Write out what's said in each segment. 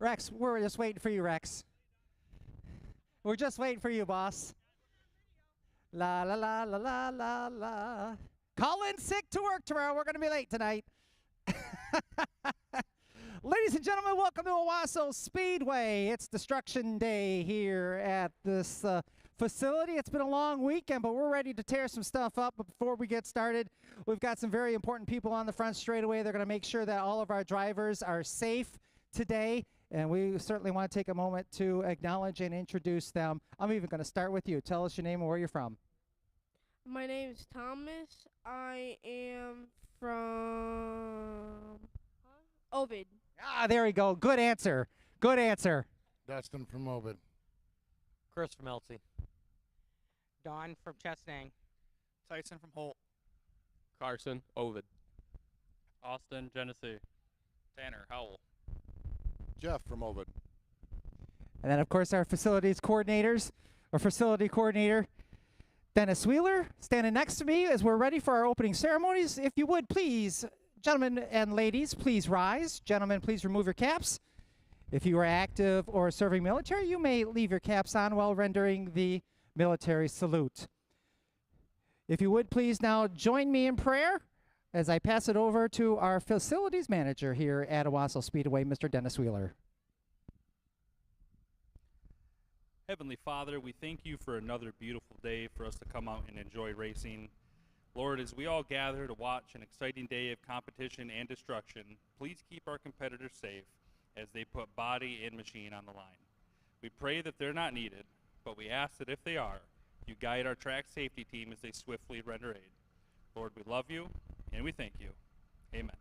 Rex, we're just waiting for you, Rex. We're just waiting for you, boss. La la la la la la la. Call in sick to work tomorrow. We're going to be late tonight. Ladies and gentlemen, welcome to Owosso Speedway. It's Destruction Day here at this facility. It's been a long weekend, but we're ready to tear some stuff up. But before we get started, we've got some very important people on the front straightaway. They're going to make sure that all of our drivers are safe today. And we certainly want to take a moment to acknowledge and introduce them. I'm even going to start with you. Tell us your name and where you're from. My name is Thomas. I am from Ovid. Ah, there we go. Good answer. Good answer. Dustin from Ovid. Chris from Elsie. Don from Chestang. Tyson from Holt. Carson, Ovid. Austin, Genesee. Tanner, Howell. Jeff from Ovid. And then, of course, our facilities coordinators, or facility coordinator, Dennis Wheeler, standing next to me as we're ready for our opening ceremonies. If you would, please, gentlemen and ladies, please rise. Gentlemen, please remove your caps. If you are active or serving military, you may leave your caps on while rendering the military salute. If you would, please now join me in prayer as I pass it over to our facilities manager here at Owosso Speedway, Mr. Dennis Wheeler. Heavenly Father, we thank you for another beautiful day for us to come out and enjoy racing. Lord, as we all gather to watch an exciting day of competition and destruction, please keep our competitors safe as they put body and machine on the line. We pray that they're not needed, but we ask that if they are, you guide our track safety team as they swiftly render aid. Lord, we love you, and we thank you. Amen.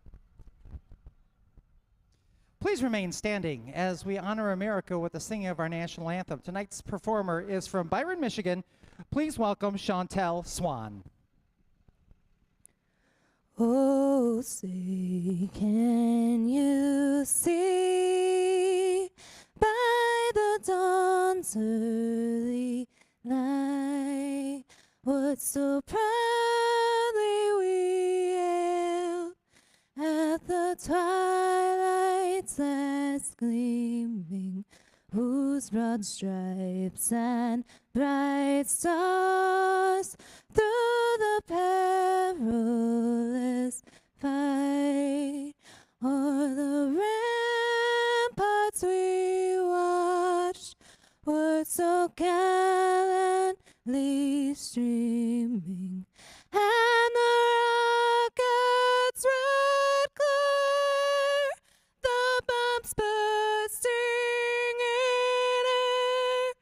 Please remain standing as we honor America with the singing of our national anthem. Tonight's performer is from Byron, Michigan. Please welcome Chantel Swan. Oh, say, can you see by the dawn's early light what so proudly we hailed at the twilight's last gleaming, whose broad stripes and bright stars through the perilous fight o'er the ramparts we watched were so gallantly streaming, and the rocket's red glare, the bombs bursting in air,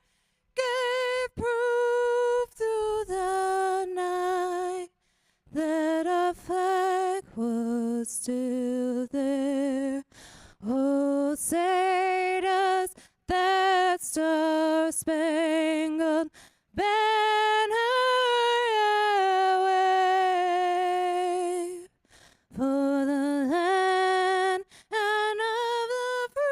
gave proof through the night that our flag was still there. Oh, say does that star-spangled banner yet wave for the land and of the free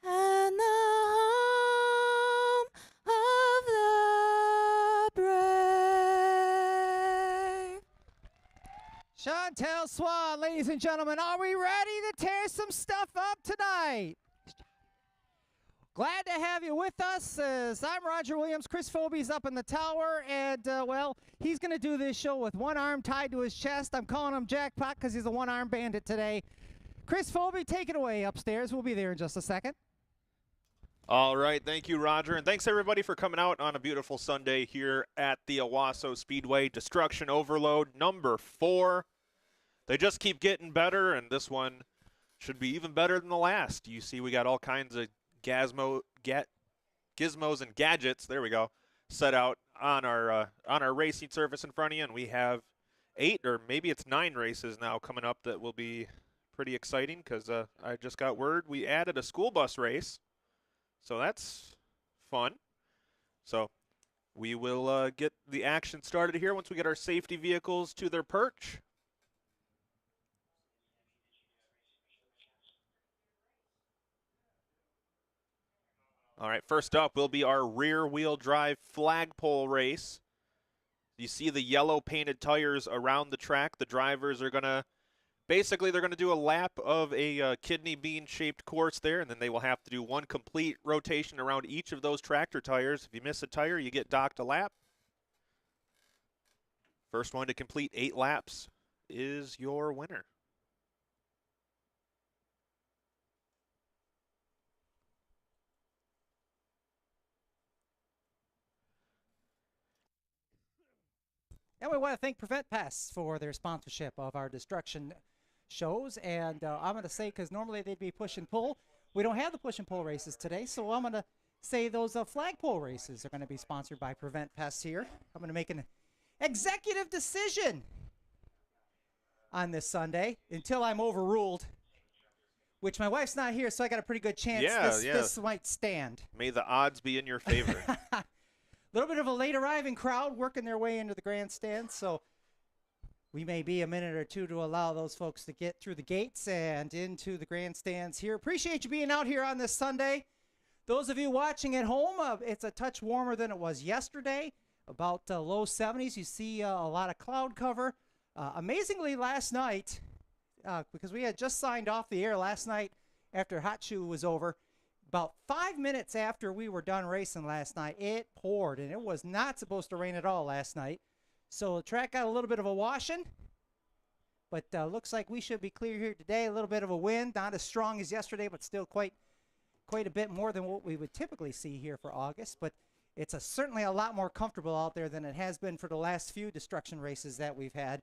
and the home of the brave. Chantel Swan, ladies and gentlemen, are we ready to tear some stuff up tonight? Glad to have you with us. As I'm Roger Williams. Chris Foby's up in the tower, and, well, he's going to do this show with one arm tied to his chest. I'm calling him Jackpot because he's a one-arm bandit today. Chris Foby, take it away upstairs. We'll be there in just a second. All right, thank you, Roger, and thanks everybody for coming out on a beautiful Sunday here at the Owosso Speedway. Destruction Overload number 4. They just keep getting better, and this one should be even better than the last. You see, we got all kinds of gizmos and gadgets. There we go, set out on our racing surface in front of you, and we have 8 or maybe it's 9 races now coming up that will be pretty exciting because I just got word we added a school bus race. So that's fun. So we will get the action started here once we get our safety vehicles to their perch. All right, first up will be our rear-wheel drive flagpole race. You see the yellow painted tires around the track. The drivers are going to Basically, they're going to do a lap of a kidney bean-shaped course there, and then they will have to do one complete rotation around each of those tractor tires. If you miss a tire, you get docked a lap. First one to complete 8 laps is your winner. And we want to thank Prevent Pests for their sponsorship of our destruction shows. And I'm going to say, because normally they'd be push and pull, we don't have the push and pull races today. So I'm going to say those flagpole races are going to be sponsored by Prevent Pests here. I'm going to make an executive decision on this Sunday until I'm overruled, which my wife's not here, so I got a pretty good chance this might stand. May the odds be in your favor. Little bit of a late arriving crowd working their way into the grandstand, so we may be a minute or two to allow those folks to get through the gates and into the grandstands here. Appreciate you being out here on this Sunday. Those of you watching at home, it's a touch warmer than it was yesterday, about low 70s. You see a lot of cloud cover. Amazingly, last night, because we had just signed off the air last night after Hot Shoe was over, about 5 minutes after we were done racing last night, it poured, and it was not supposed to rain at all last night. So the track got a little bit of a washing, but looks like we should be clear here today. A little bit of a wind, not as strong as yesterday, but still quite a bit more than what we would typically see here for August. But it's certainly a lot more comfortable out there than it has been for the last few destruction races that we've had,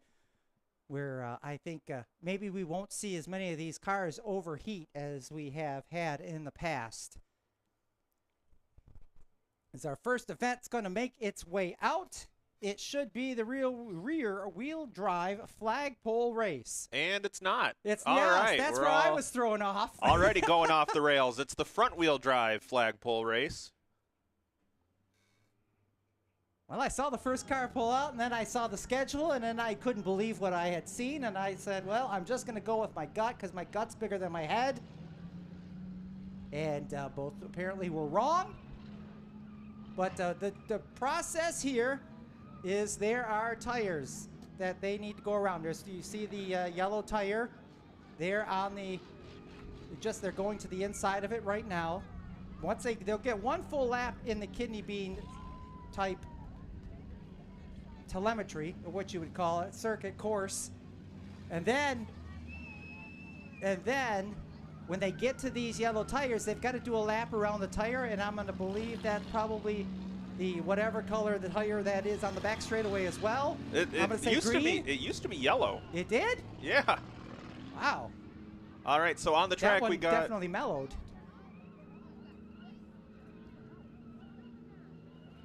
where I think maybe we won't see as many of these cars overheat as we have had in the past. As our first event's going to make its way out, it should be the rear-wheel drive flagpole race. And it's not. It's all right. That's where I was thrown off. Already going off the rails. It's the front-wheel drive flagpole race. Well, I saw the first car pull out, and then I saw the schedule, and then I couldn't believe what I had seen, and I said, well, I'm just going to go with my gut because my gut's bigger than my head. And both apparently were wrong. But the process here is there are tires that they need to go around. You see the yellow tire there on the, they're going to the inside of it right now. Once they'll get one full lap in the kidney bean type telemetry, or what you would call it, circuit course, and then when they get to these yellow tires, they've got to do a lap around the tire, and I'm going to believe that probably the whatever color the tire that is on the back straightaway as well. I'm going to say green. It used to be yellow. It did? Yeah. Wow. All right, so on the track that one we got definitely mellowed.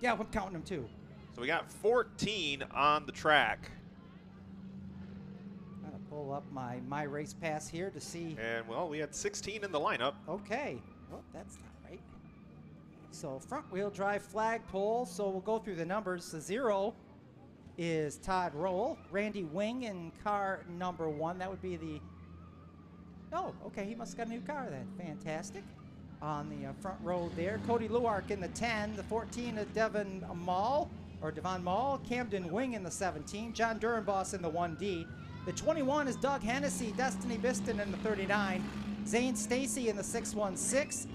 Yeah, I'm counting them too. So we got 14 on the track. I'm going to pull up my race pass here to see. And, well, we had 16 in the lineup. Okay. Well, that's not right. So front wheel drive flagpole. So we'll go through the numbers. The 0 is Todd Roll. Randy Wing in car number 1. That would be the... Oh, okay. He must have got a new car then. Fantastic. On the front row there. Cody Luark in the 10. The 14 is Devon Mall. Camden Wing in the 17, John Durenboss in the 1D. The 21 is Doug Hennessy, Destiny Biston in the 39, Zane Stacy in the 616,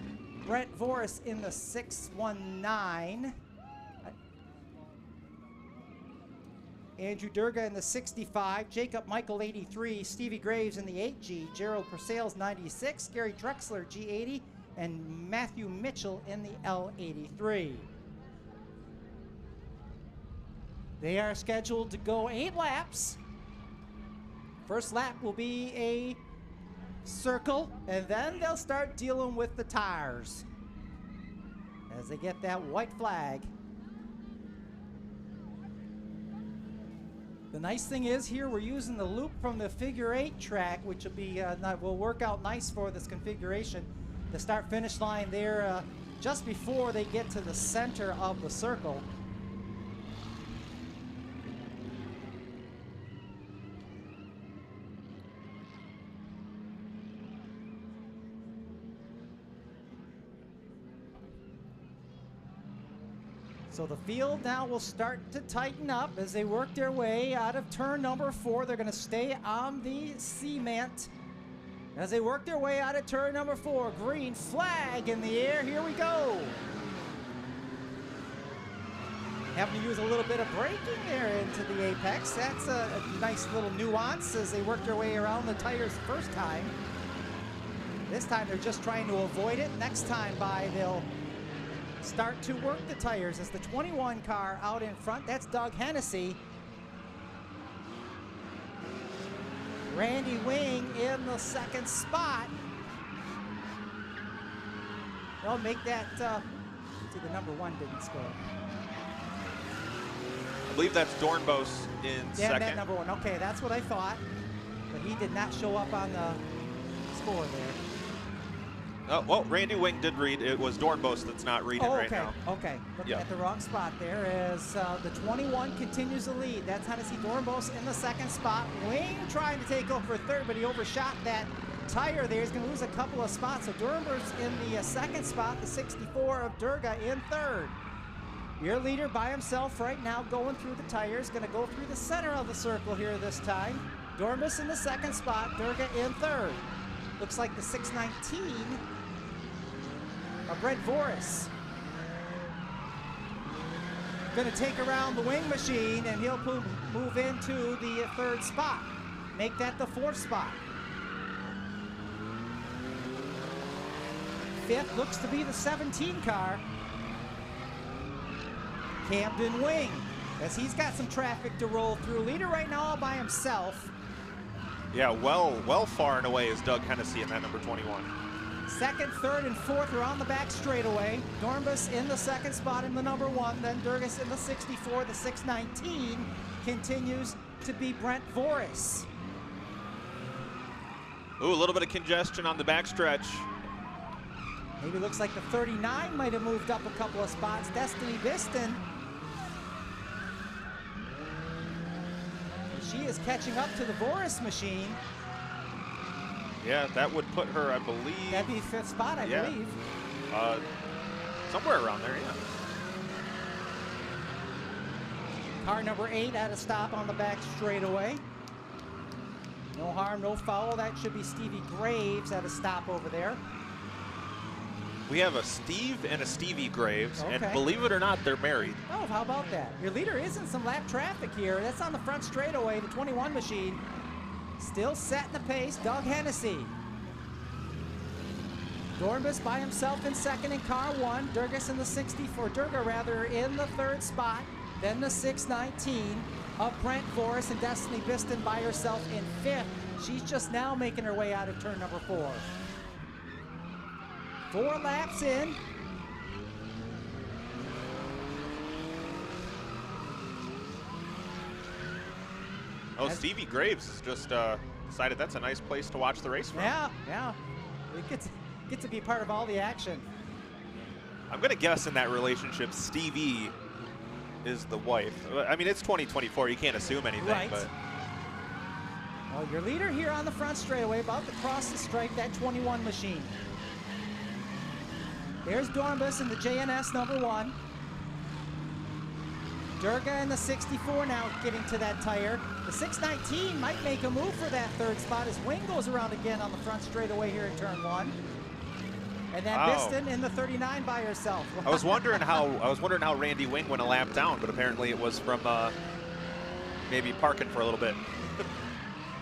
Brett Voris in the 619, Andrew Durga in the 65, Jacob Michael 83, Stevie Graves in the 8G, Gerald Purcell's 96, Gary Drexler G80, and Matthew Mitchell in the L83. They are scheduled to go 8 laps. First lap will be a circle, and then they'll start dealing with the tires as they get that white flag. The nice thing is here we're using the loop from the figure 8 track, which will be will work out nice for this configuration. The start-finish line there just before they get to the center of the circle. So the field now will start to tighten up as they work their way out of turn number 4. They're going to stay on the cement. As they work their way out of turn number 4, green flag in the air. Here we go. Having to use a little bit of braking there into the apex. That's a nice little nuance as they work their way around the tires the first time. This time they're just trying to avoid it. Next time by, they'll start to work the tires as the 21 car out in front. That's Doug Hennessy. Randy Wing in the second spot. They'll make that, see, the number 1 didn't score. I believe that's Dornbos in second. That number 1. Okay, that's what I thought. But he did not show up on the score there. Oh, well, Randy Wing did read. It was Dornbos that's not reading right now. Okay. Looking at the wrong spot there as the 21 continues to lead. That's Hennessy. Dornbos in the second spot. Wing trying to take over third, but he overshot that tire there. He's going to lose a couple of spots. So Dornbos in the second spot, the 64 of Durga in third. Your leader by himself right now going through the tires. Going to go through the center of the circle here this time. Dornbos in the second spot, Durga in third. Looks like the 619 of Brent Voris. Going to take around the Wing machine, and he'll move into the third spot. Make that the 4th spot. 5th looks to be the 17 car. Camden Wing, as he's got some traffic to roll through. Leader right now all by himself. Yeah, well far and away is Doug Hennessy in that number 21. 2nd, 3rd, and 4th are on the back straightaway. Dornbos in the second spot in the number 1, then Durgas in the 64. The 619 continues to be Brent Voris. Ooh, a little bit of congestion on the backstretch. Maybe looks like the 39 might have moved up a couple of spots. Destiny Biston. She is catching up to the Voris machine. Yeah, that would put her, I believe. That'd be 5th spot, I believe. Somewhere around there, yeah. Car number 8 at a stop on the back straightaway. No harm, no foul. That should be Stevie Graves at a stop over there. We have a Steve and a Stevie Graves, Okay. and believe it or not, they're married. Oh, how about that? Your leader is in some lap traffic here. That's on the front straightaway, the 21 machine. Still setting the pace, Doug Hennessy. Dornbos by himself in second in car 1. Durgas in the 64, Durga rather, in the 3rd spot. Then the 619 of Brent Voris, and Destiny Biston by herself in 5th. She's just now making her way out of turn number 4. 4 laps in. Oh, Stevie Graves has just decided that's a nice place to watch the race from. Yeah. It gets to be part of all the action. I'm going to guess in that relationship, Stevie is the wife. I mean, it's 2024. You can't assume anything. Right. But Well, your leader here on the front straightaway, about to cross the stripe, that 21 machine. There's Dornbos in the JNS number 1. Durga in the 64 now getting to that tire. The 619 might make a move for that 3rd spot as Wing goes around again on the front straightaway here in turn 1. And then Biston in the 39 by herself. I was wondering how Randy Wing went a lap down, but apparently it was from maybe parking for a little bit.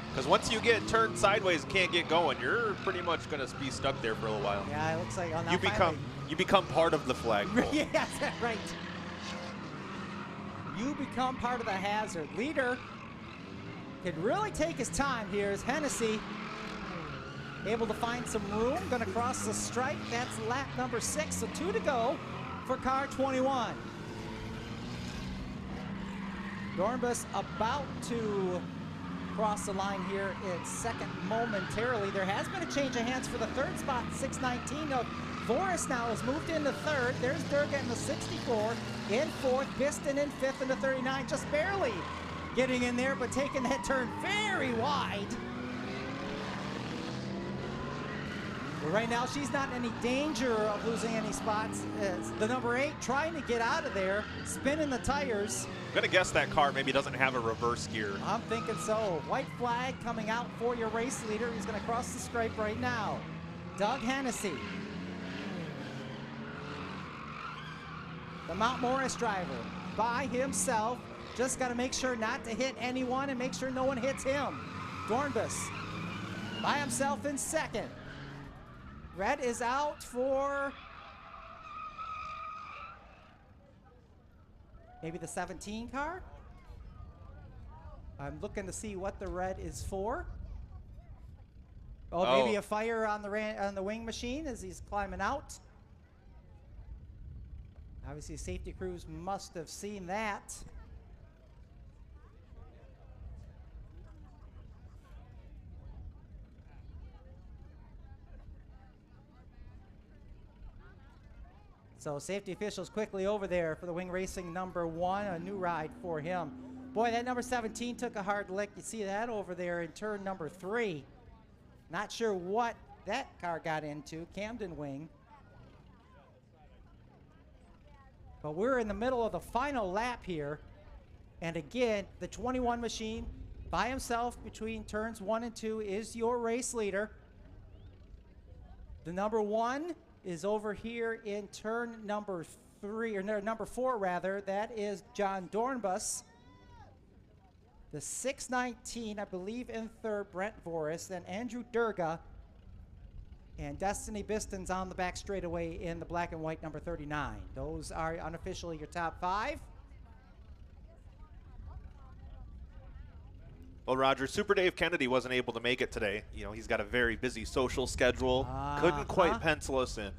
Because once you get turned sideways and can't get going, you're pretty much going to be stuck there for a little while. Yeah, it looks like on that you become part of the flagpole. Yes, that's right. You become part of the hazard. Leader can really take his time here as Hennessy able to find some room, going to cross the stripe. That's lap number 6, so 2 to go for car 21. Dornbos about to cross the line here in second momentarily. There has been a change of hands for the 3rd spot. 619 of Voris now has moved into 3rd. There's Durga in the 64. In 4th, Biston in 5th in the 39. Just barely getting in there, but taking that turn very wide. But right now, she's not in any danger of losing any spots. It's the number 8 trying to get out of there, spinning the tires. I'm going to guess that car maybe doesn't have a reverse gear. I'm thinking so. White flag coming out for your race leader. He's going to cross the stripe right now. Doug Hennessy. The Mount Morris driver by himself. Just got to make sure not to hit anyone and make sure no one hits him. Dornbus by himself in second. Red is out for maybe the 17 car. I'm looking to see what the red is for. Oh, maybe a fire on the wing machine as he's climbing out. Obviously, safety crews must have seen that. So safety officials quickly over there for the wing racing number 1, a new ride for him. Boy, that number 17 took a hard lick. You see that over there in turn number 3. Not sure what that car got into, Camden wing. But we're in the middle of the final lap here. And again, the 21 machine by himself between turns 1 and 2 is your race leader. The number 1 is over here in turn number 3, or no, number 4 rather. That is John Dornbus. The 619, I believe, in third, Brent Voris. Then Andrew Durga. And Destiny Biston's on the back straightaway in the black and white number 39. Those are unofficially your top 5. Well, Roger, Super Dave Kennedy wasn't able to make it today. You know, he's got a very busy social schedule. Couldn't quite pencil us in.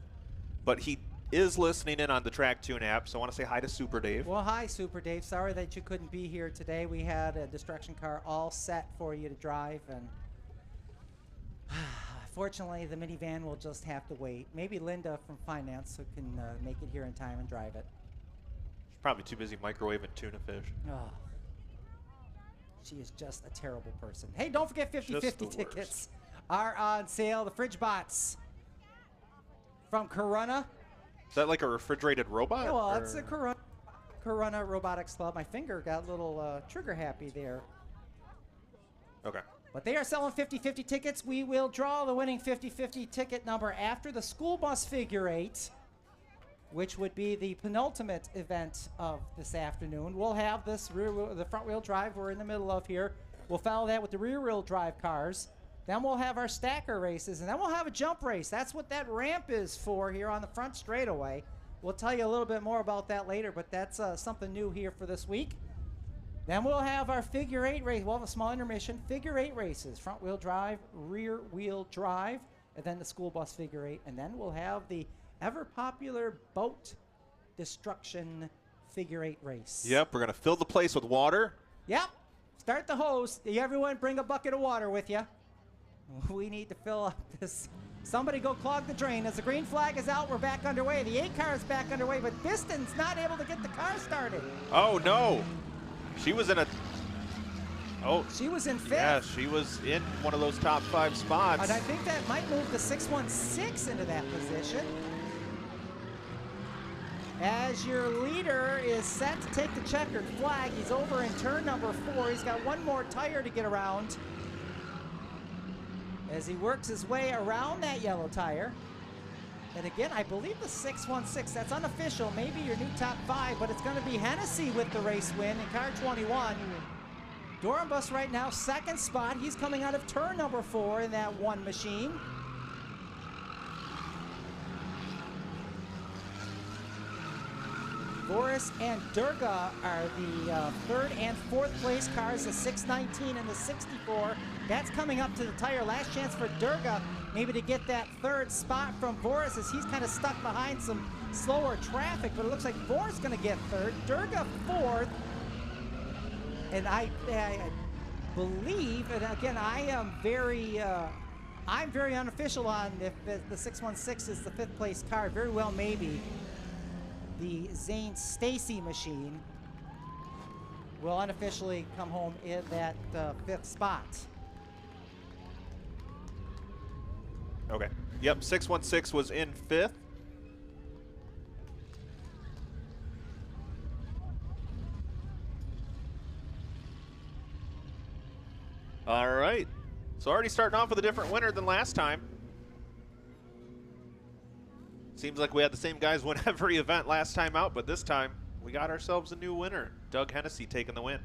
But he is listening in on the Track Tune app, so I want to say hi to Super Dave. Well, hi, Super Dave. Sorry that you couldn't be here today. We had a destruction car all set for you to drive, and fortunately, the minivan will just have to wait. Maybe Linda from finance who can make it here in time and drive it. She's probably too busy microwaving tuna fish. Oh. She is just a terrible person. Hey, don't forget 50/50 tickets are on sale. The Fridge Bots from Corunna. Is that like a refrigerated robot? Yeah, well, it's a Corunna Robotics Club. My finger got a little trigger happy there. Okay. But they are selling 50/50 tickets. We will draw the winning 50/50 ticket number after the school bus figure 8, which would be the penultimate event of this afternoon. We'll have this the front wheel drive we're in the middle of here. We'll follow that with the rear wheel drive cars. Then we'll have our stacker races, and then we'll have a jump race. That's what that ramp is for here on the front straightaway. We'll tell you a little bit more about that later, but that's something new here for this week. Then we'll have our figure 8 race. We'll have a small intermission. Figure 8 races, front wheel drive, rear wheel drive, and then the school bus figure 8. And then we'll have the ever popular boat destruction figure 8 race. Yep, we're going to fill the place with water. Yep. Start the hose. Everyone bring a bucket of water with you. We need to fill up this. Somebody go clog the drain. As the green flag is out, we're back underway. The 8 car is back underway, but Biston's not able to get the car started. Oh, no. She was in a... Oh. She was in 5th. Yeah, she was in one of those top 5 spots. And I think that might move the 616 into that position. As your leader is set to take the checkered flag, he's over in turn number 4. He's got one more tire to get around as he works his way around that yellow tire. And again, I believe the 616, that's unofficial, maybe your new top 5, but it's going to be Hennessy with the race win in car 21. Dornbus right now, 2nd spot. He's coming out of turn number 4 in that one machine. Voris and Durga are the 3rd and 4th place cars, the 619 and the 64. That's coming up to the tire. Last chance for Durga maybe to get that 3rd spot from Voris as he's kind of stuck behind some slower traffic, but it looks like Voris going to get 3rd. Durga 4th. And I believe, and again, I'm very unofficial on if the 616 is the 5th place car. Very well maybe the Zane Stacy machine will unofficially come home in that 5th spot. Okay. Yep, 616 was in 5th. All right. So already starting off with a different winner than last time. Seems like we had the same guys win every event last time out, but this time we got ourselves a new winner. Doug Hennessy taking the win.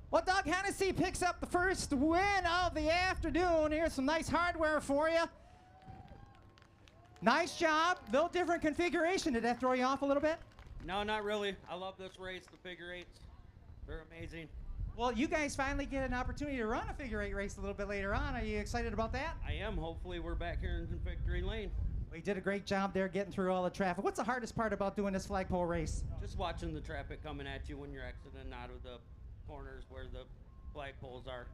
Well, Doug Hennessy picks up the first win of the afternoon. Here's some nice hardware for you. Nice job. Little different configuration. Did that throw you off a little bit? No, not really. I love this race, the figure eights. They're amazing. Well, you guys finally get an opportunity to run a figure eight race a little bit later on. Are you excited about that? I am. Hopefully we're back here in victory lane. We did a great job there getting through all the traffic. What's the hardest part about doing this flagpole race? Just watching the traffic coming at you when you're exiting out of the corners where the flagpoles are.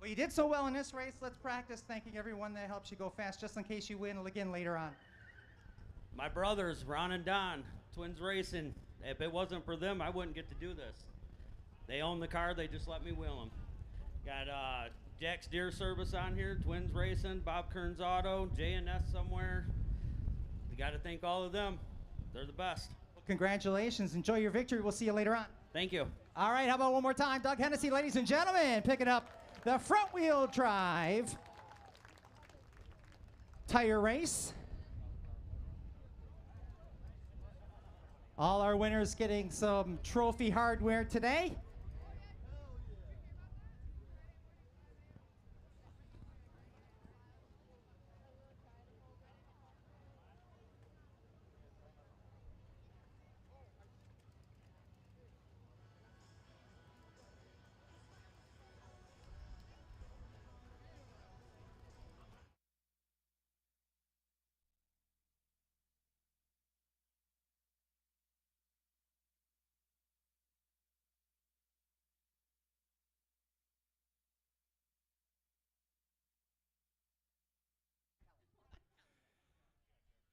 Well, you did so well in this race. Let's practice thanking everyone that helps you go fast, just in case you win again later on. My brothers, Ron and Don, Twins Racing. If it wasn't for them, I wouldn't get to do this. They own the car. They just let me wheel them. Got Jack's Deer Service on here, Twins Racing, Bob Kearns Auto, J&S somewhere. You got to thank all of them. They're the best. Well, congratulations. Enjoy your victory. We'll see you later on. Thank you. All right, how about one more time? Doug Hennessy, ladies and gentlemen, picking up the front wheel drive tire race. All our winners getting some trophy hardware today.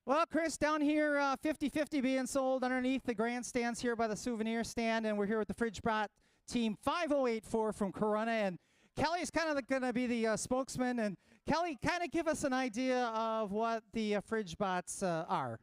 Well, Chris, down here, 50-50 being sold underneath the grandstands here by the souvenir stand, and we're here with the FridgeBot team 5084 from Corona, and Kelly's kind of going to be the spokesman. And Kelly, kind of give us an idea of what the FridgeBots are.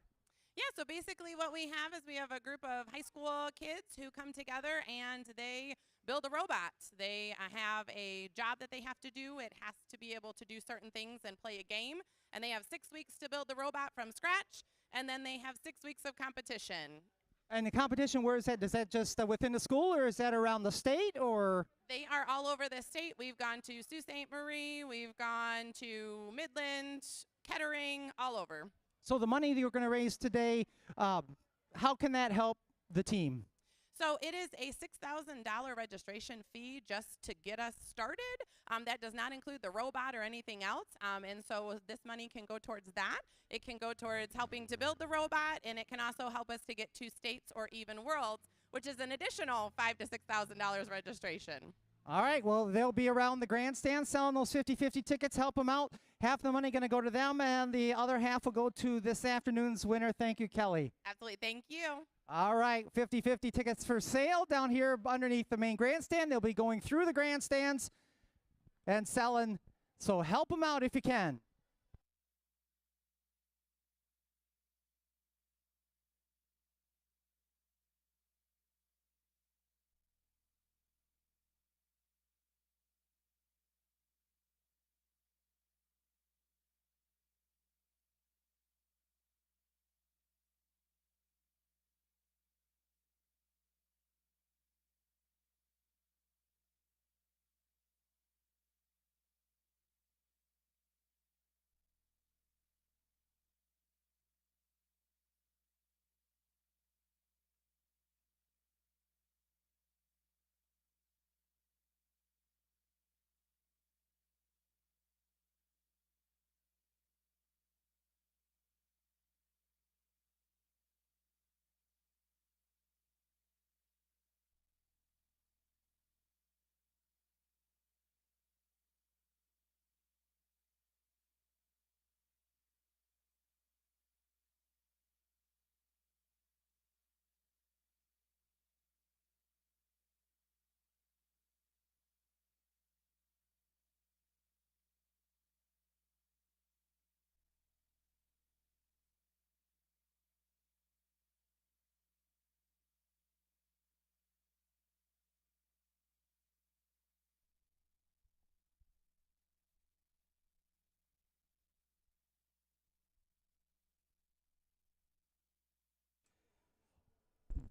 Yeah, so basically what we have is we have a group of high school kids who come together and they build a robot. They have a job that they have to do. It has to be able to do certain things and play a game. And they have 6 weeks to build the robot from scratch. And then they have 6 weeks of competition. And the competition, where is that? Is that just within the school, or is that around the state, or? They are all over the state. We've gone to Sault Ste. Marie. We've gone to Midland, Kettering, all over. So the money that you're going to raise today, how can that help the team? So it is a $6,000 registration fee just to get us started. That does not include the robot or anything else. And so this money can go towards that. It can go towards helping to build the robot, and it can also help us to get to states or even worlds, which is an additional $5,000 to $6,000 registration. All right, well, they'll be around the grandstand selling those 50-50 tickets. Help them out. Half the money going to go to them, and the other half will go to this afternoon's winner. Thank you, Kelly. Absolutely. Thank you. All right, 50-50 tickets for sale down here underneath the main grandstand. They'll be going through the grandstands and selling, so help them out if you can.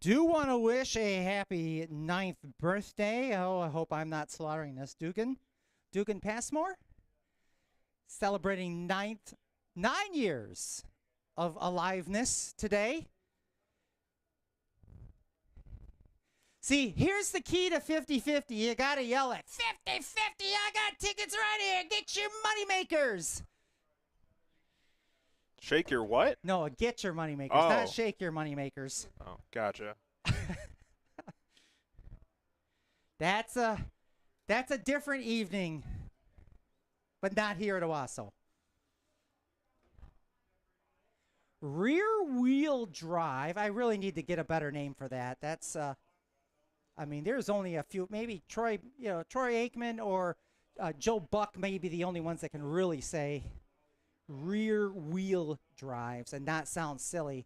Do want to wish a happy 9th birthday. Oh, I hope I'm not slaughtering this. Dugan Passmore, celebrating 9 years of aliveness today. See, here's the key to 50-50. You got to yell it, 50-50, I got tickets right here. Get your moneymakers. Shake your what? No, get your moneymakers, Oh. not shake your moneymakers. Oh, gotcha. That's a different evening, but not here at Owosso. Rear wheel drive. I really need to get a better name for that. That's I mean, there's only a few, maybe Troy Aikman or Joe Buck may be the only ones that can really say rear wheel drives and not sound silly.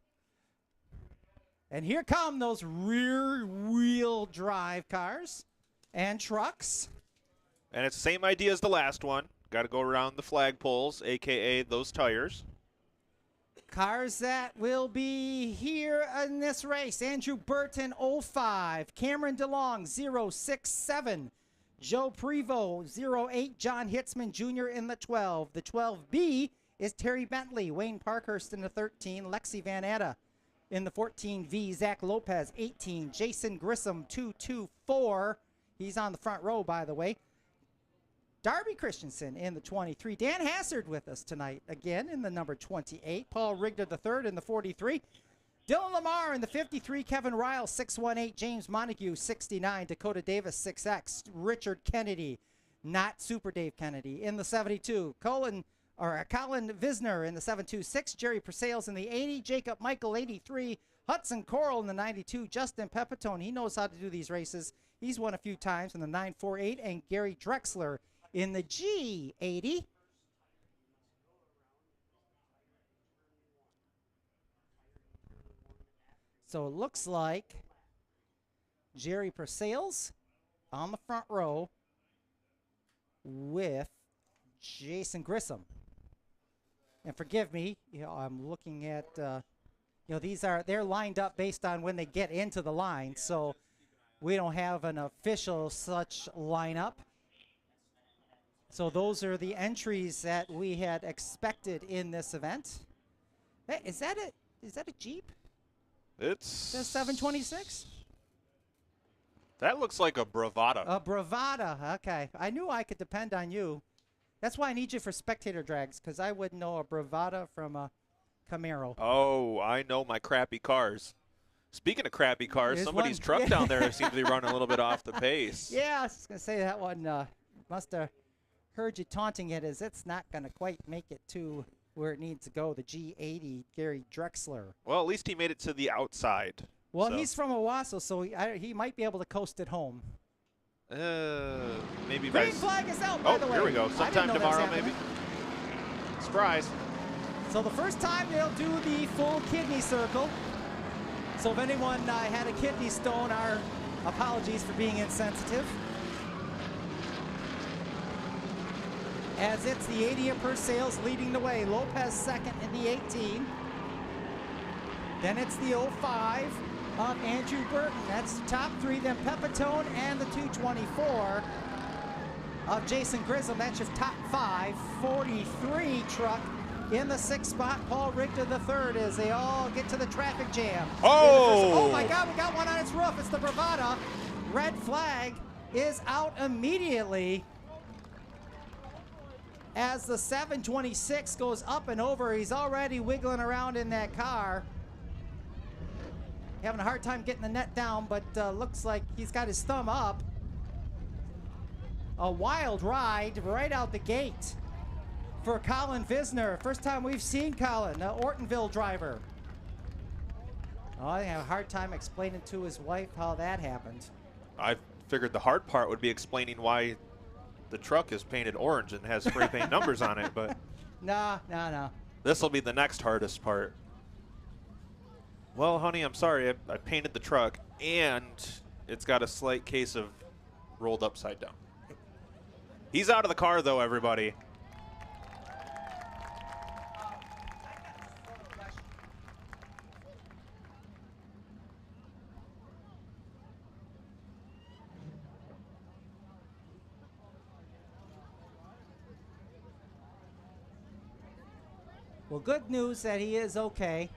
And here come those rear wheel drive cars and trucks. And it's the same idea as the last one. Got to go around the flagpoles, a.k.a. those tires. Cars that will be here in this race. Andrew Burton, 05. Cameron DeLong, 067. Joe Prevost, 08. John Hitzman Jr. in the 12. The 12B is Terry Bentley. Wayne Parkhurst in the 13. Lexi Van Atta in the 14V. Zach Lopez, 18. Jason Grissom, 224. He's on the front row, by the way. Darby Christensen in the 23. Dan Hassard with us tonight again in the number 28. Paul Rigdon III in the 43. Dylan Lamar in the 53. Kevin Ryle, 618. James Montague, 69. Dakota Davis, 6X. Richard Kennedy, not Super Dave Kennedy, in the 72. Colin Visner in the 726. Jerry Persales in the 80. Jacob Michael, 83. Hudson Coral in the 92. Justin Pepitone, he knows how to do these races. He's won a few times in the 948. And Gary Drexler in the G80. So it looks like Jerry Persales on the front row with Jason Grissom. And forgive me, I'm looking at, they're lined up based on when they get into the line. So we don't have an official such lineup. So those are the entries that we had expected in this event. Hey, is that a Jeep? It's The 726? That looks like a Bravada. A Bravada. Okay. I knew I could depend on you. That's why I need you for spectator drags, because I wouldn't know a Bravada from a Camaro. Oh, I know my crappy cars. Speaking of crappy cars, There's somebody's one. truck down there seems to be running a little bit off the pace. Yeah, I was going to say that one must have heard you taunting it as it's not going to quite make it to where it needs to go, the G80, Gary Drexler. Well, at least he made it to the outside. Well, so. he's from Owosso, so he might be able to coast it home. Maybe Green by flag is out, by the way. Here we go. I didn't Sometime know that was tomorrow, happening. maybe. Surprise. So the first time they'll do the full kidney circle. So if anyone had a kidney stone, our apologies for being insensitive. As it's the 80 of Persales leading the way. Lopez second in the 18. Then it's the 05 of Andrew Burton. That's the top three. Then Pepitone and the 224 of Jason Grissom. That's your top five. 43 truck in the sixth spot. Paul Rigdon III as they all get to the traffic jam. Oh my God, we got one on its roof. It's the Bravada. Red flag is out immediately. As the 726 goes up and over, he's already wiggling around in that car. Having a hard time getting the net down, but looks like he's got his thumb up. A wild ride right out the gate for Colin Visner. First time we've seen Colin, the Ortonville driver. Oh, I have a hard time explaining to his wife how that happened. I figured the hard part would be explaining why the truck is painted orange and has spray paint numbers on it, but No. this will be the next hardest part. Well, honey, I'm sorry. I painted the truck, and it's got a slight case of rolled upside down. He's out of the car, though, everybody. Well, good news that he is okay.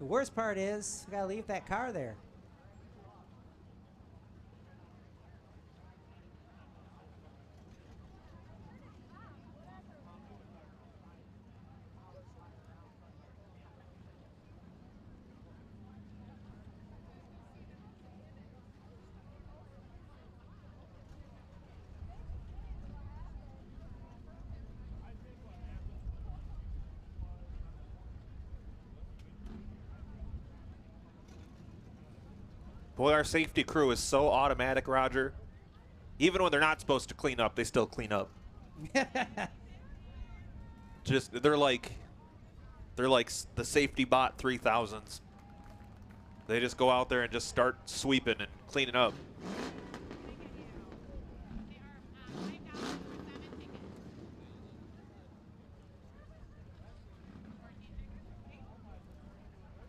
The worst part is we got to leave that car there. Boy, our safety crew is so automatic, Roger. Even when they're not supposed to clean up, they still clean up. They're like the safety bot 3000s. They just go out there and just start sweeping and cleaning up.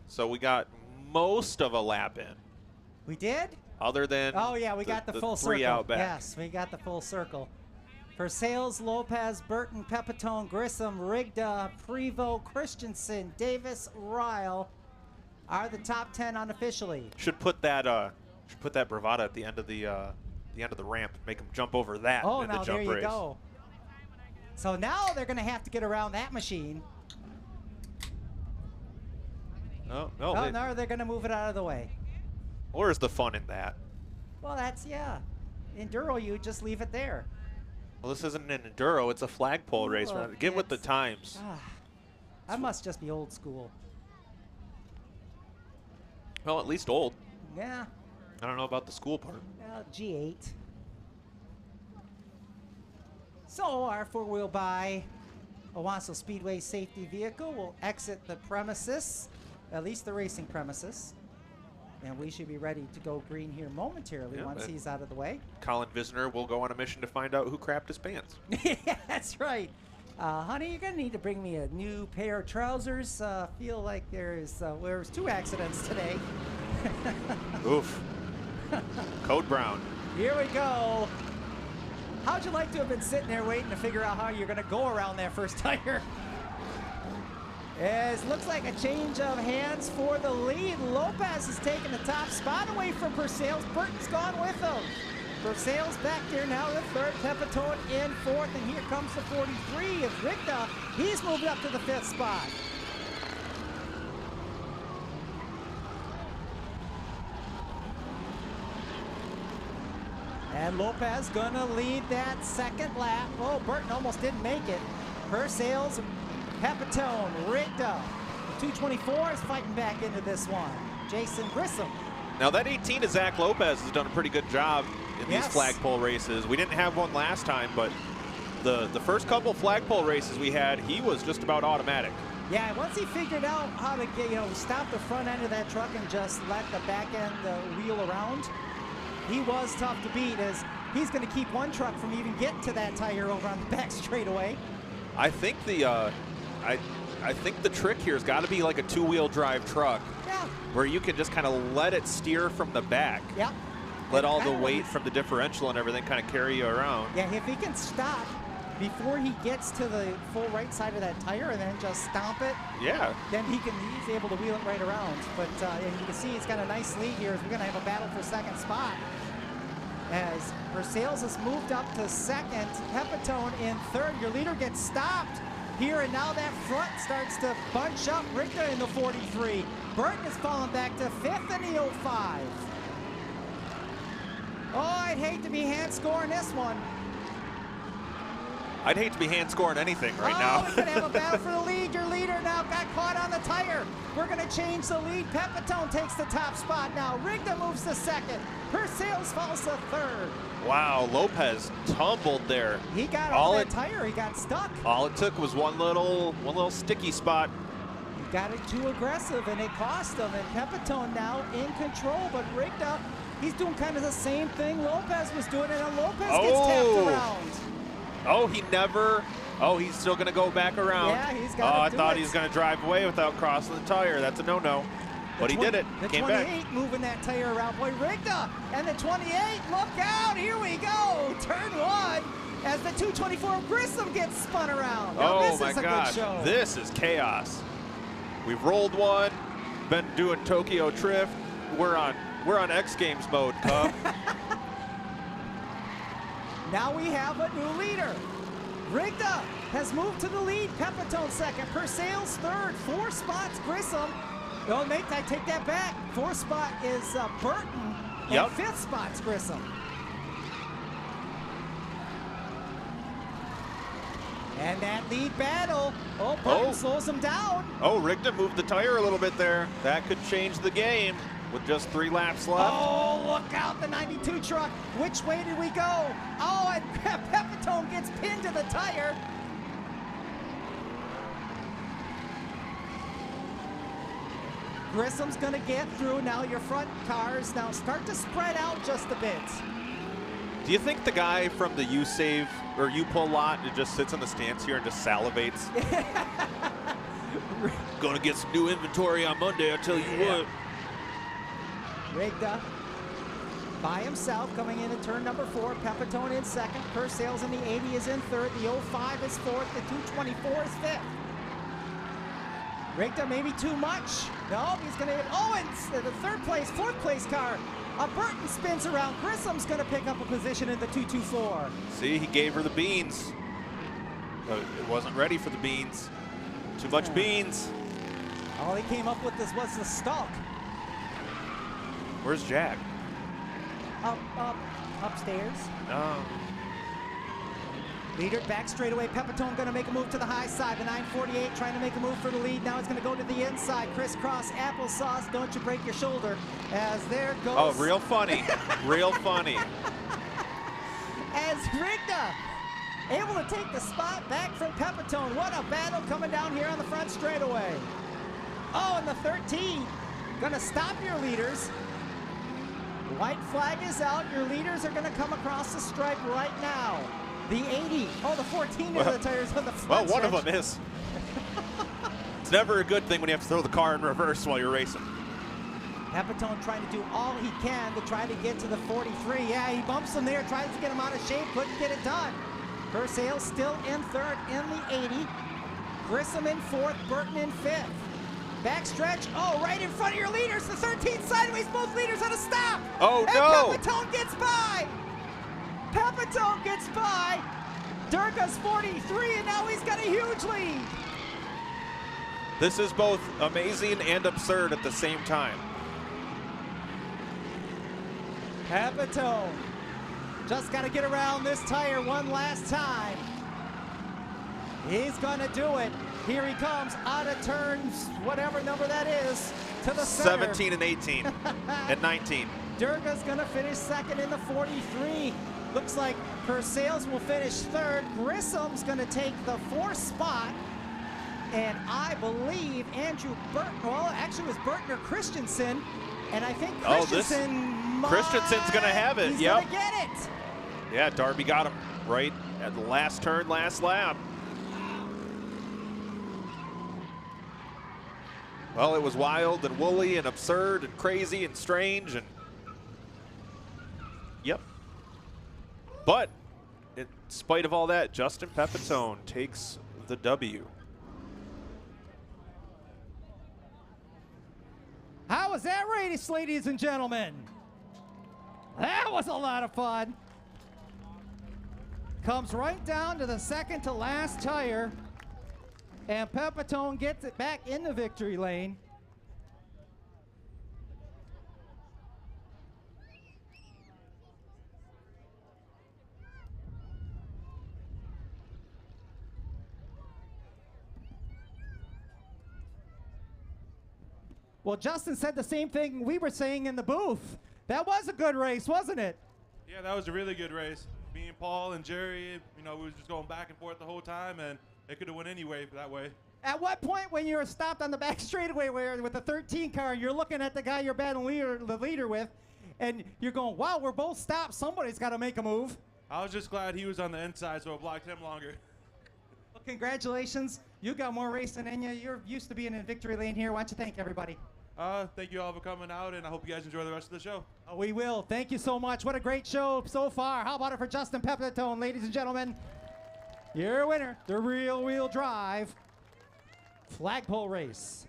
So we got most of a lap in. We did? Other than oh yeah, we got the full circle. 3 out back. Yes, we got the full circle. For Sales, Lopez, Burton, Pepitone, Grissom, Rigda, Prevost, Christensen, Davis, Ryle are the top 10 unofficially. Should put that bravada at the end of the ramp. Make them jump over that. Oh, in now the jump there you race. go. So now they're going to have to get around that machine. No, Oh, no, they're going to move it out of the way. Where's the fun in that? Well, that's, yeah. Enduro, you just leave it there. Well, this isn't an enduro; it's a flagpole race. Well, Get with the times. I must just be old school. Well, at least old. Yeah. I don't know about the school part. Well, G8. So our four-wheel by Owosso Speedway safety vehicle will exit the premises, at least the racing premises. And we should be ready to go green here momentarily once he's out of the way. Colin Visner will go on a mission to find out who crapped his pants. Yeah, that's right. Honey, you're going to need to bring me a new pair of trousers. Feel like there's 2 accidents today. Oof. Code Brown. Here we go. How'd you like to have been sitting there waiting to figure out how you're going to go around that first tire? It looks like a change of hands for the lead. Lopez is taking the top spot away from Persales. Burton's gone with him. Persales back there now in 3rd. Pepitone in 4th. And here comes the 43 of Rigda. He's moved up to the 5th spot. And Lopez gonna lead that 2nd lap. Oh, Burton almost didn't make it. Persales, Pepitone, Rigda. The 224 is fighting back into this one. Jason Grissom. Now that 18 of Zach Lopez has done a pretty good job in these flagpole races. We didn't have one last time, but the first couple flagpole races we had, he was just about automatic. Yeah, once he figured out how to get, stop the front end of that truck and just let the back end wheel around, he was tough to beat, as he's going to keep one truck from even getting to that tire over on the back straightaway. I think the I think the trick here has got to be like a 2-wheel drive truck, where you can just kind of let it steer from the back. Yep. Let all the weight from the differential and everything kind of carry you around. Yeah, if he can stop before he gets to the full right side of that tire and then just stomp it, then he's able to wheel it right around. But and you can see he's got a nice lead here as we're going to have a battle for 2nd spot. As Persales has moved up to 2nd, Pepitone in 3rd. Your leader gets stopped here, and now that front starts to bunch up. Rigda in the 43. Burton is falling back to 5th in the 05. Oh, I'd hate to be hand scoring this one. I'd hate to be hand scoring anything right now. We're going to have a battle for the lead. Your leader now got caught on the tire. We're going to change the lead. Pepitone takes the top spot now. Rigda moves to 2nd. Persales falls to 3rd. Wow, Lopez tumbled there. He got off that tire. He got stuck. All it took was one little sticky spot. He got it too aggressive, and it cost him. And Pepitone now in control, but Rigda, he's doing kind of the same thing Lopez was doing, and Lopez gets tapped around. Oh, he never. Oh, he's still going to go back around. Yeah, he's got to I thought he was going to drive away without crossing the tire. That's a no-no. But he did it. The Came 28 back. moving that tire around. Boy, Rigda and the 28, look out. Here we go. Turn 1 as the 224 Grissom gets spun around. Now, Oh this my is a gosh, good show. this is chaos. We've rolled one, been doing Tokyo Drift. We're on X Games mode, Cub. Now we have a new leader. Rigda has moved to the lead. Pepitone second. Persales third. 4 spots Grissom. Oh, mate, I take that back. 4th spot is Burton. Yep. And 5th spot's Grissom. And that lead battle. Oh, Burton slows him down. Oh, Rigda moved the tire a little bit there. That could change the game with just 3 laps left. Oh, look out, the 92 truck. Which way did we go? Oh, and Pepitone gets pinned to the tire. Grissom's going to get through. Now your front cars now start to spread out just a bit. Do you think the guy from the U-Save or U-Pull lot that just sits in the stands here and just salivates? Gonna get some new inventory on Monday, I'll tell you what. Rigda by himself coming in at turn number 4. Pepitone in second. Persales in the 80 is in third. The 05 is fourth. The 224 is fifth. Rigda maybe too much. No, he's going to. Oh, and the third place, 4th place car. Burton spins around. Grissom's going to pick up a position in the 224. See, he gave her the beans. But it wasn't ready for the beans. Too much beans. All he came up with this was the stalk. Where's Jack? Upstairs. No. Leader back straightaway. Pepitone going to make a move to the high side. The 948 trying to make a move for the lead. Now it's going to go to the inside. Crisscross applesauce. Don't you break your shoulder. As there goes. Oh, real funny. Real funny. As Rigda able to take the spot back from Pepitone. What a battle coming down here on the front straightaway. Oh, and the 13 going to stop your leaders. The white flag is out. Your leaders are going to come across the stripe right now. The 80. Oh, the 14 of the tires on the front. Well, one of them is. It's never a good thing when you have to throw the car in reverse while you're racing. Pepitone trying to do all he can to try to get to the 43. Yeah, he bumps him there, tries to get him out of shape, couldn't get it done. Persale still in third in the 80. Grissom in fourth, Burton in fifth. Backstretch, oh, right in front of your leaders. The 13 sideways, both leaders on a stop. Oh, and no. Pepitone gets by. Pepitone gets by. Durga's 43, and now he's got a huge lead. This is both amazing and absurd at the same time. Pepitone just got to get around this tire one last time. He's going to do it. Here he comes out of turns, whatever number that is, to the center. 17 and 18 and 19. Durga's going to finish second in the 43. Looks like Persales will finish third. Grissom's going to take the 4th spot. And I believe Andrew Burton, well, actually it was Burton or Christensen. And I think Christensen's going to have it. He's yep. going to get it. Yeah, Darby got him right at the last turn, last lap. Well, it was wild and woolly and absurd and crazy and strange and yep. But in spite of all that, Justin Pepitone takes the W. How was that race, ladies and gentlemen? That was a lot of fun. Comes right down to the second to last tire. And Pepitone gets it back in the victory lane. Well, Justin said the same thing we were saying in the booth. That was a good race, wasn't it? Yeah, that was a really good race. Me and Paul and Jerry, we were just going back and forth the whole time, and it could have went anyway that way. At what point when you were stopped on the back straightaway with the 13 car, you're looking at the guy you're battling the leader with, and you're going, wow, we're both stopped. Somebody's got to make a move. I was just glad he was on the inside, so it blocked him longer. Well, congratulations. You got more racing in you. You're used to being in victory lane here. Why don't you thank everybody? Thank you all for coming out, and I hope you guys enjoy the rest of the show. Oh, we will. Thank you so much. What a great show so far. How about it for Justin Pepitone, ladies and gentlemen? Your winner, the real wheel drive flagpole race.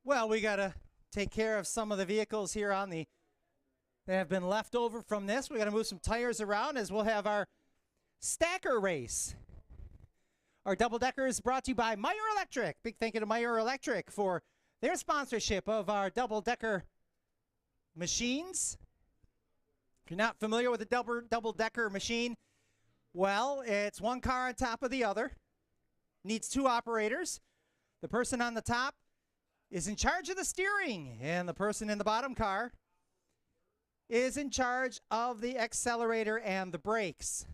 Well, we got to take care of some of the vehicles here on the that have been left over from this. We got to move some tires around as we'll have our stacker race. Our double decker is brought to you by Meyer Electric. Big thank you to Meyer Electric for their sponsorship of our double decker machines. If you're not familiar with a double decker machine, well, it's one car on top of the other. Needs two operators. The person on the top is in charge of the steering, and the person in the bottom car is in charge of the accelerator and the brakes.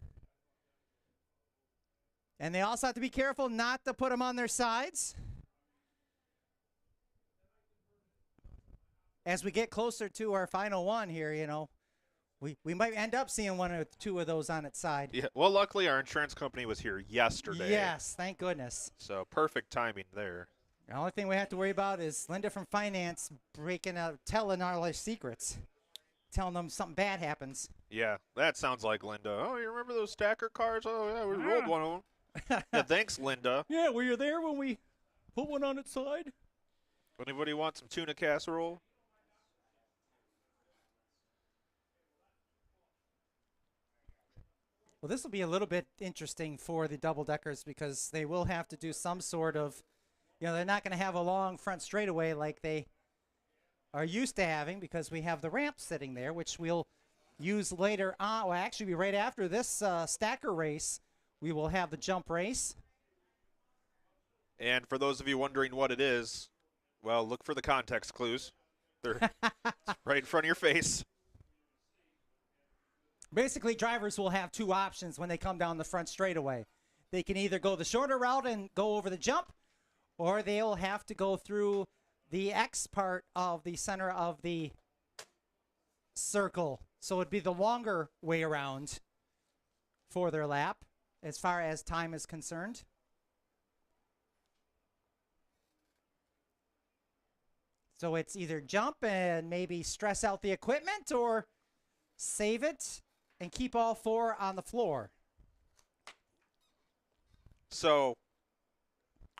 And they also have to be careful not to put them on their sides. As we get closer to our final one here, you know, we might end up seeing one or two of those on its side. Yeah. Well, luckily our insurance company was here yesterday. Yes, thank goodness. So perfect timing there. The only thing we have to worry about is Linda from finance breaking out, telling all our secrets, telling them something bad happens. Yeah, that sounds like Linda. Oh, you remember those stacker cars? Oh, yeah, we rolled one of them. Yeah, thanks, Linda. Yeah, were you there when we put one on its side? Anybody want some tuna casserole? Well, this will be a little bit interesting for the double deckers because they will have to do some sort of, you know, they're not going to have a long front straightaway like they are used to having because we have the ramp sitting there, which we'll use later on. Well, actually, right after this stacker race, we will have the jump race. And for those of you wondering what it is, well, look for the context clues. They're right in front of your face. Basically, drivers will have two options when they come down the front straightaway. They can either go the shorter route and go over the jump, or they'll have to go through the X part of the center of the circle. So it'd be the longer way around for their lap as far as time is concerned. So it's either jump and maybe stress out the equipment or save it and keep all four on the floor. So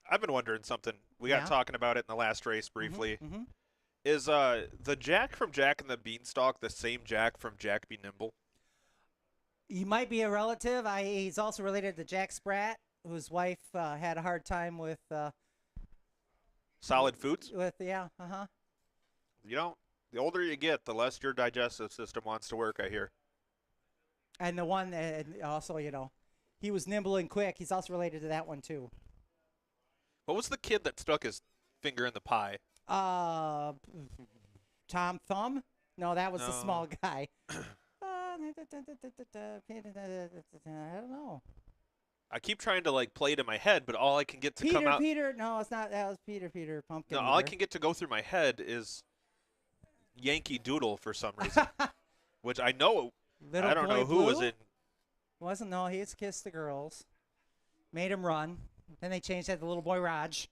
I've been wondering something. We got talking about it in the last race briefly. Is the Jack from Jack and the Beanstalk the same Jack from Jack Be Nimble? He might be a relative. He's also related to Jack Spratt, whose wife had a hard time with Solid foods? You know, the older you get, the less your digestive system wants to work, I hear. And the one also, you know, he was nimble and quick. He's also related to that one, too. What was the kid that stuck his finger in the pie? Tom Thumb? No, that was the small guy. I don't know. I keep trying to like play it in my head, but all I can get to come out. Peter. No, it's not. That was Peter Pumpkin. No, all I can get to go through my head is Yankee Doodle for some reason, which I know. I don't know who was in. Wasn't no. He's kissed the girls. Made him run. Then they changed that to Little Boy Raj.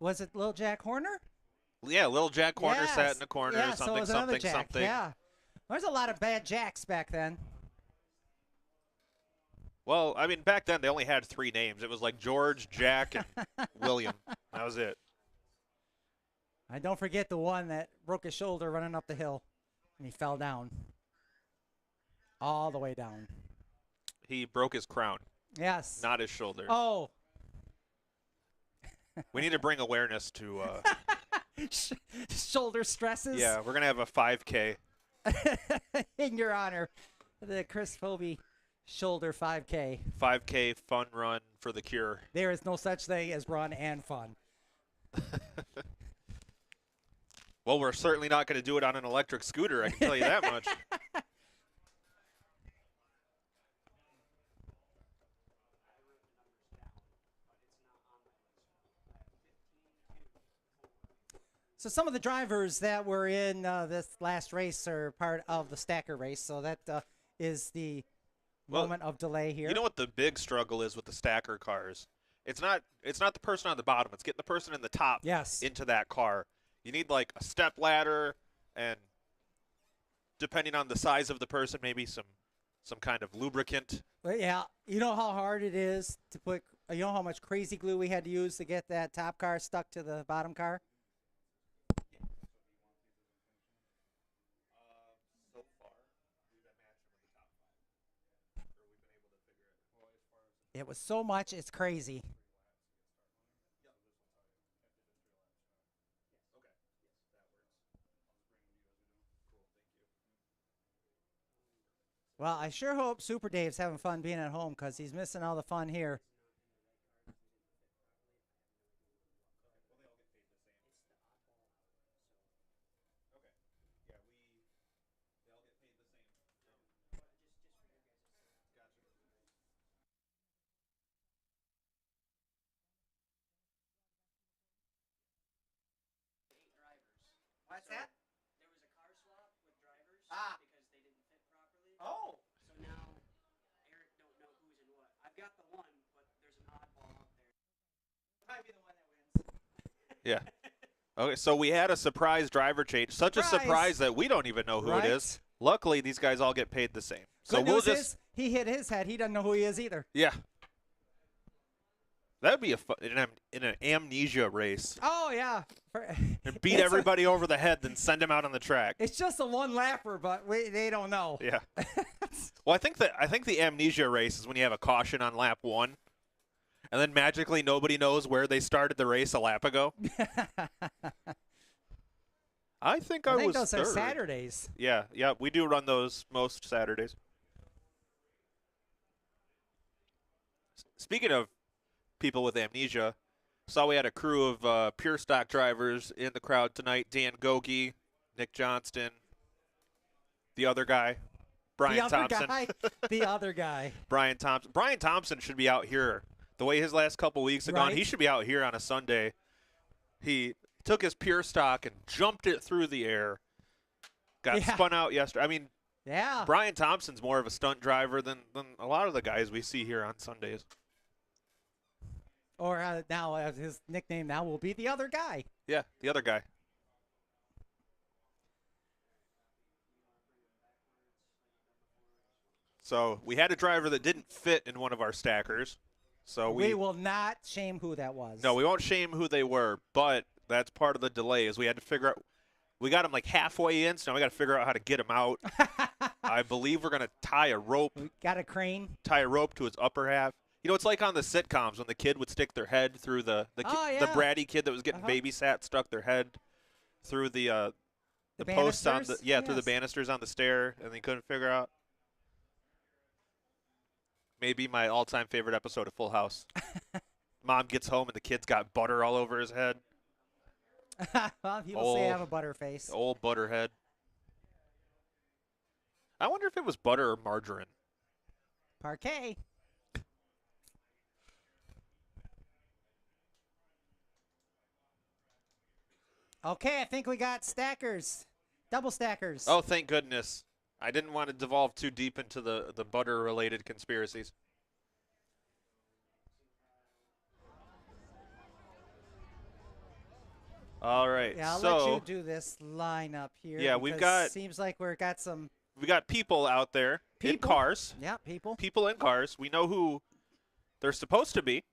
Was it Little Jack Horner? Yeah, little Jack Horner sat in the corner. Yeah, so it something, was another something, Jack. something. Yeah. There's a lot of bad Jacks back then. Well, I mean, back then they only had 3 names. It was like George, Jack, and William. That was it. I don't forget the one that broke his shoulder running up the hill, and he fell down. All the way down. He broke his crown. Yes. Not his shoulder. Oh. We need to bring awareness to. Shoulder stresses. Yeah, we're gonna have a 5K. In your honor, the Chris Phobie shoulder 5K. 5K fun run for the cure. There is no such thing as run and fun. Well, we're certainly not going to do it on an electric scooter. I can tell you that much. So some of the drivers that were in this last race are part of the stacker race. So that is the moment of delay here. You know what the big struggle is with the stacker cars? It's not the person on the bottom. It's getting the person in the top into that car. You need like a step ladder, and depending on the size of the person, maybe some kind of lubricant. But yeah, you know how hard it is to put. You know how much crazy glue we had to use to get that top car stuck to the bottom car. It was so much, it's crazy. Well, I sure hope Super Dave's having fun being at home because he's missing all the fun here. What's that? There was a car swap with drivers because they didn't fit properly. Oh. So now Eric don't know who's in what. I've got the one, but there's an oddball out there. Might be the one that wins. Yeah. Okay, so we had a surprise driver change. Such a surprise that we don't even know who it is. Luckily, these guys all get paid the same. So Good we'll news just is he hit his head. He doesn't know who he is either. Yeah. That would be a fun, in an amnesia race. Oh, yeah. And beat everybody over the head, then send them out on the track. It's just a one-lapper, but they don't know. Yeah. Well, I think the amnesia race is when you have a caution on lap 1, and then magically nobody knows where they started the race a lap ago. I think was those third. are Saturdays. Yeah, we do run those most Saturdays. Speaking of people with amnesia, saw we had a crew of pure stock drivers in the crowd tonight. Dan Gogi, Nick Johnston, the other guy, Brian Thompson. The other guy. Brian Thompson. Brian Thompson should be out here. The way his last couple weeks have gone, he should be out here on a Sunday. He took his pure stock and jumped it through the air. Got spun out yesterday. I mean, Brian Thompson's more of a stunt driver than a lot of the guys we see here on Sundays. Or now his nickname now will be the other guy. Yeah, the other guy. So we had a driver that didn't fit in one of our stackers. So we will not shame who that was. No, we won't shame who they were, but that's part of the delay is we had to figure out. We got him like halfway in, so now we got to figure out how to get him out. I believe we're going to tie a rope. We got a crane. Tie a rope to his upper half. You know, it's like on the sitcoms when the kid would stick their head through the bratty kid that was getting babysat stuck their head through the posts on the through the banisters on the stair, and they couldn't figure out. Maybe my all-time favorite episode of Full House. Mom gets home and the kid's got butter all over his head. Well, people say I have a butter face. Old butterhead. I wonder if it was butter or margarine. Parquet. Okay, I think we got stackers. Double stackers. Oh, thank goodness. I didn't want to devolve too deep into the butter-related conspiracies. All right. Yeah, I'll so let you do this lineup here. Yeah, we've because got- Seems like we've got some we got people out there in People. cars. Yeah, people. People in cars. We know who they're supposed to be.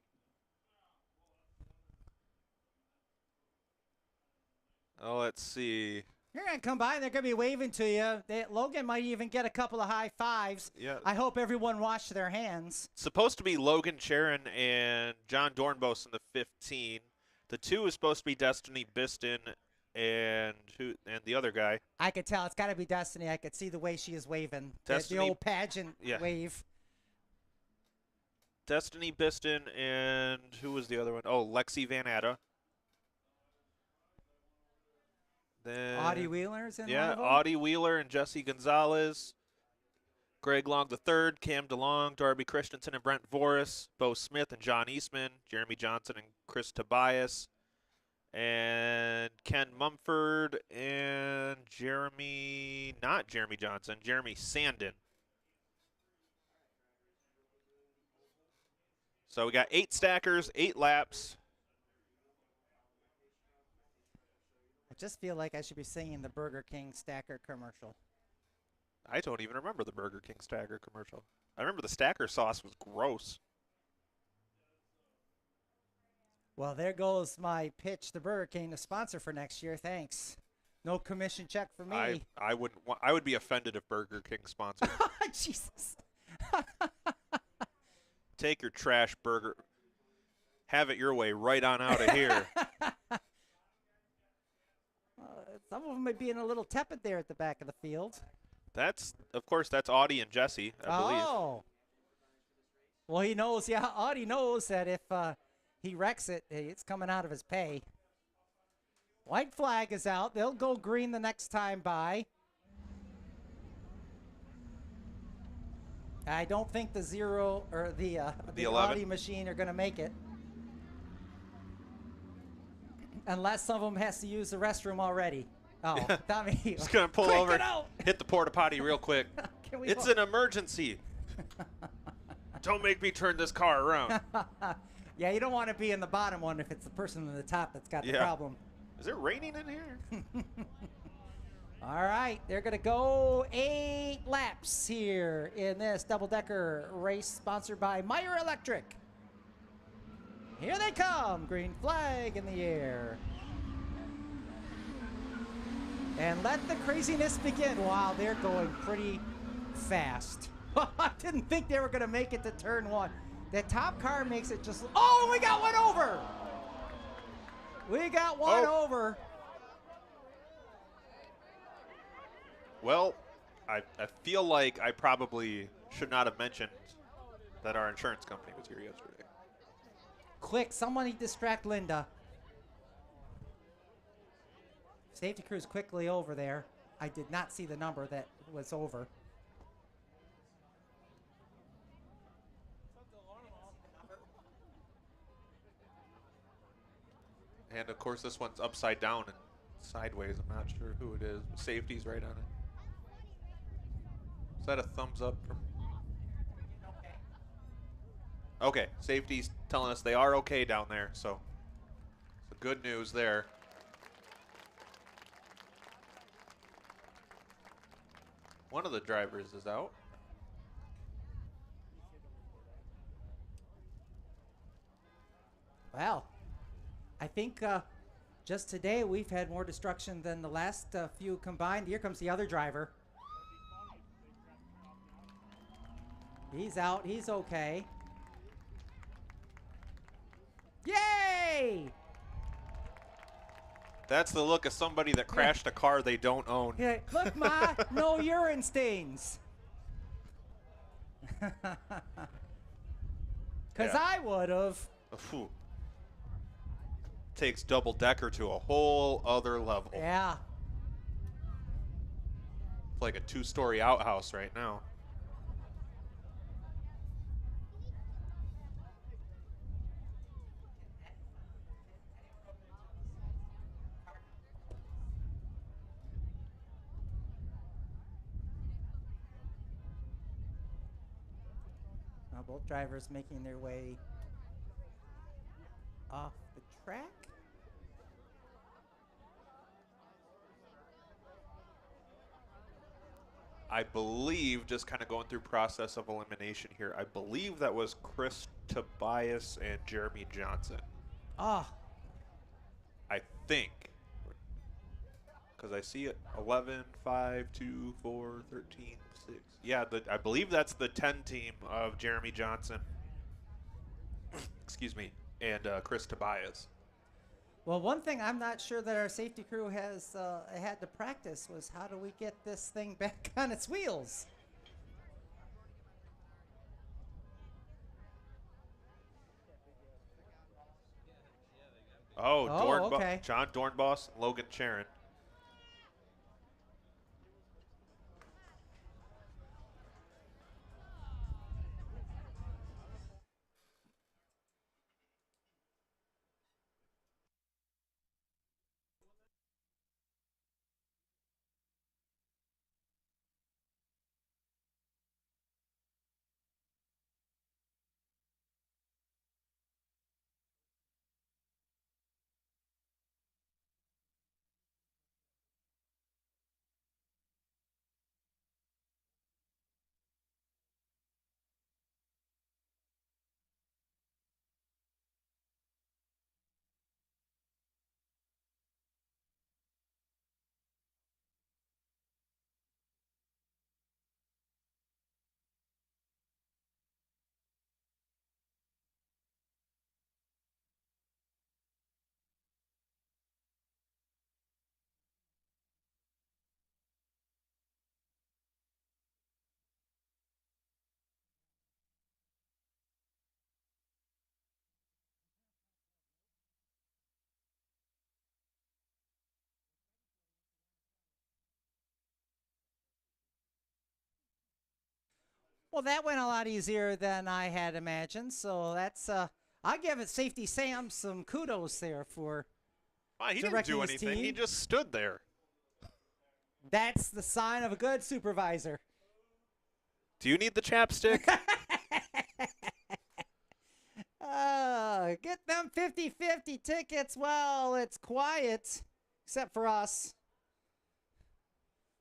Oh, let's see. You're gonna come by and they're gonna be waving to you. Logan might even get a couple of high fives. Yeah. I hope everyone washed their hands. Supposed to be Logan Sharon and John Dornbos in the 15. The 2 is supposed to be Destiny Biston and the other guy. I could tell it's got to be Destiny. I could see the way she is waving. The Destiny- old pageant Yeah. wave. Destiny Biston and who was the other one? Oh, Lexi Van Atta. Then Audie Wheeler's in one Yeah, of them? Audie Wheeler and Jesse Gonzalez. Greg Long III, Cam DeLong, Darby Christensen and Brent Voris, Bo Smith and John Eastman, Jeremy Johnson and Chris Tobias, and Ken Mumford and not Jeremy Johnson, Jeremy Sandin. So we got 8 stackers, 8 laps. I just feel like I should be singing the Burger King stacker commercial. I don't even remember the Burger King stacker commercial. I remember the stacker sauce was gross. Well, there goes my pitch to Burger King, the sponsor for next year. Thanks. No commission check for me. I would be offended if Burger King sponsored. Jesus. Take your trash burger. Have it your way right on out of here. Some of them may be in a little tepid there at the back of the field. Of course, that's Audie and Jesse, I believe. Oh. Well, he knows, yeah, Audie knows that if he wrecks it, it's coming out of his pay. White flag is out. They'll go green the next time by. I don't think the zero or the 11? Audi machine are going to make it. Unless some of them has to use the restroom already. Oh, Tommy. Just going to pull Quick, over, get out! hit the porta potty real quick. It's an emergency. Don't make me turn this car around. Yeah, you don't want to be in the bottom one if it's the person in the top that's got the Yeah. problem. Is it raining in here? All right, they're going to go 8 laps here in this double-decker race sponsored by Meyer Electric. Here they come, green flag in the air. And let the craziness begin. Wow, they're going pretty fast. I didn't think they were going to make it to turn 1. The top car makes it just... Oh, we got one over! We got one over. Well, I feel like I probably should not have mentioned that our insurance company was here yesterday. Quick, somebody distract Linda. Safety crew's quickly over there. I did not see the number that was over. And of course, this one's upside down and sideways. I'm not sure who it is. Safety's right on it. Is that a thumbs up from? Okay, safety's telling us they are okay down there, so good news there. One of the drivers is out. Well, I think just today we've had more destruction than the last few combined. Here comes the other driver. He's out. He's okay. Yay! That's the look of somebody that crashed a car they don't own. Yeah, look, Ma, no urine stains. Because I would have. Takes double decker to a whole other level. Yeah. It's like a 2-story outhouse right now. Now both drivers making their way off the track. I believe, just kind of going through process of elimination here, I believe that was Chris Tobias and Jeremy Johnson. Oh. I think. Because I see it 11, 5, 2, 4, 13, 6. Yeah, I believe that's the 10 team of Jeremy Johnson. Excuse me. And Chris Tobias. Well, one thing I'm not sure that our safety crew has had to practice was how do we get this thing back on its wheels? Oh, okay. John Dornbos and Logan Charon. Well, that went a lot easier than I had imagined. So that's I'll give it Safety Sam some kudos there for He didn't directing do his anything. team. He just stood there. That's the sign of a good supervisor. Do you need the chapstick? Get them 50-50 tickets. Well, it's quiet, except for us.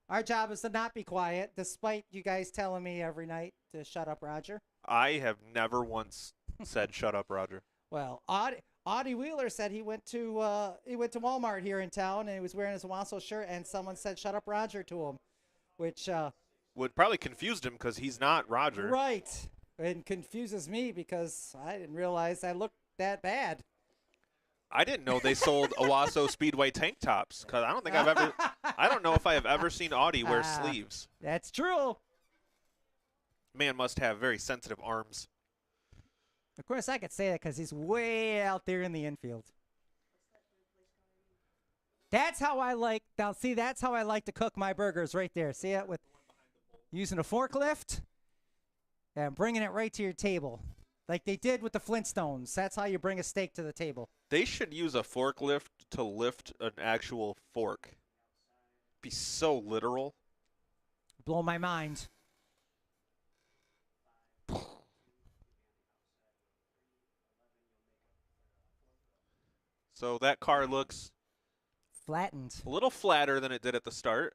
Our job is to not be quiet, despite you guys telling me every night to shut up, Roger. I have never once said shut up, Roger. Well, Audie Wheeler said he went to Walmart here in town and he was wearing his Owosso shirt and someone said shut up, Roger to him, which would probably confused him because he's not Roger. Right. It confuses me because I didn't realize I looked that bad. I didn't know they sold Owosso Speedway tank tops because I don't think I've ever. I don't know if I have ever seen Audie wear sleeves. That's true. Man must have very sensitive arms. Of course, I could say that because he's way out there in the infield. That's how I like. Now, see, that's how I like to cook my burgers right there. See it with using a forklift and bringing it right to your table, like they did with the Flintstones. That's how you bring a steak to the table. They should use a forklift to lift an actual fork. Be so literal. Blow my mind. So that car looks flattened. A little flatter than it did at the start.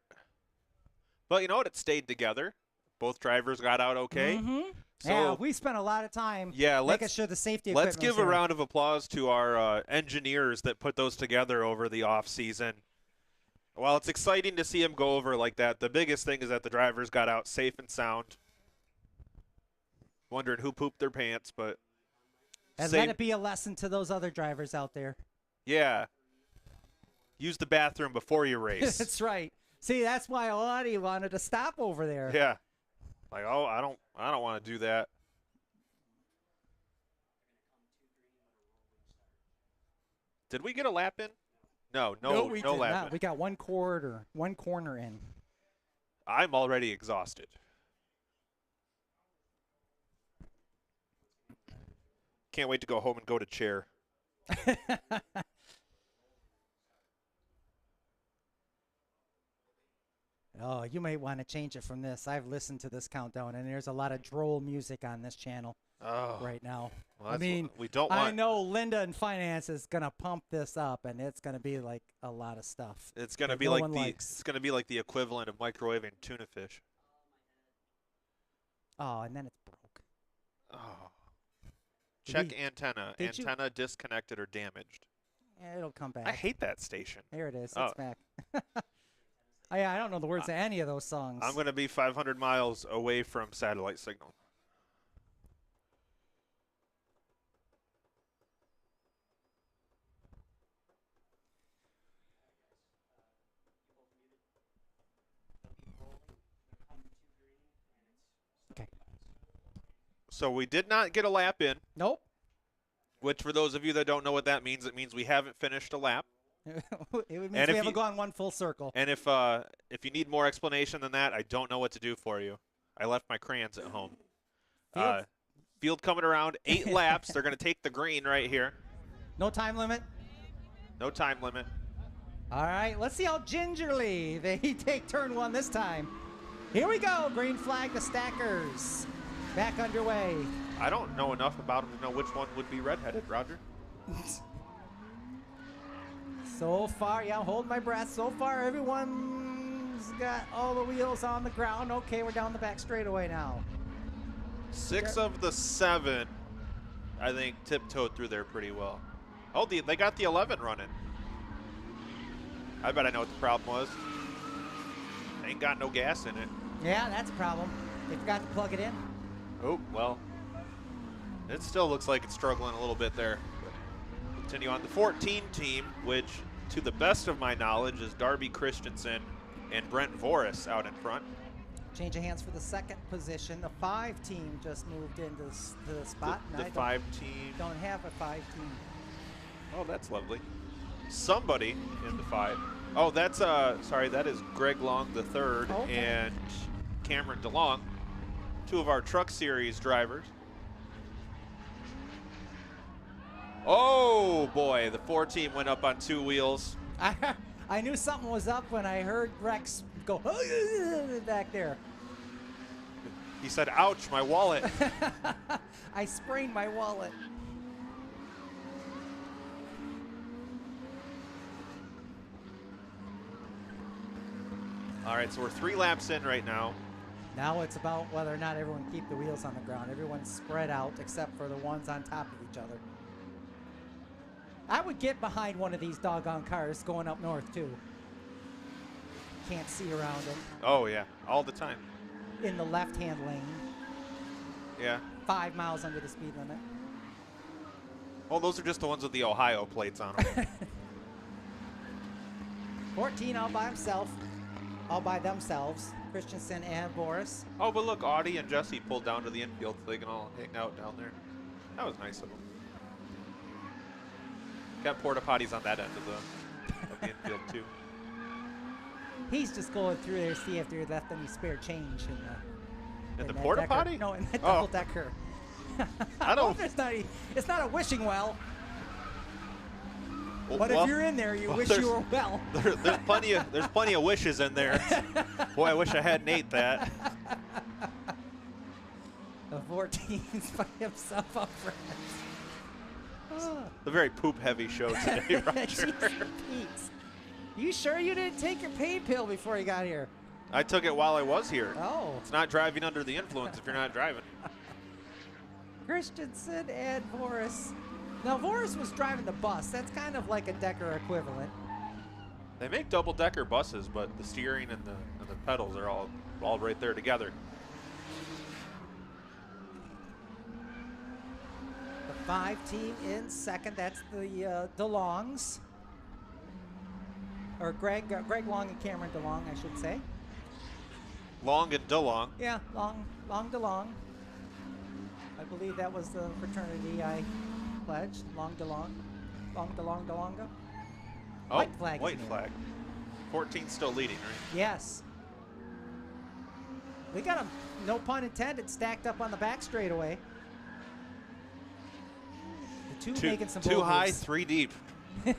But you know what? It stayed together. Both drivers got out okay. Mm-hmm. So, yeah, we spent a lot of time making sure the safety equipment let's give was a there. round of applause to our engineers that put those together over the off season. While it's exciting to see them go over like that, the biggest thing is that the drivers got out safe and sound. Wondering who pooped their pants, but And let it be a lesson to those other drivers out there. Yeah. Use the bathroom before you race. That's right. See, that's why Audie wanted to stop over there. Yeah. Like, oh, I don't want to do that. Did we get a lap in? No we no did lap not. in. We got one corner in. I'm already exhausted. Can't wait to go home and go to chair. Oh, you may want to change it from this. I've listened to this countdown, and there's a lot of droll music on this channel right now. Well, I mean, we don't I want. know Linda in finance is gonna pump this up, and it's gonna be like a lot of stuff. It's gonna that be no like one the likes. it's gonna be like the equivalent of microwaving tuna fish. Oh, and then it's broke. Oh. Did Check we- antenna. did you- Antenna disconnected or damaged. Yeah, it'll come back. I hate that station. Here it is. Oh. It's back. Oh, yeah, I don't know the words to any of those songs. I'm going to be 500 miles away from satellite signal. Okay. So we did not get a lap in. Nope. Which, for those of you that don't know what that means, it means we haven't finished a lap. It means And we if haven't you- gone one full circle. And if you need more explanation than that, I don't know what to do for you. I left my crayons at home. Field coming around, 8 laps. They're going to take the green right here. No time limit. No time limit. All right, let's see how gingerly they take turn 1 this time. Here we go. Green flag, the stackers. Back underway. I don't know enough about them to know which one would be redheaded, Roger. So far, yeah, I'm holding my breath. So far, everyone's got all the wheels on the ground. Okay, we're down the back straightaway now. 6 of the 7, I think, tiptoed through there pretty well. Oh, they got the 11 running. I bet I know what the problem was. They ain't got no gas in it. Yeah, that's a problem. They forgot to plug it in. Oh, well. It still looks like it's struggling a little bit there. But continue on. The 14 team, which, to the best of my knowledge, is Darby Christensen and Brent Voris out in front. Change of hands for the 2nd position. The 5 team just moved into the spot. and The I 5 team. don't have a 5 team. Oh, that's lovely. Somebody in the 5. Oh, that's, sorry, that is Greg Long the 3rd and Cameron DeLong, 2 of our Truck Series drivers. Oh, boy, the 4 team went up on 2 wheels. I knew something was up when I heard Rex go back there. He said, ouch, my wallet. I sprained my wallet. All right, so we're 3 laps in right now. Now it's about whether or not everyone keep the wheels on the ground. Everyone's spread out except for the ones on top of each other. I would get behind one of these doggone cars going up north too. Can't see around them. Oh, yeah, all the time. In the left-hand lane. Yeah. 5 miles under the speed limit. Oh, those are just the ones with the Ohio plates on them. 14 all by himself. All by themselves. Christensen and Boris. Oh, but look, Audie and Jesse pulled down to the infield so they can all hang out down there. That was nice of them. Got porta potties on that end of the infield too. He's just going through there to see if there left any spare change in the that porta decker. potty? No, in that Oh. double decker. I don't. It's not a wishing well. Well, But if you're in there, you wish you were well. There's plenty of wishes in there. Boy, I wish I hadn't ate that. The 14's by himself up front. A very poop-heavy show today, Roger. Jeez, Pete. You sure you didn't take your pain pill before you got here? I took it while I was here. Oh. It's not driving under the influence if you're not driving. Christensen and Voris. Now, Voris was driving the bus. That's kind of like a Decker equivalent. They make double-decker buses, but the steering and the pedals are all right there together. The 5 team in 2nd. That's the DeLongs. Or Greg Long and Cameron DeLong, I should say. Long and DeLong. Yeah, Long DeLong. I believe that was the fraternity I pledged. Long DeLong. Long DeLong DeLonga. Oh, White flag. white flag. 14 still leading, right? Yes. We got them, no pun intended, stacked up on the back straightaway. The two making some Two high, moves. 3 deep. Well,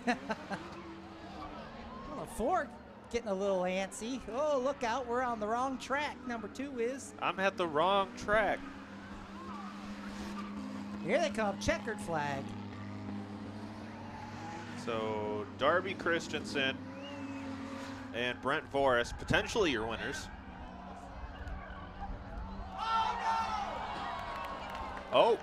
the 4 getting a little antsy. Oh, look out, we're on the wrong track. Number 2 is. I'm at the wrong track. Here they come, checkered flag. So Darby Christensen and Brent Voris, potentially your winners. Oh.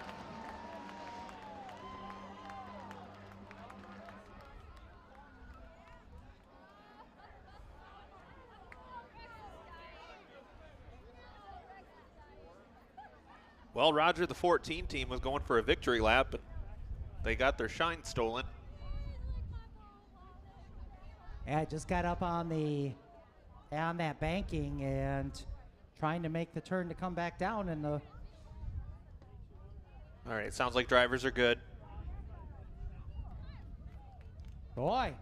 Well, Roger, the 14 team was going for a victory lap, and they got their shine stolen. Yeah, I just got up on that banking and trying to make the turn to come back down, and the All right, sounds like drivers are good. boy,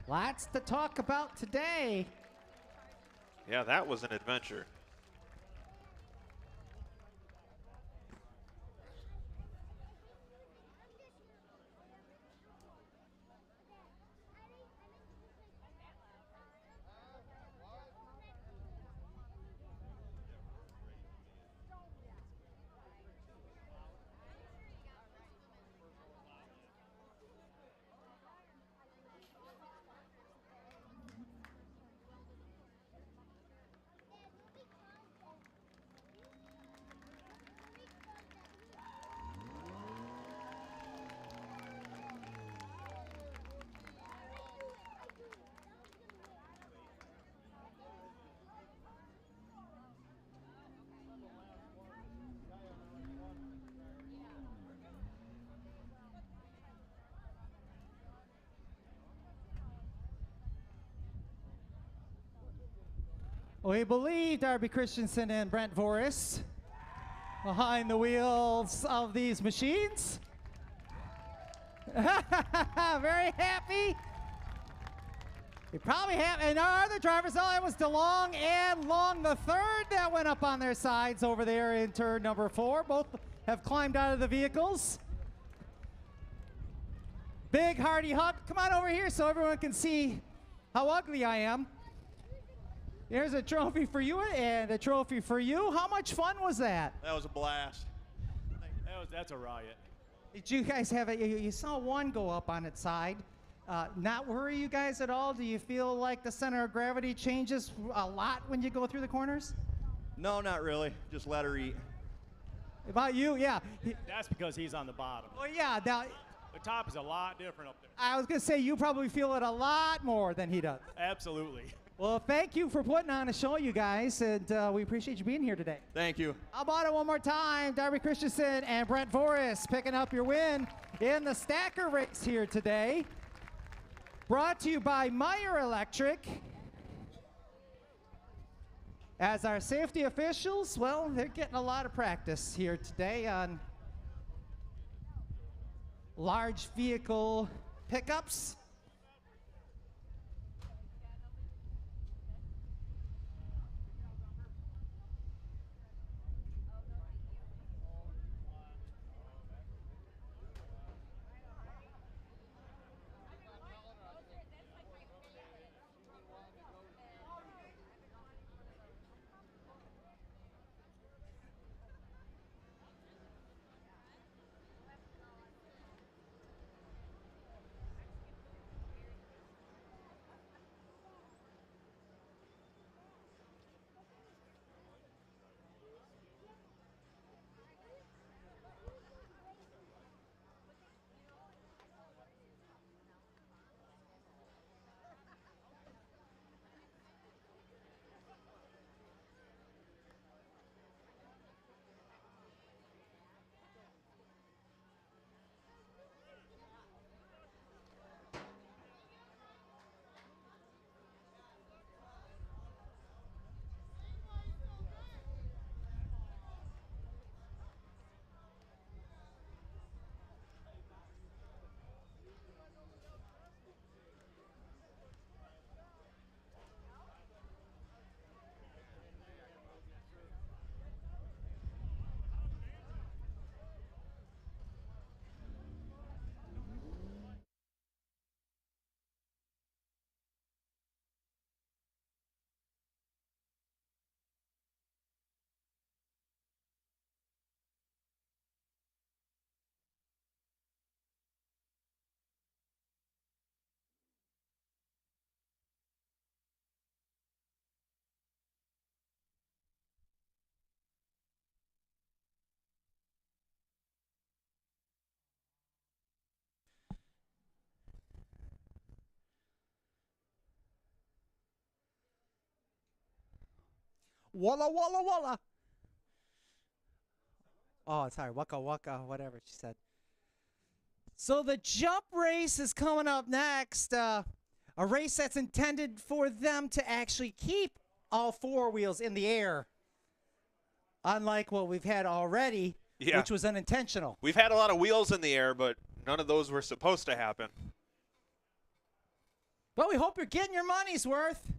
lots to talk about today. Yeah, that was an adventure. We believe Darby Christensen and Brent Voris behind the wheels of these machines. Very happy. You probably have, and our other drivers, oh, it was DeLong and Long the third that went up on their sides over there in turn number 4. Both have climbed out of the vehicles. Big hearty hug. Come on over here so everyone can see how ugly I am. Here's a trophy for you and a trophy for you. How much fun was that? That was a blast. That's a riot. Did you guys have it? You saw one go up on its side. Not worry you guys at all? Do you feel like the center of gravity changes a lot when you go through the corners? No, not really. Just let her eat. About you? Yeah. That's because he's on the bottom. Well, yeah. Now, the top is a lot different up there. I was going to say you probably feel it a lot more than he does. Absolutely. Well, thank you for putting on a show, you guys, and we appreciate you being here today. Thank you. How about it one more time? Darby Christensen and Brent Voris picking up your win in the stacker race here today. Brought to you by Meyer Electric. As our safety officials, well, they're getting a lot of practice here today on large vehicle pickups. Walla, walla, walla. Oh, sorry. Waka, waka, whatever she said. So the jump race is coming up next. A race that's intended for them to actually keep all four wheels in the air. Unlike what we've had already, which was unintentional. We've had a lot of wheels in the air, but none of those were supposed to happen. But we hope you're getting your money's worth.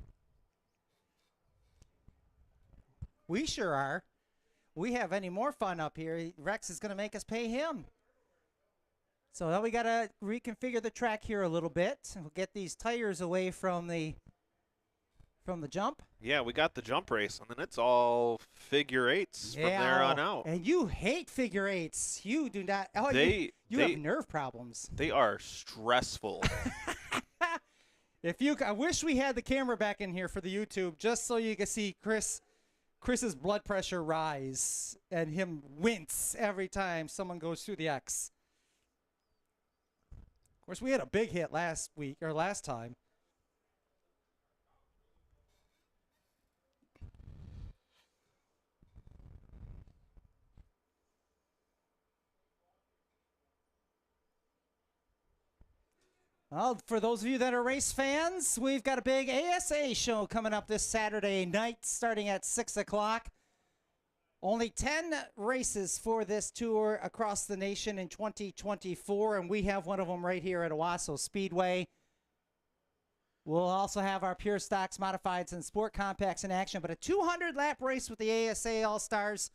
We sure are. We have any more fun up here, Rex is going to make us pay him. So now we got to reconfigure the track here a little bit. We'll get these tires away from the jump. Yeah, we got the jump race, and then it's all figure eights from there on out. And you hate figure eights. You do not. Oh, you have nerve problems. They are stressful. I wish we had the camera back in here for the YouTube, just so you can see Chris's blood pressure rise and him wince every time someone goes through the X. Of course, we had a big hit last time. Well, for those of you that are race fans, we've got a big ASA show coming up this Saturday night starting at 6 o'clock. Only 10 races for this tour across the nation in 2024, and we have one of them right here at Owosso Speedway. We'll also have our pure stocks, modifieds, and sport compacts in action, but a 200-lap race with the ASA All-Stars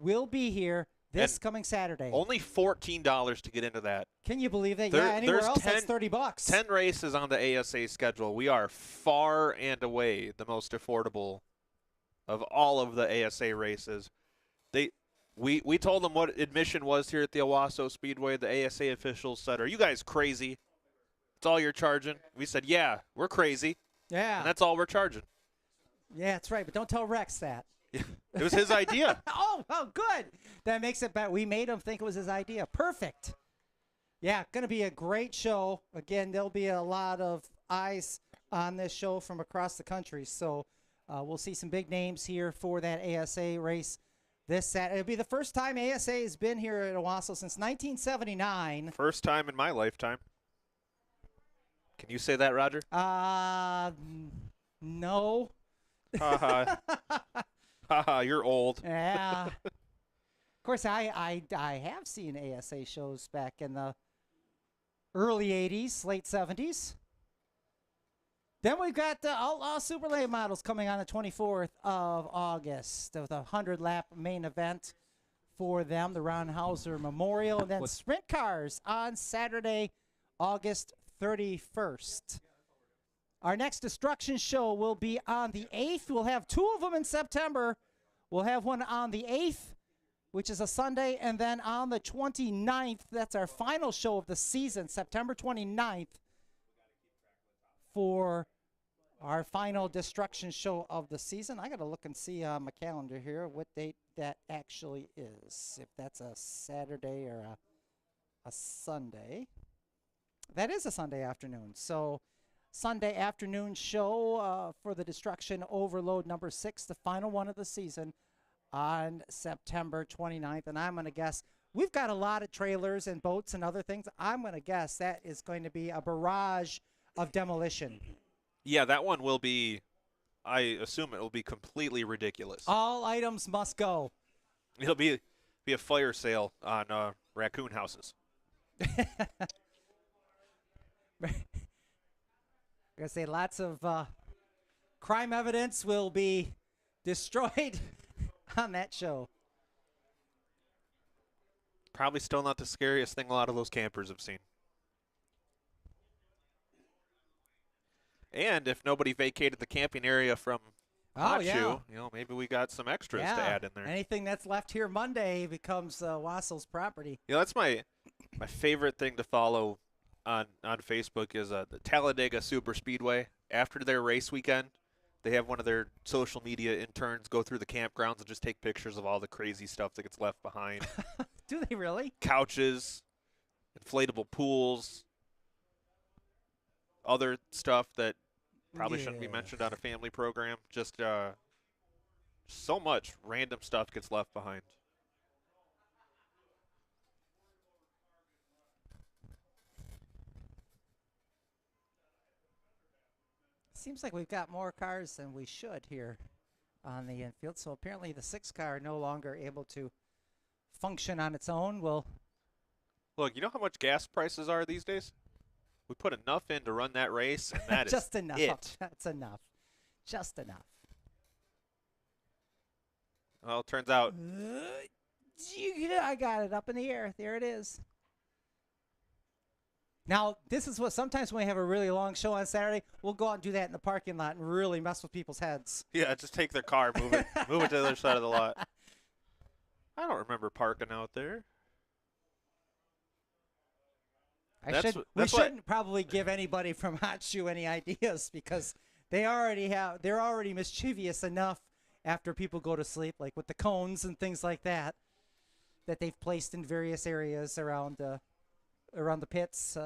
will be here this coming Saturday. Only $14 to get into that. Can you believe that? Yeah, anywhere else that's $30. 10 races on the ASA schedule. We are far and away the most affordable of all of the ASA races. We told them what admission was here at the Owosso Speedway. The ASA officials said, "Are you guys crazy? It's all you're charging?" We said, "Yeah, we're crazy." Yeah. And that's all we're charging. Yeah, that's right. But don't tell Rex that. It was his idea. Oh, good. That makes it better. We made him think it was his idea. Perfect. Yeah, going to be a great show. Again, there'll be a lot of eyes on this show from across the country. So we'll see some big names here for that ASA race this Saturday. It'll be the first time ASA has been here at Owosso since 1979. First time in my lifetime. Can you say that, Roger? No. Haha, you're old. Yeah. Of course, I have seen ASA shows back in the early 80s, late 70s. Then we've got the Outlaw Super Late Models coming on the 24th of August with a 100-lap main event for them, the Ron Hauser Memorial. And then Sprint Cars on Saturday, August 31st. Our next Destruction show will be on the 8th. We'll have two of them in September. We'll have one on the 8th, which is a Sunday, and then on the 29th, that's our final show of the season, September 29th, for our final Destruction show of the season. I got to look and see on my calendar here what date that actually is, if that's a Saturday or a Sunday. That is a Sunday afternoon, so Sunday afternoon show for the Destruction Overload number 6, the final one of the season on September 29th. And I'm going to guess we've got a lot of trailers and boats and other things. I'm going to guess that is going to be a barrage of demolition. Yeah, that one will be, I assume it will be completely ridiculous. All items must go. It'll be a fire sale on raccoon houses. I'm going to say lots of crime evidence will be destroyed on that show. Probably still not the scariest thing a lot of those campers have seen. And if nobody vacated the camping area from Hot Shoe, maybe we got some extras to add in there. Anything that's left here Monday becomes Owosso's property. That's my favorite thing to follow on Facebook is the Talladega Super Speedway. After their race weekend, they have one of their social media interns go through the campgrounds and just take pictures of all the crazy stuff that gets left behind. Do they really? Couches, inflatable pools, other stuff that probably shouldn't be mentioned on a family program. Just So much random stuff gets left behind. Seems like we've got more cars than we should here on the infield. So apparently the 6 car no longer able to function on its own. Well, look, you know how much gas prices are these days? We put enough in to run that race, and that just is enough. it. That's enough. Just enough. Well, it turns out. I got it up in the air. There it is. Now, this is what sometimes when we have a really long show on Saturday, we'll go out and do that in the parking lot and really mess with people's heads. Yeah, just take their car, move it to the other side of the lot. I don't remember parking out there. We shouldn't probably give anybody from Hot Shoe any ideas because they're already mischievous enough after people go to sleep, like with the cones and things like that they've placed in various areas around the pits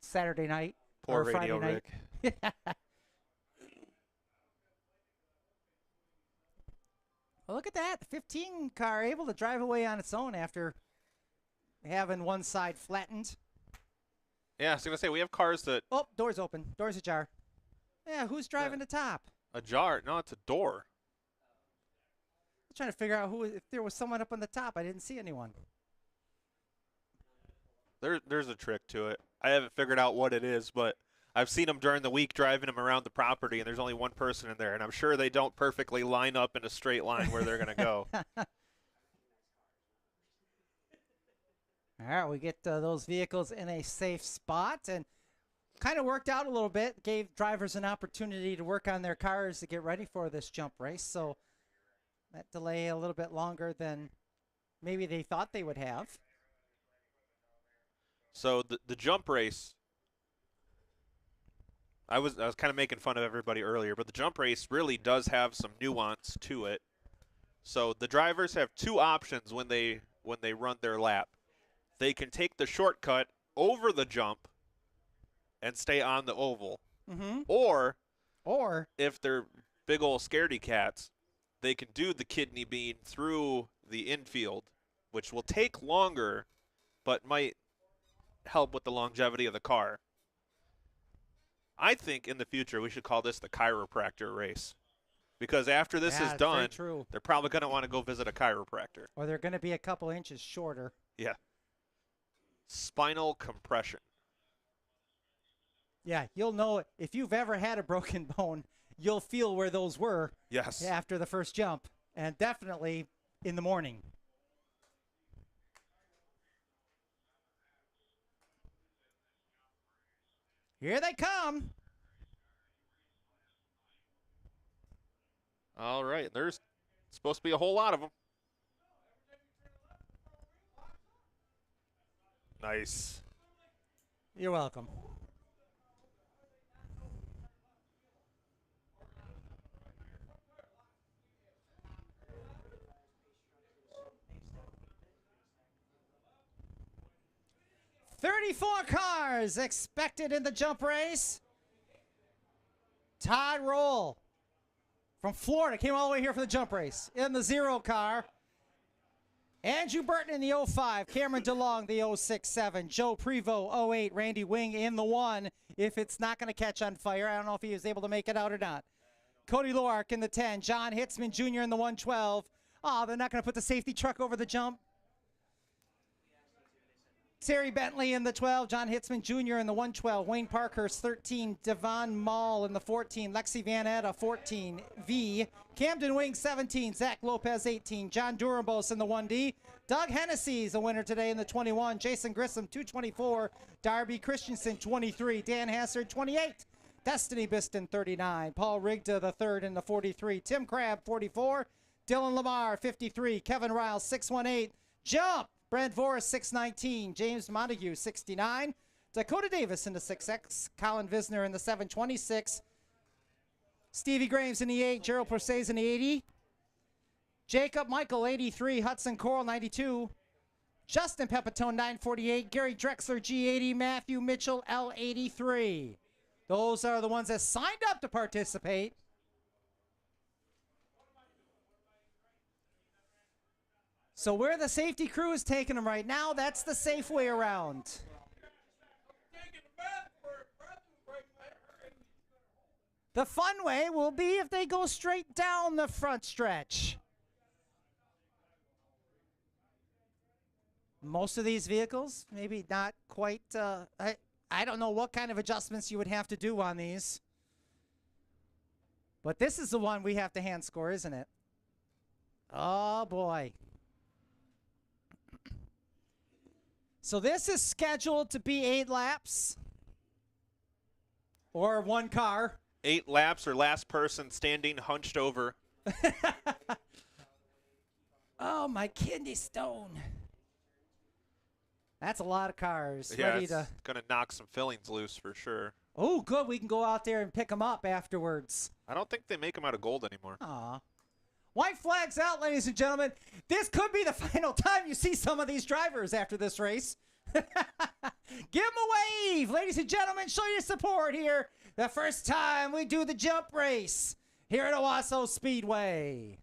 Saturday night Poor or Friday Radio night. Rick. Well, look at that. The 15 car able to drive away on its own after having one side flattened. Yeah, I was going to say, we have cars that... Oh, door's open. Door's ajar. Yeah, who's driving the top? Ajar? No, it's a door. I'm trying to figure out if there was someone up on the top. I didn't see anyone. There's a trick to it. I haven't figured out what it is, but I've seen them during the week driving them around the property, and there's only one person in there, and I'm sure they don't perfectly line up in a straight line where they're going to go. All right, we get those vehicles in a safe spot, and kind of worked out a little bit. Gave drivers an opportunity to work on their cars to get ready for this jump race. So that delay a little bit longer than maybe they thought they would have. So the jump race, I was kind of making fun of everybody earlier, but the jump race really does have some nuance to it. So the drivers have 2 options when they run their lap. They can take the shortcut over the jump and stay on the oval. Mm-hmm. Or if they're big old scaredy cats, they can do the kidney bean through the infield, which will take longer but might help with the longevity of the car. I think in the future we should call this the chiropractor race. Because after this is done, they're probably going to want to go visit a chiropractor. Or they're going to be a couple inches shorter. Yeah. Spinal compression. Yeah, you'll know it. If you've ever had a broken bone, you'll feel where those were. Yes. After the first jump, and definitely in the morning. Here they come. All right, there's supposed to be a whole lot of them. Nice. You're welcome. "34 cars expected in the jump race. Todd Roll from Florida came all the way here for the jump race in the 0 car. Andrew Burton in the 05, Cameron DeLong the 067, Joe Prevost 08, Randy Wing in the 1. If it's not going to catch on fire, I don't know if he was able to make it out or not. Cody Loark in the 10, John Hitzman Jr. in the 112. Oh, they're not going to put the safety truck over the jump. Terry Bentley in the 12, John Hitzman Jr. in the 112, Wayne Parkhurst 13, Devon Mall in the 14, Lexi Van Etta 14, V, Camden Wing 17, Zach Lopez 18, John Durambos in the 1D, Doug Hennessy is a winner today in the 21, Jason Grissom 224, Darby Christensen 23, Dan Hassard 28, Destiny Biston 39, Paul Rigda the 3rd in the 43, Tim Crabb 44, Dylan Lamar 53, Kevin Riles 618, Jump! Brad Voris 619, James Montague 69, Dakota Davis in the 6X, Colin Visner in the 726, Stevie Graves in the 8, Gerald Procés in the 80, Jacob Michael 83, Hudson Coral 92, Justin Pepitone 948, Gary Drexler G80, Matthew Mitchell L83. Those are the ones that signed up to participate. So where the safety crew is taking them right now, that's the safe way around. The fun way will be if they go straight down the front stretch. Most of these vehicles, maybe not quite, I don't know what kind of adjustments you would have to do on these. But this is the one we have to hand score, isn't it? Oh, boy. So this is scheduled to be 8 laps. Or 1 car. 8 laps or last person standing hunched over. Oh, my kidney stone. That's a lot of cars. Yeah, ready it's to. going to knock some fillings loose for sure. Oh, good. We can go out there and pick them up afterwards. I don't think they make them out of gold anymore. Aw. White flags out, ladies and gentlemen. This could be the final time you see some of these drivers after this race. Give them a wave, ladies and gentlemen. Show your support here. The first time we do the jump race here at Owosso Speedway.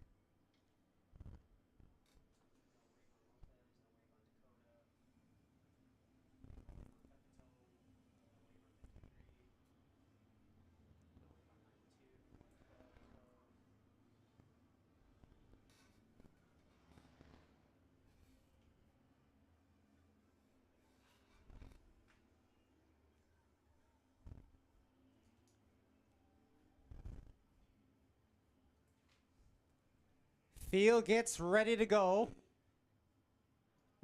Field gets ready to go.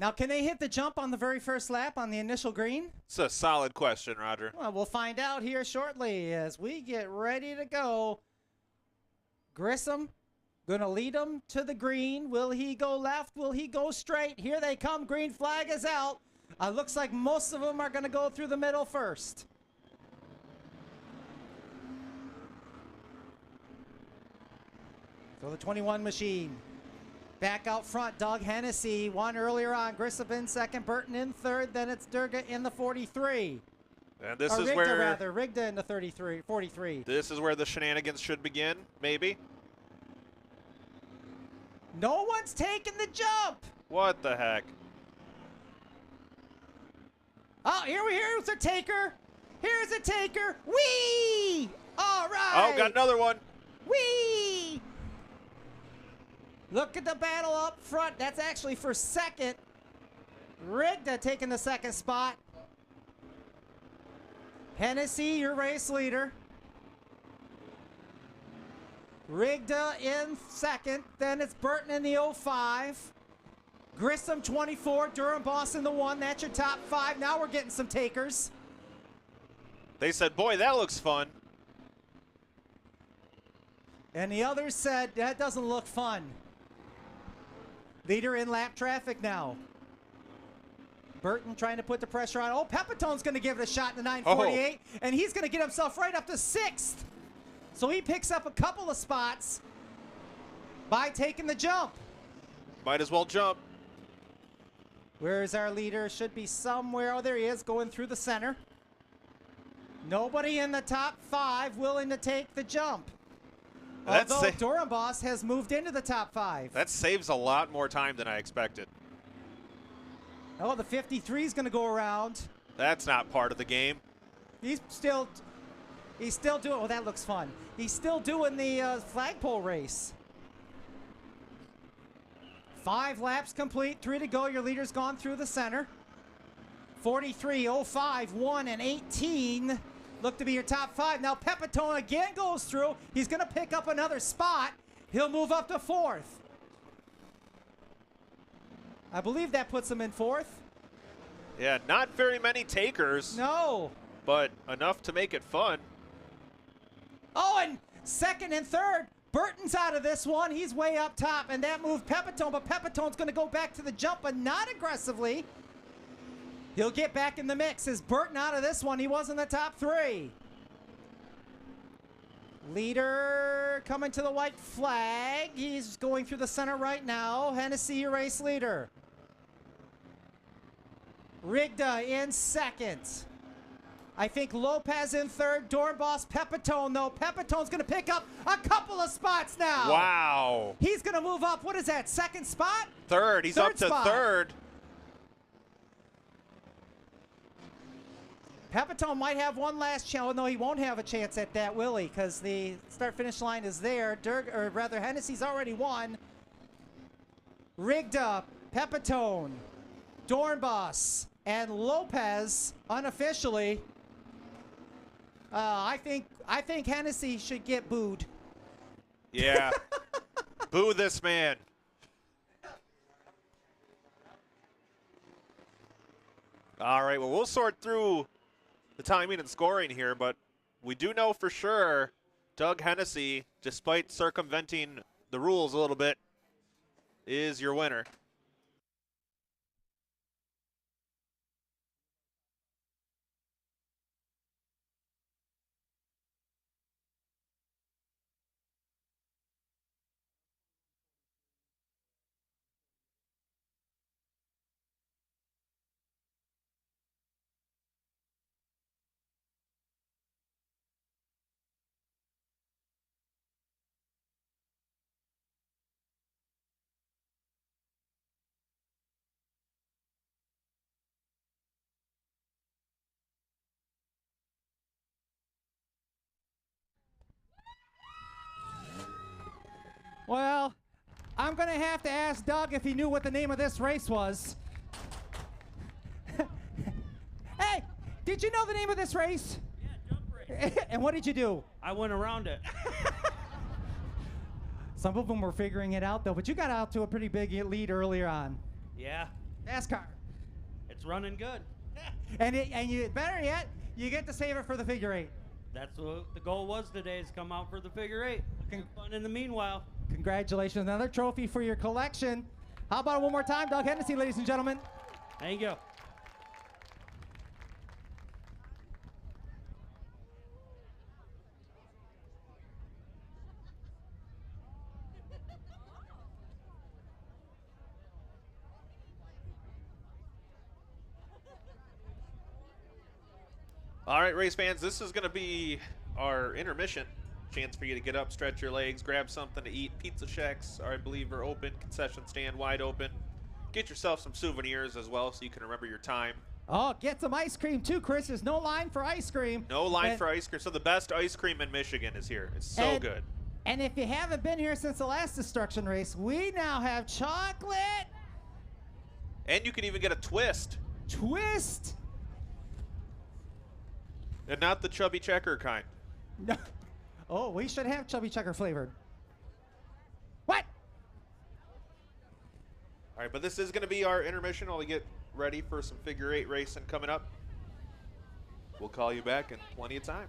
Now, can they hit the jump on the very first lap on the initial green? It's a solid question, Roger. Well, we'll find out here shortly as we get ready to go. Grissom going to lead them to the green. Will he go left? Will he go straight? Here they come. Green flag is out. Looks like most of them are going to go through the middle first. So the 21 machine. Back out front, Doug Hennessy won earlier on. Grissom in second, Burton in third, then it's Durga in the 43. And this or is Rigda, where rather, Rigda in the 43. This is where the shenanigans should begin, maybe. No one's taking the jump. What the heck? Oh, here's a taker. Here's a taker. Whee! All right. Oh, got another one. Whee! Look at the battle up front. That's actually for second. Rigda taking the second spot. Hennessy, your race leader. Rigda in second. Then it's Burton in the 05. Grissom 24. Durham Boss in the 1. That's your top 5. Now we're getting some takers. They said, boy, that looks fun. And the others said, that doesn't look fun. Leader in lap traffic now. Burton trying to put the pressure on. Oh, Pepitone's going to give it a shot in the 948. Oh. And he's going to get himself right up to 6th. So he picks up a couple of spots by taking the jump. Might as well jump. Where is our leader? Should be somewhere. Oh, there he is, going through the center. Nobody in the top 5 willing to take the jump. Although Durham Boss has moved into the top 5. That saves a lot more time than I expected. Oh, the 53 is going to go around. That's not part of the game. He's still doing, oh, that looks fun. He's still doing the flagpole race. 5 laps complete, 3 to go. Your leader's gone through the center. 43, 05, 1, and 18. Look to be your top 5. Now Pepitone again goes through. He's going to pick up another spot. He'll move up to 4th. I believe that puts him in 4th. Yeah, not very many takers. No. But enough to make it fun. Oh, and second and third. Burton's out of this one. He's way up top, and that moved Pepitone, but Pepitone's going to go back to the jump, but not aggressively. He'll get back in the mix. Is Burton out of this one? He was in the top 3. Leader coming to the white flag. He's going through the center right now. Hennessy, your race leader. Rigda in second. I think Lopez in third. Dornboss, Pepitone, though. Pepitone's going to pick up a couple of spots now. Wow. He's going to move move up. What is that, second spot? Third. He's up to spot. third. Pepitone might have one last chance. No, he won't have a chance at that, will he? Because the start-finish line is there. Hennessy's already won. Rigged up, Pepitone, Dornbos, and Lopez unofficially. I think Hennessy should get booed. Yeah. Boo this man. All right, well, we'll sort through the timing and scoring here, but we do know for sure Doug Hennessy, despite circumventing the rules a little bit, is your winner. Well, I'm going to have to ask Doug if he knew what the name of this race was. Hey, did you know the name of this race? Yeah, jump race. And what did you do? I went around it. Some of them were figuring it out, though, but you got out to a pretty big lead earlier on. Yeah. NASCAR. It's running good. And you better yet, you get to save it for the figure eight. That's what the goal was today, is come out for the figure eight. Have fun in the meanwhile. Congratulations. Another trophy for your collection. How about one more time, Doug Hennessy, ladies and gentlemen? Thank you. All right, race fans, this is going to be our intermission. Chance for you to get up, stretch your legs, grab something to eat. Pizza shacks, I believe, are open. Concession stand wide open. Get yourself some souvenirs as well so you can remember your time. Oh, get some ice cream too, Chris. There's no line for ice cream. No line for ice cream. So the best ice cream in Michigan is here. It's so good. And if you haven't been here since the last destruction race, we now have chocolate. And you can even get a twist. Twist? And not the chubby checker kind. No. Oh, we should have chubby checker flavored. What? All right, but this is going to be our intermission while we get ready for some figure eight racing coming up. We'll call you back in plenty of time.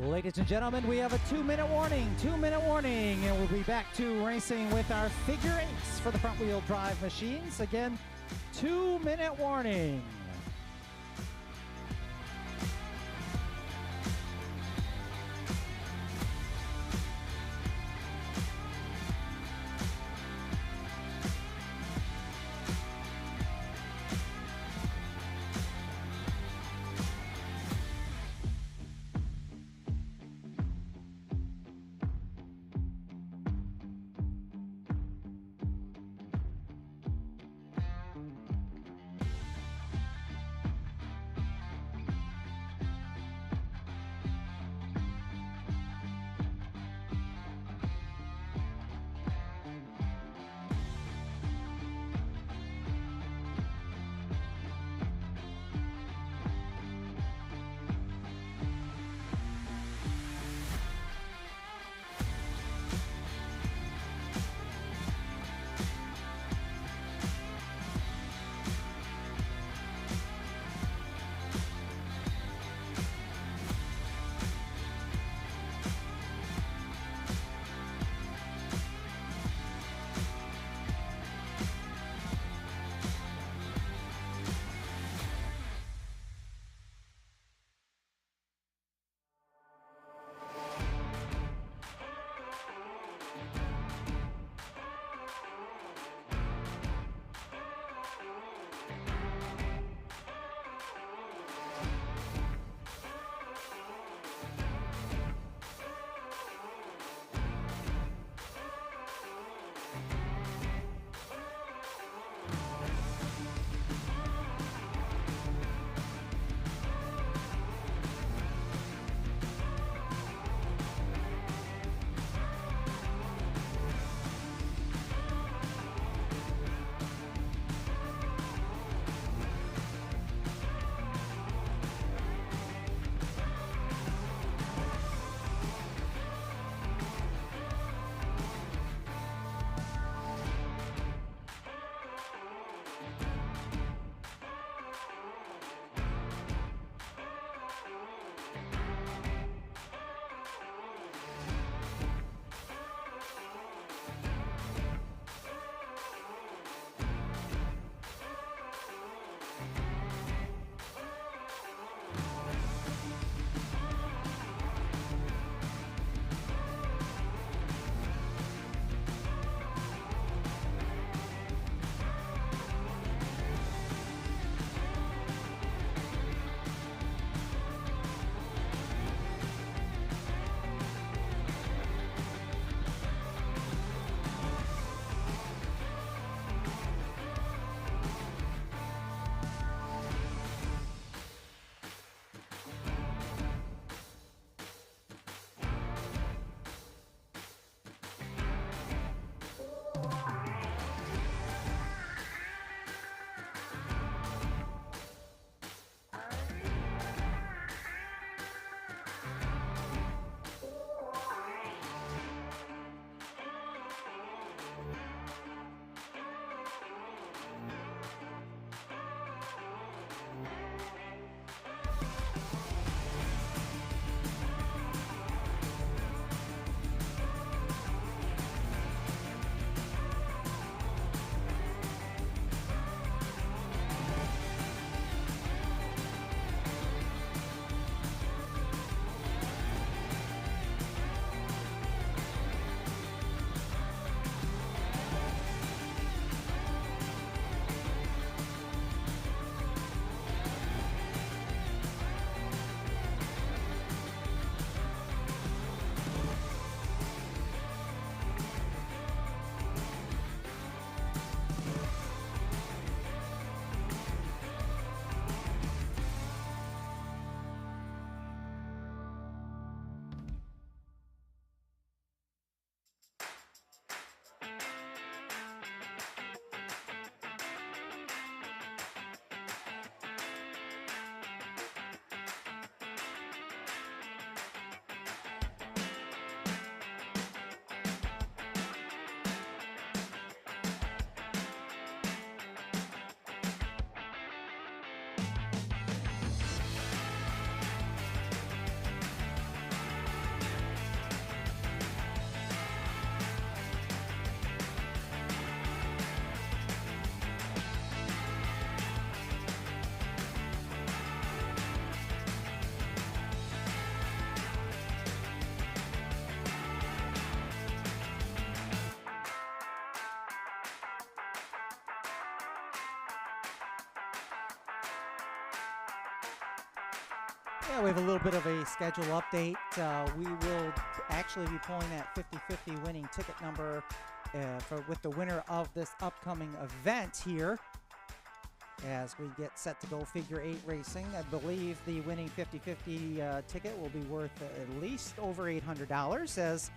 Ladies and gentlemen, we have a 2-minute warning. 2-minute warning, and we'll be back to racing with our figure eights for the front wheel drive machines. Again, 2-minute warning. Yeah, we have a little bit of a schedule update. We will actually be pulling that 50-50 winning ticket number with the winner of this upcoming event here as we get set to go figure 8 racing. I believe the winning 50-50 ticket will be worth at least over $800 as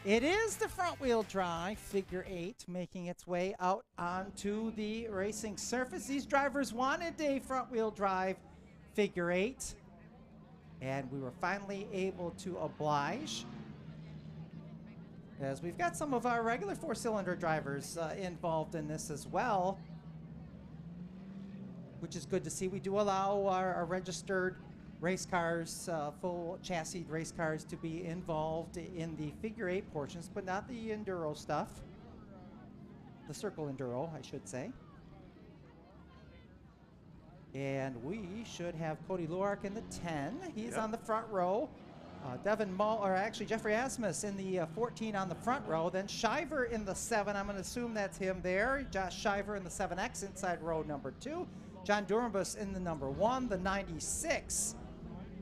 it is the front wheel drive figure 8 making its way out onto the racing surface. These drivers wanted a front wheel drive figure 8. And we were finally able to oblige as we've got some of our regular 4-cylinder drivers involved in this as well, which is good to see. We do allow our registered race cars, full chassis race cars to be involved in the figure 8 portions, but not the enduro stuff. The circle enduro, I should say. And we should have Cody Luark in the 10. He's on the front row. Jeffrey Asmus in the 14 on the front row. Then Shiver in the 7. I'm going to assume that's him there. Josh Shiver in the 7X inside row number 2. John Durambus in the number 1. The 96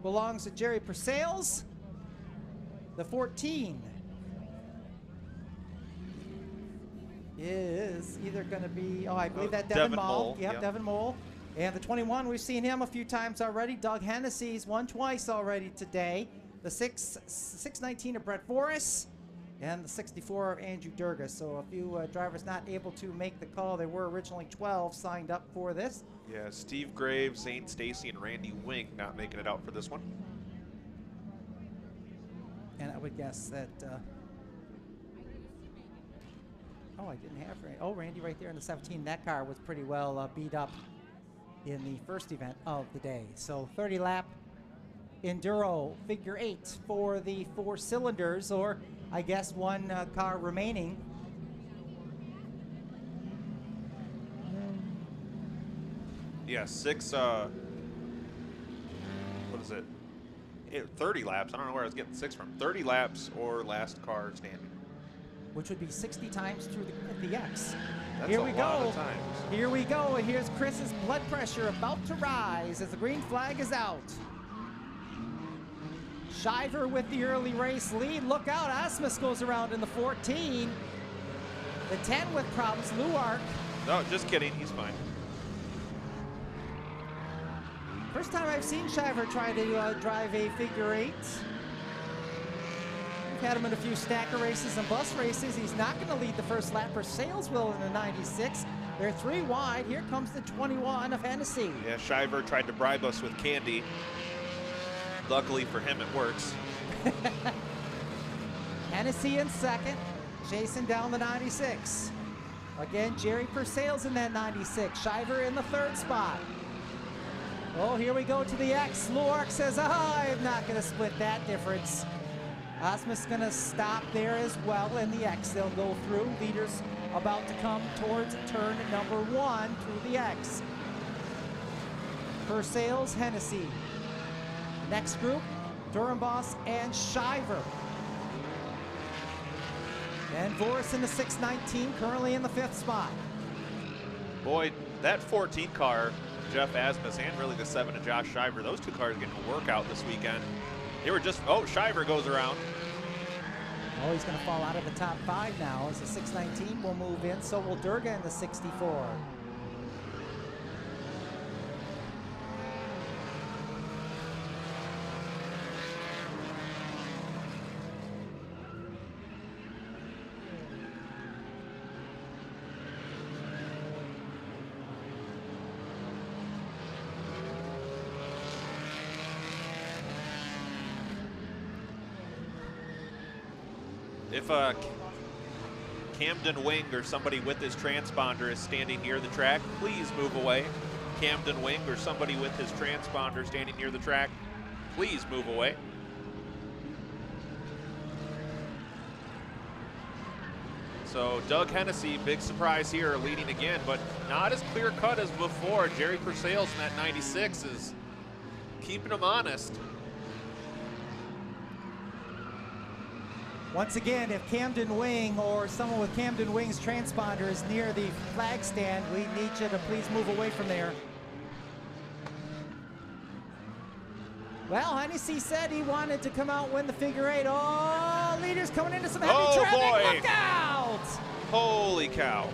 belongs to Jerry Persales. The 14 is either going to be, I believe that Devin Mole. Yep, Devin Mole. And the 21, we've seen him a few times already. Doug Hennessy's won twice already today. The 619 of Brett Forrest and the 64 of Andrew Durga. So a few drivers not able to make the call. There were originally 12 signed up for this. Yeah, Steve Graves, Zane Stacy, and Randy Wing not making it out for this one. And I would guess that, I didn't have Randy. Oh, Randy right there in the 17. That car was pretty well beat up in the first event of the day. So 30 lap enduro figure 8 for the 4 cylinders, or I guess one car remaining. Yeah, 6, what is it? 30 laps. I don't know where I was getting 6 from. 30 laps or last car standing. Which would be 60 times through the X. That's Here a we lot go. of times. Here we go, and here's Chris's blood pressure about to rise as the green flag is out. Shiver with the early race lead. Look out, Asmus goes around in the 14. The 10 with problems, Luark. No, just kidding, he's fine. First time I've seen Shiver try to drive a figure 8. We've had him in a few stacker races and bus races. He's not going to lead the first lap for Sales will in the 96. They're 3 wide. Here comes the 21 of Hennessy. Yeah, Shiver tried to bribe us with candy. Luckily for him, it works. Hennessy in second, chasing down the 96. Again, Jerry Persales in that 96. Shiver in the 3rd spot. Oh, here we go to the X. Luark says, I'm not going to split that difference. Asmus going to stop there as well in the X. They'll go through. Leaders about to come towards turn number 1 through the X. Persales, Hennessy. Next group, Durenboss and Shiver. And Voris in the 619, currently in the 5th spot. Boy, that 14 car, Jeff Asmus, and really the 7 of Josh Shiver, those 2 cars getting a workout this weekend. They were just, Shiver goes around. Oh, he's going to fall out of the top 5 now as the 619 will move in. So will Durga in the 64. If Camden Wing or somebody with his transponder is standing near the track, please move away. Camden Wing or somebody with his transponder standing near the track, please move away. So Doug Hennessy, big surprise here, leading again, but not as clear cut as before. Jerry Persales in that 96 is keeping him honest. Once again, if Camden Wing or someone with Camden Wing's transponder is near the flag stand, we need you to please move away from there. Well, Hennessy said he wanted to come out and win the figure eight. Oh, leaders coming into some heavy traffic. Boy. Look out! Holy cow.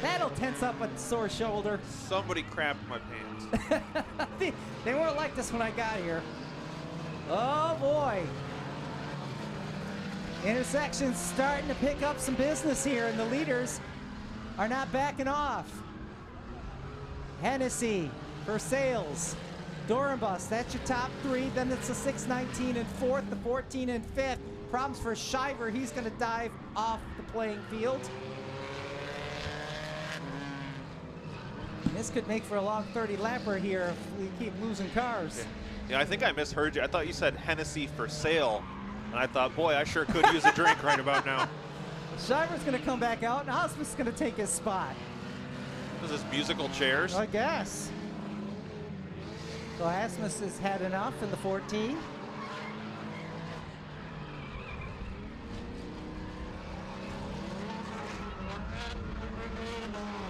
That'll tense up a sore shoulder. Somebody crapped my pants. They weren't like this when I got here. Oh, boy. Intersection's starting to pick up some business here, and the leaders are not backing off. Hennessy for sales. Dorenbus, that's your top three. Then it's the 619 and fourth, the 14 and fifth. Problems for Shiver. He's going to dive off the playing field. And this could make for a long 30 lapper here if we keep losing cars. Yeah, I think I misheard you. I thought you said Hennessy for sale. And I thought, boy, I sure could use a drink right about now. Shiver's going to come back out, and Osmus is going to take his spot. Is this musical chairs? I guess. So Asmus has had enough in the 14.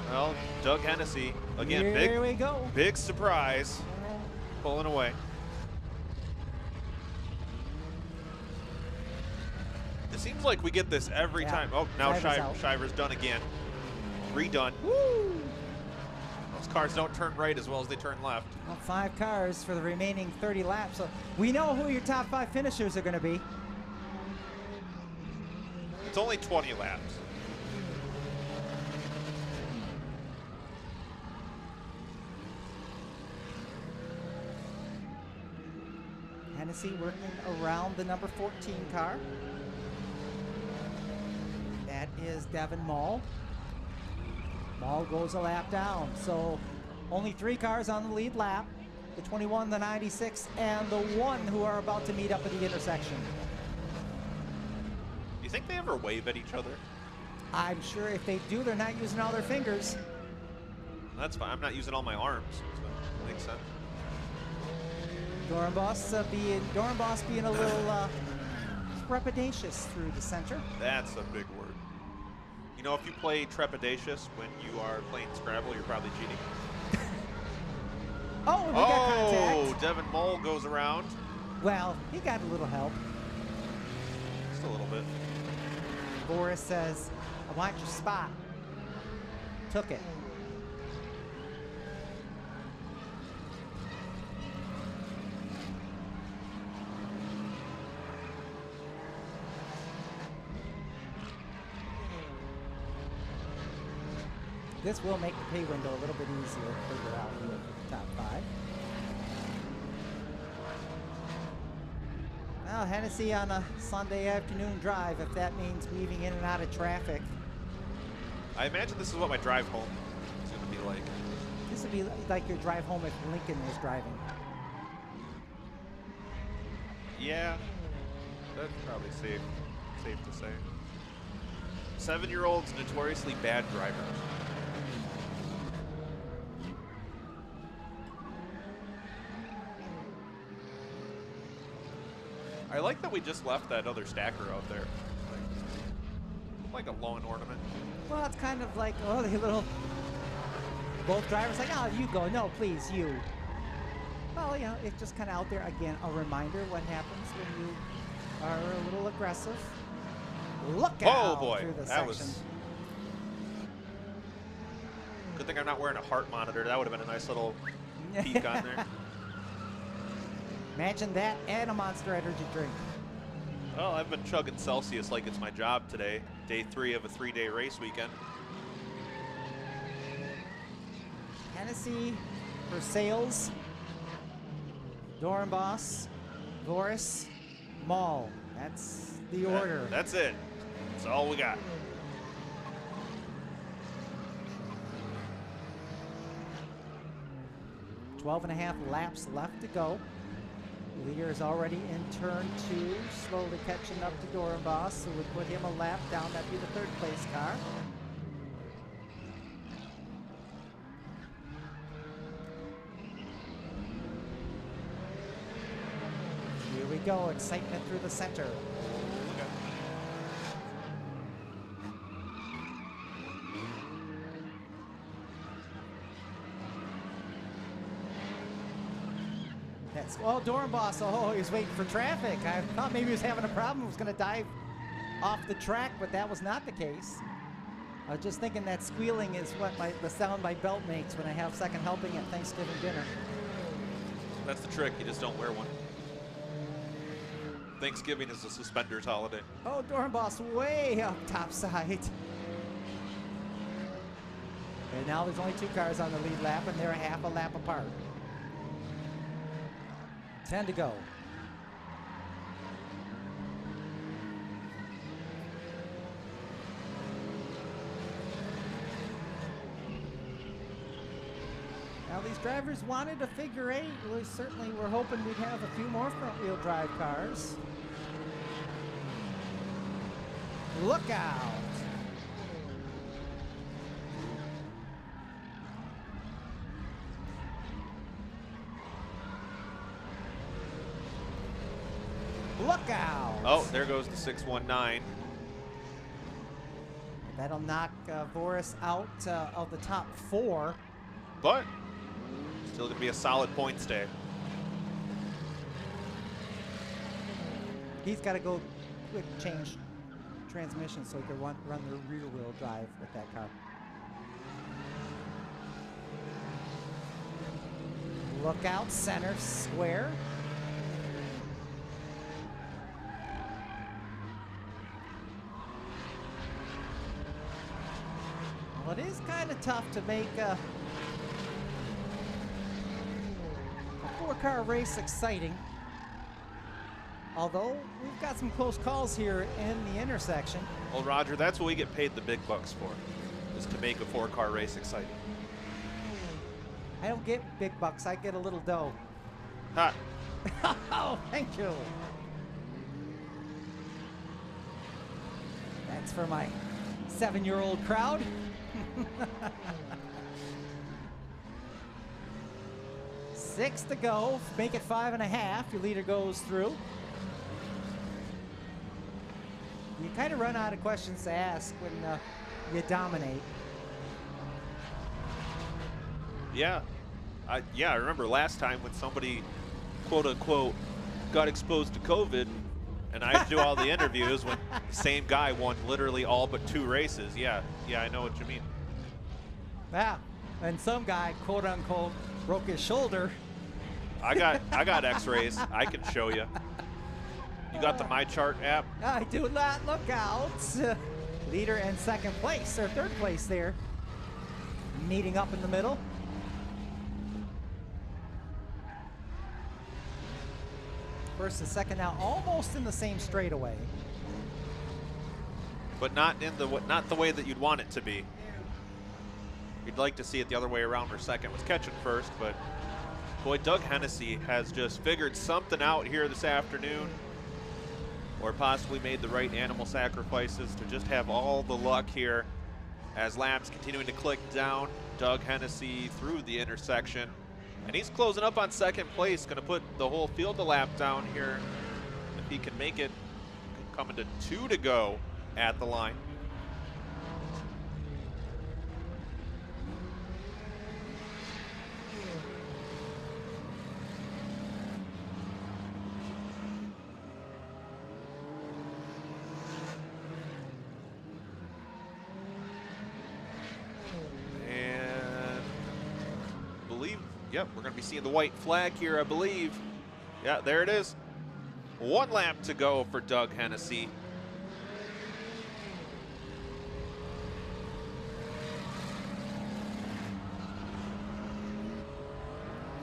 Well, Doug Hennessy, again, Here we go. Big surprise, pulling away. It seems like we get this every time. Oh, now Shiver's done again. Redone. Woo! Those cars don't turn right as well as they turn left. Well, 5 cars for the remaining 30 laps. So we know who your top 5 finishers are going to be. It's only 20 laps. Hennessy working around the number 14 car. That is Devin Mall. Mall goes a lap down. So only 3 cars on the lead lap. The 21, the 96, and the 1 who are about to meet up at the intersection. Do you think they ever wave at each other? I'm sure if they do, they're not using all their fingers. That's fine. I'm not using all my arms. So that makes sense. Dorenbos being a little trepidatious through the center. That's a big word. You know, if you play trepidatious when you are playing Scrabble, you're probably cheating. Oh, we got contact. Devin Mole goes around. Well, he got a little help. Just a little bit. Boris says, I want your spot. Took it. This will make the pay window a little bit easier to figure out here for the top 5. Well, Hennessy on a Sunday afternoon drive, if that means weaving in and out of traffic. I imagine this is what my drive home is going to be like. This would be like your drive home if Lincoln was driving. Yeah, that's probably safe to say. 7-year-olds notoriously bad drivers. I like that we just left that other stacker out there. Like a lawn ornament. Well, it's kind of like, oh, the little, both drivers like, oh, you go. No, please, you. Well, you know, it's just kind of out there. Again, a reminder what happens when you are a little aggressive. Look out through the section. Was... Good thing I'm not wearing a heart monitor. That would have been a nice little peek on there. Imagine that and a Monster Energy drink. Well, I've been chugging Celsius like it's my job today. Day 3 of a 3-day race weekend. Hennessy for sales. Dorenbos, Boris, Mall. That's the order. That's it. That's all we got. .5 laps left to go. Leader is already in turn 2, slowly catching up to Dorenbos, so would put him a lap down. That'd be the 3rd place car. Here we go, excitement through the center. That's, well, Dornboss, oh, he was waiting for traffic. I thought maybe he was having a problem, was going to dive off the track, but that was not the case. I was just thinking that squealing is what the sound my belt makes when I have second helping at Thanksgiving dinner. That's the trick. You just don't wear one. Thanksgiving is a suspenders holiday. Oh, Dornboss way up top side. And now there's only 2 cars on the lead lap, and they're a half a lap apart. 10 to go. Now these drivers wanted a figure 8. We certainly were hoping we'd have a few more front-wheel drive cars. Look out! Look out! Oh, there goes the 619. That'll knock Voris out of the top 4. But still going to be a solid points day. He's got to go quick change transmission so he can run the rear wheel drive with that car. Look out, center square. Well, it is kind of tough to make a 4-car race exciting. Although we've got some close calls here in the intersection. Well, Roger, that's what we get paid the big bucks for, is to make a 4-car race exciting. I don't get big bucks, I get a little dough. Ha! Oh, thank you. That's for my 7-year-old crowd. 6 to go, make it 5.5. Your leader goes through. You kind of run out of questions to ask when you dominate. Yeah. I remember last time when somebody, quote unquote, got exposed to COVID, and I had to do all the interviews when the same guy won literally all but 2 races. Yeah, I know what you mean. Yeah, and some guy, quote unquote, broke his shoulder. I got X-rays. I can show you. You got the My Chart app? I do not. Look out. Leader and second place, or third place there, meeting up in the middle. First and second now almost in the same straightaway. But not the way that you'd want it to be. You'd like to see it the other way around where second was catching first, but boy, Doug Hennessy has just figured something out here this afternoon, or possibly made the right animal sacrifices to just have all the luck here as laps continuing to click down. Doug Hennessy through the intersection, and he's closing up on second place, going to put the whole field a lap down here. If he can make it, coming to 2 to go at the line. Yep, we're going to be seeing the white flag here, I believe. Yeah, there it is. 1 lap to go for Doug Hennessy.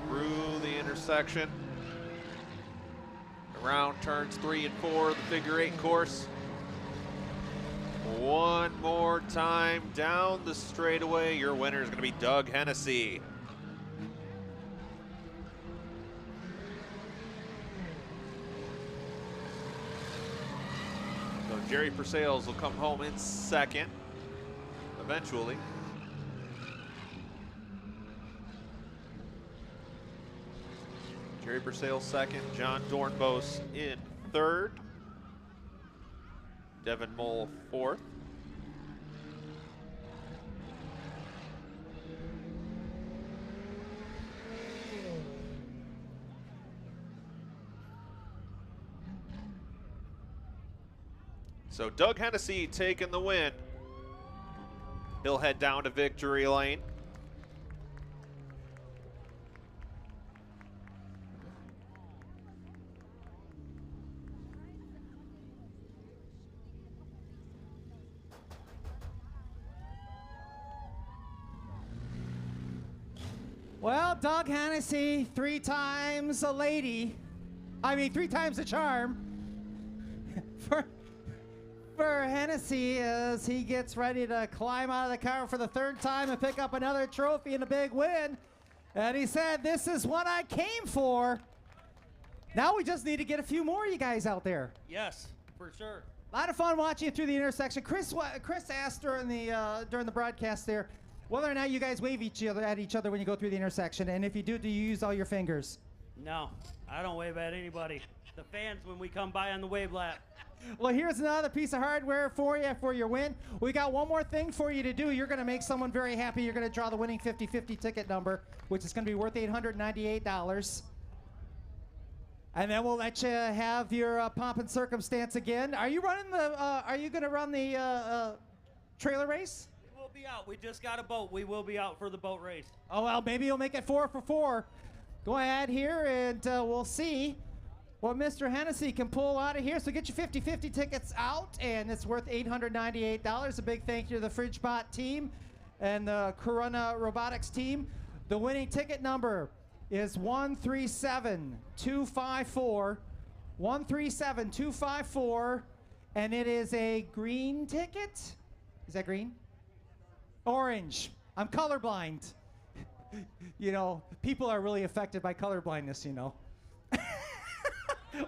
Through the intersection. Around turns 3 and 4 of the figure 8 course. One more time down the straightaway. Your winner is going to be Doug Hennessy. Jerry Persales will come home in second, eventually. Jerry Persales second, John Dornbos in third, Devin Mole fourth. So Doug Hennessy taking the win. He'll head down to victory lane. Well, Doug Hennessy, 3 times a lady. I mean, 3 times a charm. For Hennessy as he gets ready to climb out of the car for the 3rd time and pick up another trophy and a big win. And he said, "This is what I came for." Now we just need to get a few more of you guys out there. Yes, for sure. A lot of fun watching you through the intersection. Chris asked during the broadcast there whether or not you guys wave at each other when you go through the intersection, and if you do you use all your fingers? No, I don't wave at anybody. The fans when we come by on the wave lap. Well, here's another piece of hardware for you for your win. We got one more thing for you to do. You're going to make someone very happy. You're going to draw the winning 50-50 ticket number, which is going to be worth $898. And then we'll let you have your pomp and circumstance again. Are you running the? Are you going to run the trailer race? We will be out. We just got a boat. We will be out for the boat race. Oh well, maybe you'll make it 4 for 4. Go ahead here, and we'll see what Mr. Hennessy can pull out of here. So get your 50-50 tickets out, and it's worth $898. A big thank you to the FridgeBot team and the Corona Robotics team. The winning ticket number is 137254. 137254, and it is a green ticket. Is that green? Orange. I'm colorblind. You know, people are really affected by colorblindness, you know.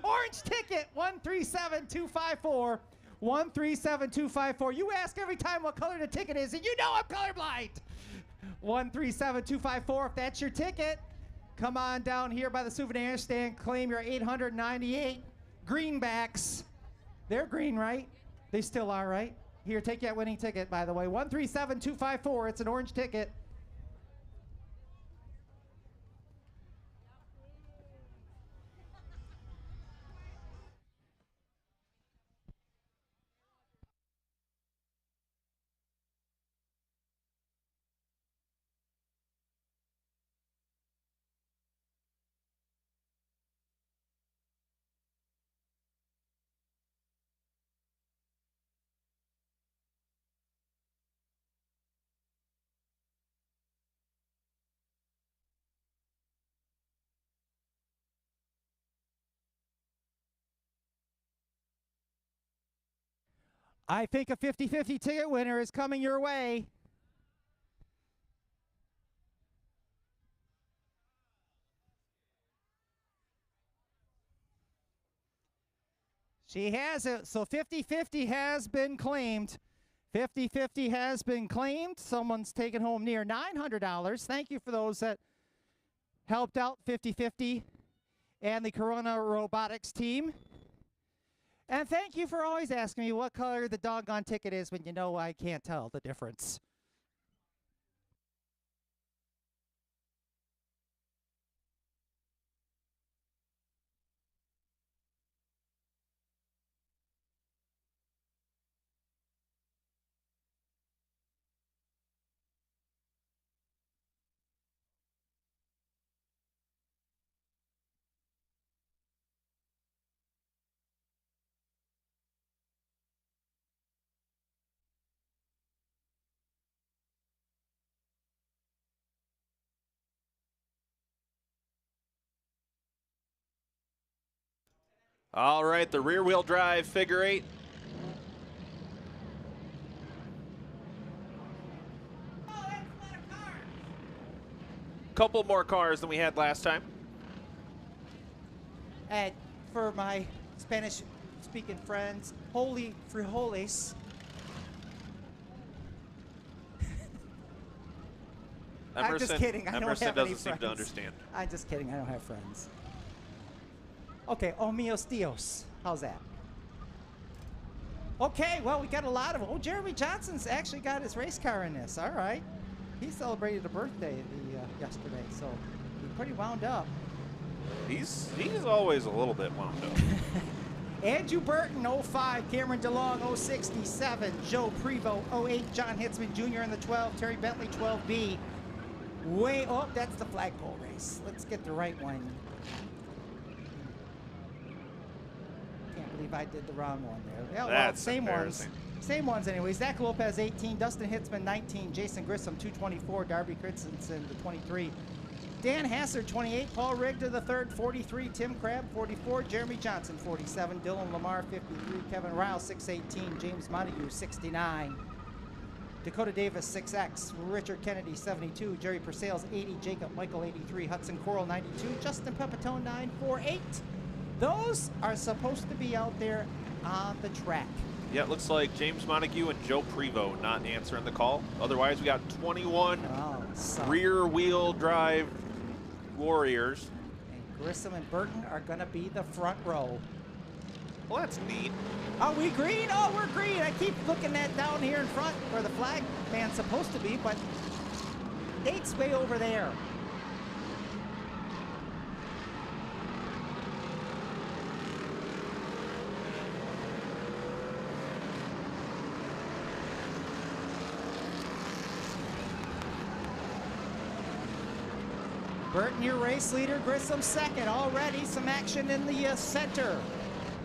Orange ticket, 137254. 137254. You ask every time what color the ticket is, and you know I'm colorblind. 137254. If that's your ticket, come on down here by the souvenir stand. Claim your 898 greenbacks. They're green, right? They still are, right? Here, take that winning ticket, by the way. 137254. It's an orange ticket. I think a 50-50 ticket winner is coming your way. She has it. So 50-50 has been claimed. 50-50 has been claimed. Someone's taken home near $900. Thank you for those that helped out 50-50 and the Corona Robotics team. And thank you for always asking me what color the doggone ticket is when you know I can't tell the difference. All right, the rear-wheel drive figure 8. Couple more cars than we had last time. And for my Spanish-speaking friends, holy frijoles. I'm just kidding. I don't have any doesn't seem friends. to understand. I'm just kidding. I don't have friends. Okay, oh míos tíos. How's that? Okay, well, we got a lot of them. Oh, Jeremy Johnson's actually got his race car in this. All right. He celebrated a birthday yesterday, so he's pretty wound up. He's always a little bit wound up. Andrew Burton, 05. Cameron DeLong, 067. Joe Prevost, 08. John Hitzman Jr. in the 12. Terry Bentley, 12B. Way up. That's the flagpole race. Let's get the right one. Can't believe I did the wrong one there. Yeah, well, That's same ones. embarrassing. Same ones anyway. Zach Lopez, 18. Dustin Hitzman, 19. Jason Grissom, 224. Darby Christensen, the 23. Dan Hassard, 28. Paul Rigda, the third, 43. Tim Crabb, 44. Jeremy Johnson, 47. Dylan Lamar, 53. Kevin Ryle, 618. James Montague, 69. Dakota Davis, 6X. Richard Kennedy, 72. Jerry Purcell's 80. Jacob Michael, 83. Hudson Coral, 92. Justin Pepitone, 948. Those are supposed to be out there on the track. Yeah, it looks like James Montague and Joe Prevost not answering the call. Otherwise, we got 21 rear-wheel drive warriors. And Grissom and Burton are going to be the front row. Well, that's neat. Are we green? Oh, we're green. I keep looking at down here in front where the flag man's supposed to be, but Nate's way over there. Burton, your race leader. Grissom second. Already some action in the center.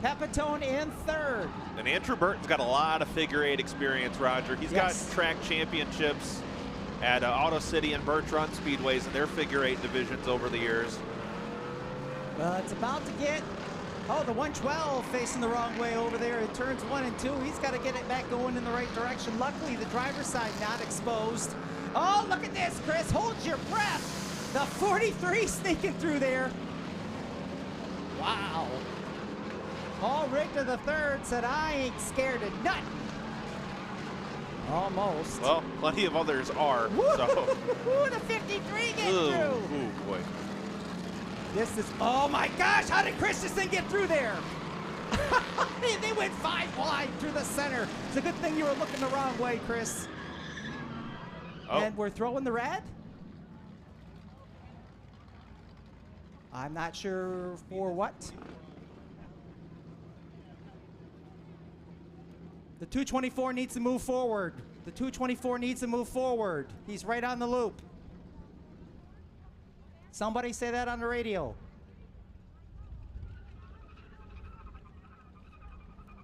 Pepitone in third. And Andrew Burton's got a lot of figure eight experience, Roger. He's got track championships at Auto City and Birch Run Speedways in their figure eight divisions over the years. Well, it's about to get, the 112 facing the wrong way over there. It turns 1 and 2. He's got to get it back going in the right direction. Luckily, the driver's side not exposed. Oh, look at this, Chris. Hold your breath. The 43 sneaking through there. Wow. Paul Richter the third said, I ain't scared of nothing. Almost. Well, plenty of others are. So. Ooh, the 53 gets through. Ooh, boy. This is, oh my gosh, how did Christensen get through there? They went 5 wide through the center. It's a good thing you were looking the wrong way, Chris. Oh. And we're throwing the red? I'm not sure for what. The 224 needs to move forward. The 224 needs to move forward. He's right on the loop. Somebody say that on the radio.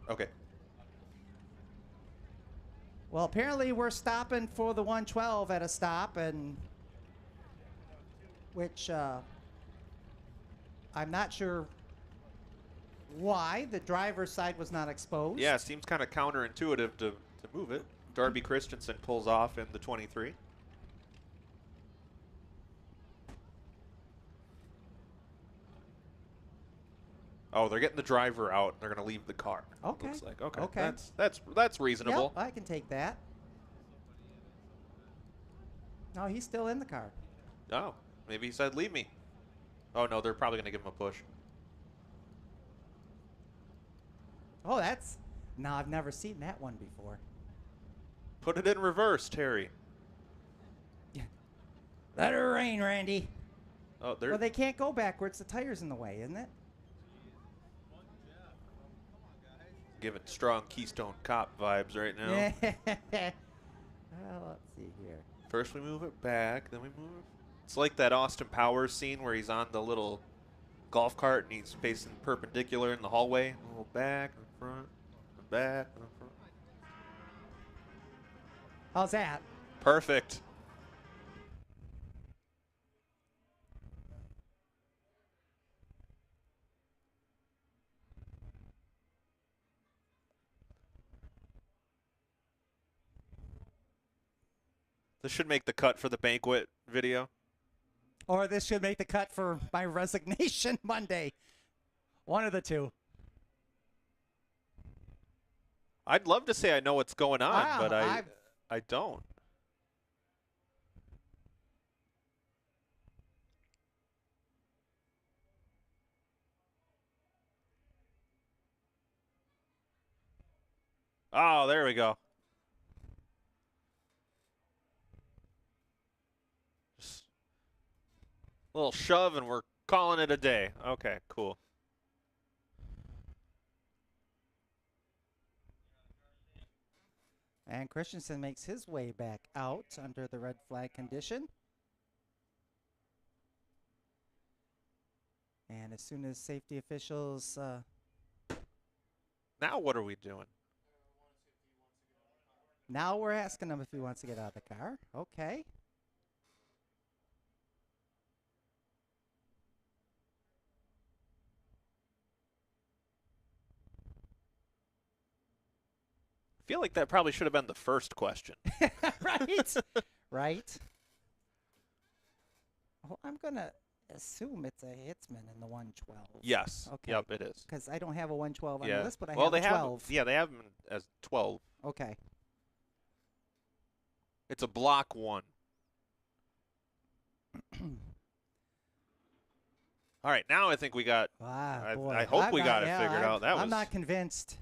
Okay. Well, apparently we're stopping for the 112 at a stop, and which I'm not sure why. The driver's side was not exposed. Yeah, it seems kind of counterintuitive to move it. Darby Christensen pulls off in the 23. Oh, they're getting the driver out. They're going to leave the car. Okay. Looks like. Okay. Okay. That's reasonable. Yep, I can take that. No, he's still in the car. Oh, maybe he said leave me. Oh no, they're probably going to give him a push. Oh, that's, no, I've never seen that one before. Put it in reverse, Terry. Let her rain, Randy. Oh, they're Well, they can't go backwards. The tire's in the way, isn't it? giving strong Keystone Cop vibes right now. Well, let's see here. First we move it back, then we move it. It's like that Austin Powers scene where he's on the little golf cart and he's facing perpendicular in the hallway. A little back and front, and back and front. How's that? Perfect. This should make the cut for the banquet video. Or this should make the cut for my resignation Monday. One of the two. I'd love to say I know what's going on, Wow, but I don't. Oh, there we go. Just a little shove and we're calling it a day. Okay, cool. And Christensen makes his way back out under the red flag condition. And as soon as safety officials... Now what are we doing? now we're asking him if he wants to get out of the car. Okay. I feel like that probably should have been the first question. Right? Right? Well, I'm going to assume it's a hitsman in the 112. Yes. Okay. Yep, it is. Because I don't have a 112 on Yeah. the list, but I well, have they a 12. have. Yeah, they have them as 12. Okay. It's a block 1. All right, now I think we got. Wow, boy. I hope we got it yeah, figured out. That I'm was. not convinced.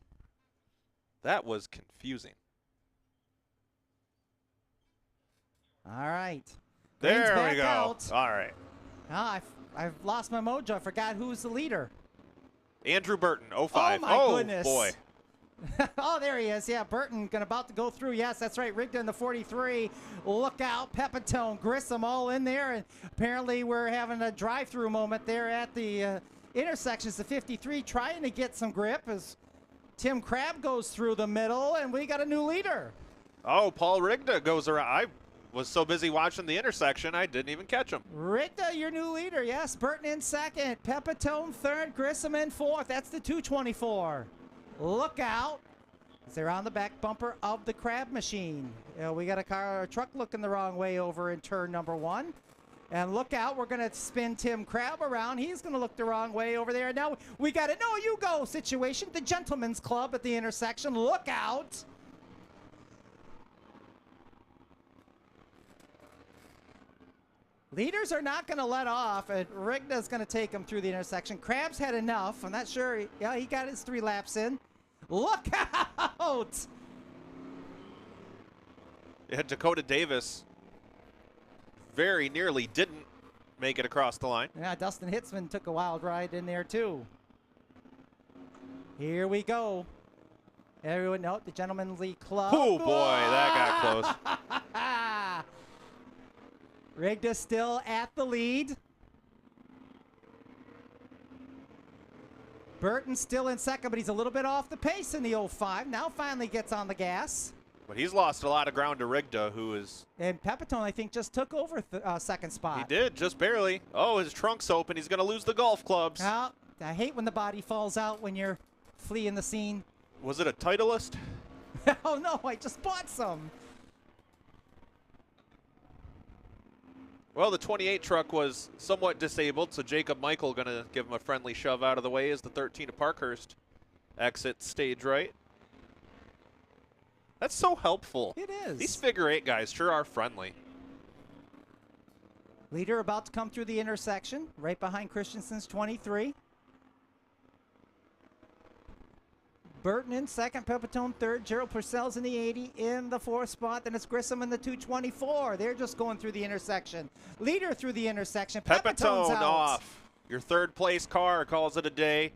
That was confusing. All right. There Green's we back go. out. All right. Ah, I've lost my mojo. I forgot who's the leader. Andrew Burton, 05. Oh, my oh goodness. boy. Oh, there he is. Yeah, Burton about to go through. Yes, that's right. Rigda in the 43. Look out. Pepitone, Grissom all in there. And apparently we're having a drive-through moment there at the intersections. The 53 trying to get some grip as Tim Crabb goes through the middle. And we got a new leader. Oh, Paul Rigda goes around. I was so busy watching the intersection, I didn't even catch him. Rigda, your new leader. Yes, Burton in second. Pepitone third. Grissom in fourth. That's the 224. Look out. They're on the back bumper of the Crab machine. We got a truck looking the wrong way over in turn number 1. And look out, we're going to spin Tim Crabb around. He's going to look the wrong way over there. Now we got a no, you go situation. The Gentleman's Club at the intersection. Look out. Leaders are not going to let off, and Rigda's going to take him through the intersection. Crabb's had enough. I'm not sure. Yeah, he got his 3 laps in. Look out! Yeah, Dakota Davis very nearly didn't make it across the line. Yeah, Dustin Hitzman took a wild ride in there, too. Here we go. Everyone, note the Gentleman's League Club. Oh, boy, that got close. Rigda still at the lead. Burton still in second, but he's a little bit off the pace in the 05. Now finally gets on the gas. But he's lost a lot of ground to Rigda, who is... And Pepitone, I think, just took over second spot. He did, just barely. Oh, his trunk's open. He's going to lose the golf clubs. I hate when the body falls out when you're fleeing the scene. Was it a Titleist? Oh, no, I just bought some. Well, the 28 truck was somewhat disabled, so Jacob Michael going to give him a friendly shove out of the way as the 13 of Parkhurst exits stage right. That's so helpful. It is. These figure 8 guys sure are friendly. Leader about to come through the intersection, right behind Christensen's 23. Burton in second, Pepitone third, Gerald Purcell's in the 80 in the 4th spot. Then it's Grissom in the 224. They're just going through the intersection. Leader through the intersection. Pepitone's Pepitone out. off. Your 3rd place car calls it a day.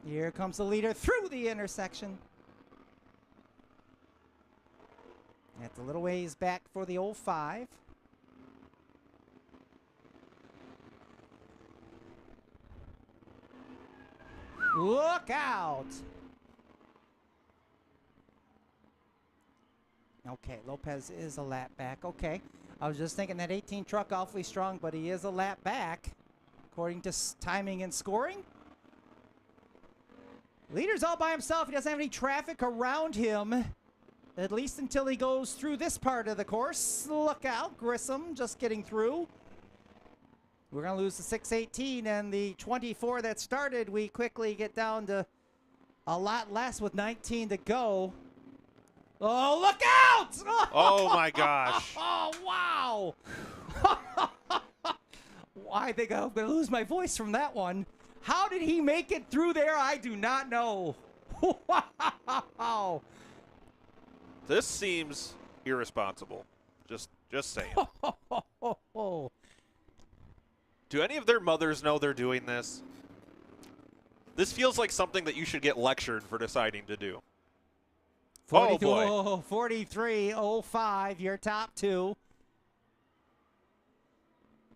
Here comes the leader through the intersection. That's a little ways back for the 05. Look out! Okay, Lopez is a lap back. Okay, I was just thinking that 18 truck awfully strong, but he is a lap back, according to timing and scoring. Leader's all by himself. He doesn't have any traffic around him, at least until he goes through this part of the course. Look out, Grissom just getting through. We're going to lose the 618 and the 24 that started. We quickly get down to a lot less with 19 to go. Oh, look out! Oh, my gosh. Oh, wow. I think I'm going to lose my voice from that one. How did he make it through there? I do not know. Wow. This seems irresponsible. Just saying. Do any of their mothers know they're doing this? This feels like something that you should get lectured for deciding to do. 42, oh, boy. 43.05, your top two.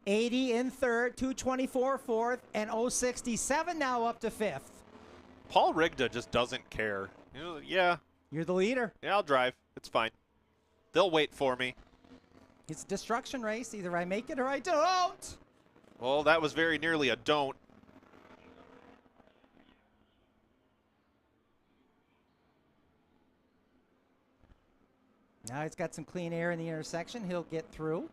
80 in third, 224 fourth, and 067 now up to fifth. Paul Rigda just doesn't care. You know, yeah. You're the leader. Yeah, I'll drive. It's fine. They'll wait for me. It's a destruction race. Either I make it or I don't. Well, that was very nearly a don't. Now he's got some clean air in the intersection. He'll get through.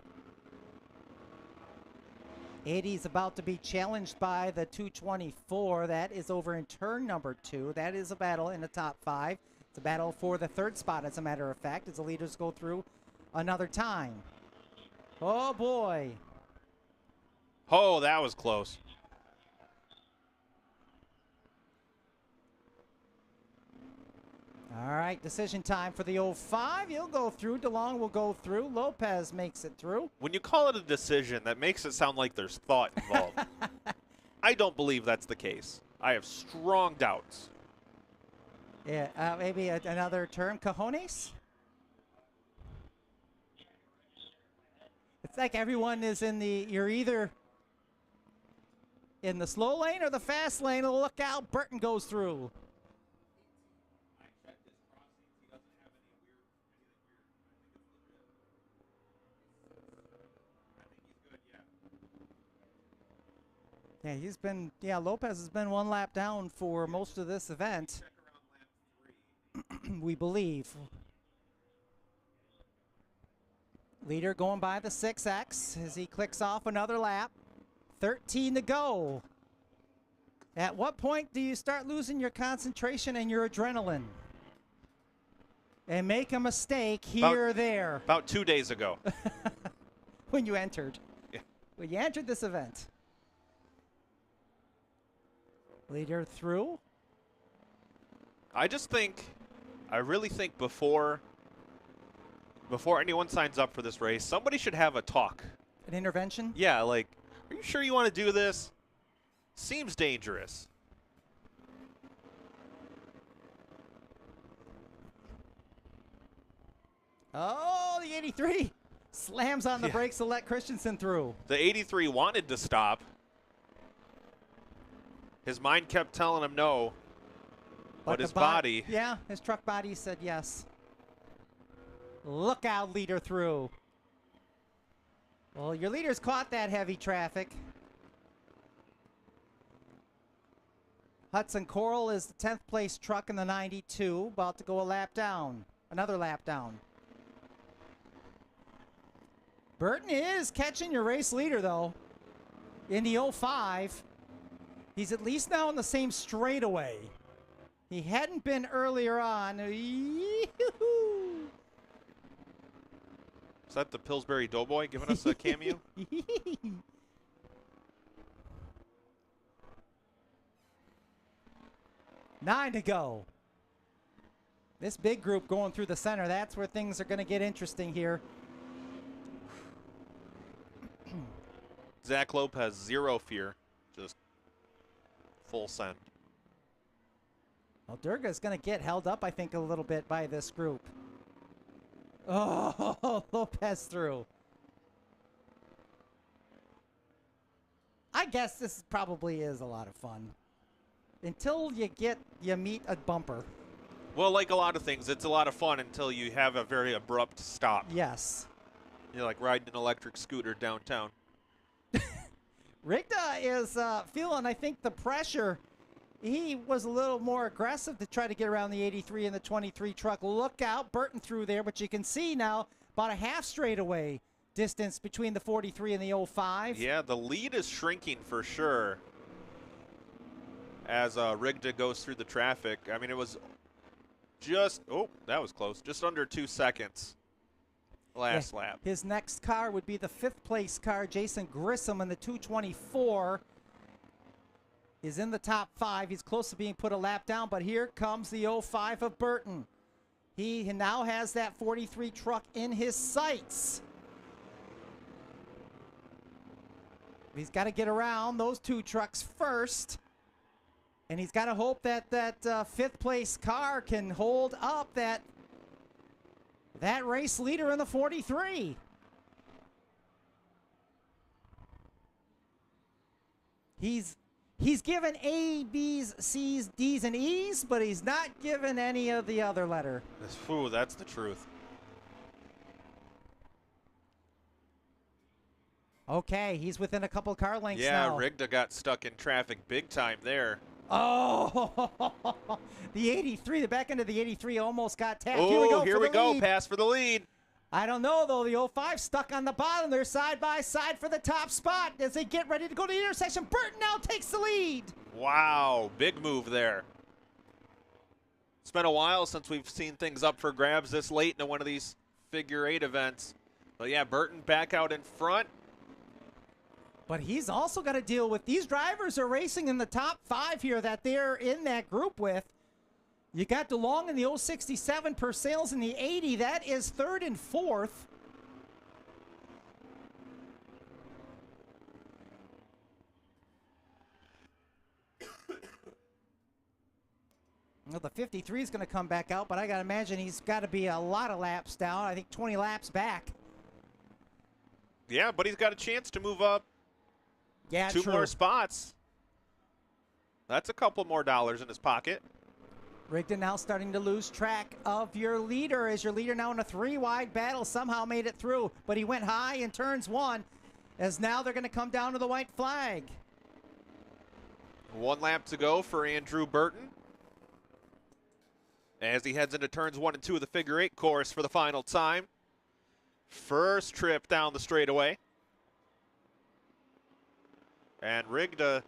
80 is about to be challenged by the 224. That is over in turn number 2. That is a battle in the top 5. It's a battle for the third spot, as a matter of fact, as the leaders go through another time. Oh, boy. Oh, that was close. All right, decision time for the 05. He'll go through. DeLong will go through. Lopez makes it through. When you call it a decision, that makes it sound like there's thought involved. I don't believe that's the case. I have strong doubts. Yeah, maybe another term, cojones? It's like everyone is in the, you're either in the slow lane or the fast lane. Look out, Burton goes through. Yeah, he's been, Lopez has been one lap down for most of this event. We believe. Leader going by the 6X as he clicks off another lap. 13 to go. At what point do you start losing your concentration and your adrenaline? And make a mistake here or there. About 2 days ago. When you entered. Yeah. When you entered this event. Leader through. I really think before anyone signs up for this race, somebody should have a talk. An intervention? Yeah, like, are you sure you want to do this? Seems dangerous. Oh, the 83 slams on the brakes to let Christensen through. The 83 wanted to stop. His mind kept telling him no, but his body. Yeah, his truck body said yes. Look out, leader through. Well, your leader's caught that heavy traffic. Hudson Coral is the 10th place truck in the 92, about to go a lap down. Another lap down. Burton is catching your race leader, though. In the 05. He's at least now in the same straightaway. He hadn't been earlier on. Yee-hoo-hoo. Is that the Pillsbury Doughboy giving us a cameo? 9 to go. This big group going through the center, that's where things are going to get interesting here. Zach Lopez, zero fear. Just full send. Well, Durga's going to get held up, I think, a little bit by this group. Oh, Lopez through. I guess this probably is a lot of fun. Until you meet a bumper. Well, like a lot of things, it's a lot of fun until you have a very abrupt stop. Yes. You're like riding an electric scooter downtown. Rigda is feeling, I think, the pressure. He was a little more aggressive to try to get around the 83 and the 23 truck. Look out, Burton through there, but you can see now about a half straightaway distance between the 43 and the 05. Yeah, the lead is shrinking for sure as Rigda goes through the traffic. I mean, it was just, that was close, just under 2 seconds last lap. His next car would be the 5th place car, Jason Grissom, in the 224. Is in the top 5. He's close to being put a lap down, but here comes the 05 of Burton. He now has that 43 truck in his sights. He's got to get around those two trucks first. And he's got to hope that that fifth place car can hold up that race leader in the 43. He's given A, B's, C's, D's, and E's, but he's not given any of the other letter. Ooh, that's the truth. Okay, he's within a couple car lengths yeah, now. Rigda got stuck in traffic big time there. Oh, the 83, the back end of the 83 almost got tapped. Here we Oh, go. here for we the go. lead. Pass for the lead. I don't know, though. The 05 stuck on the bottom. They're side by side for the top spot as they get ready to go to the intersection. Burton now takes the lead. Wow, big move there. It's been a while since we've seen things up for grabs this late into one of these figure 8 events. But yeah, Burton back out in front. But he's also got to deal with these drivers are racing in the top 5 here that they're in that group with. You got DeLong in the 067, Purcell's in the 80. That is 3rd and 4th. Well, the 53 is going to come back out, but I got to imagine he's got to be a lot of laps down. I think 20 laps back. Yeah, but he's got a chance to move up. Yeah, 2 true. more spots. That's a couple more dollars in his pocket. Rigdon now starting to lose track of your leader as your leader now in a 3-wide battle somehow made it through, but he went high in turns 1 as now they're going to come down to the white flag. 1 lap to go for Andrew Burton as he heads into turns 1 and 2 of the figure 8 course for the final time. First trip down the straightaway. And Rigda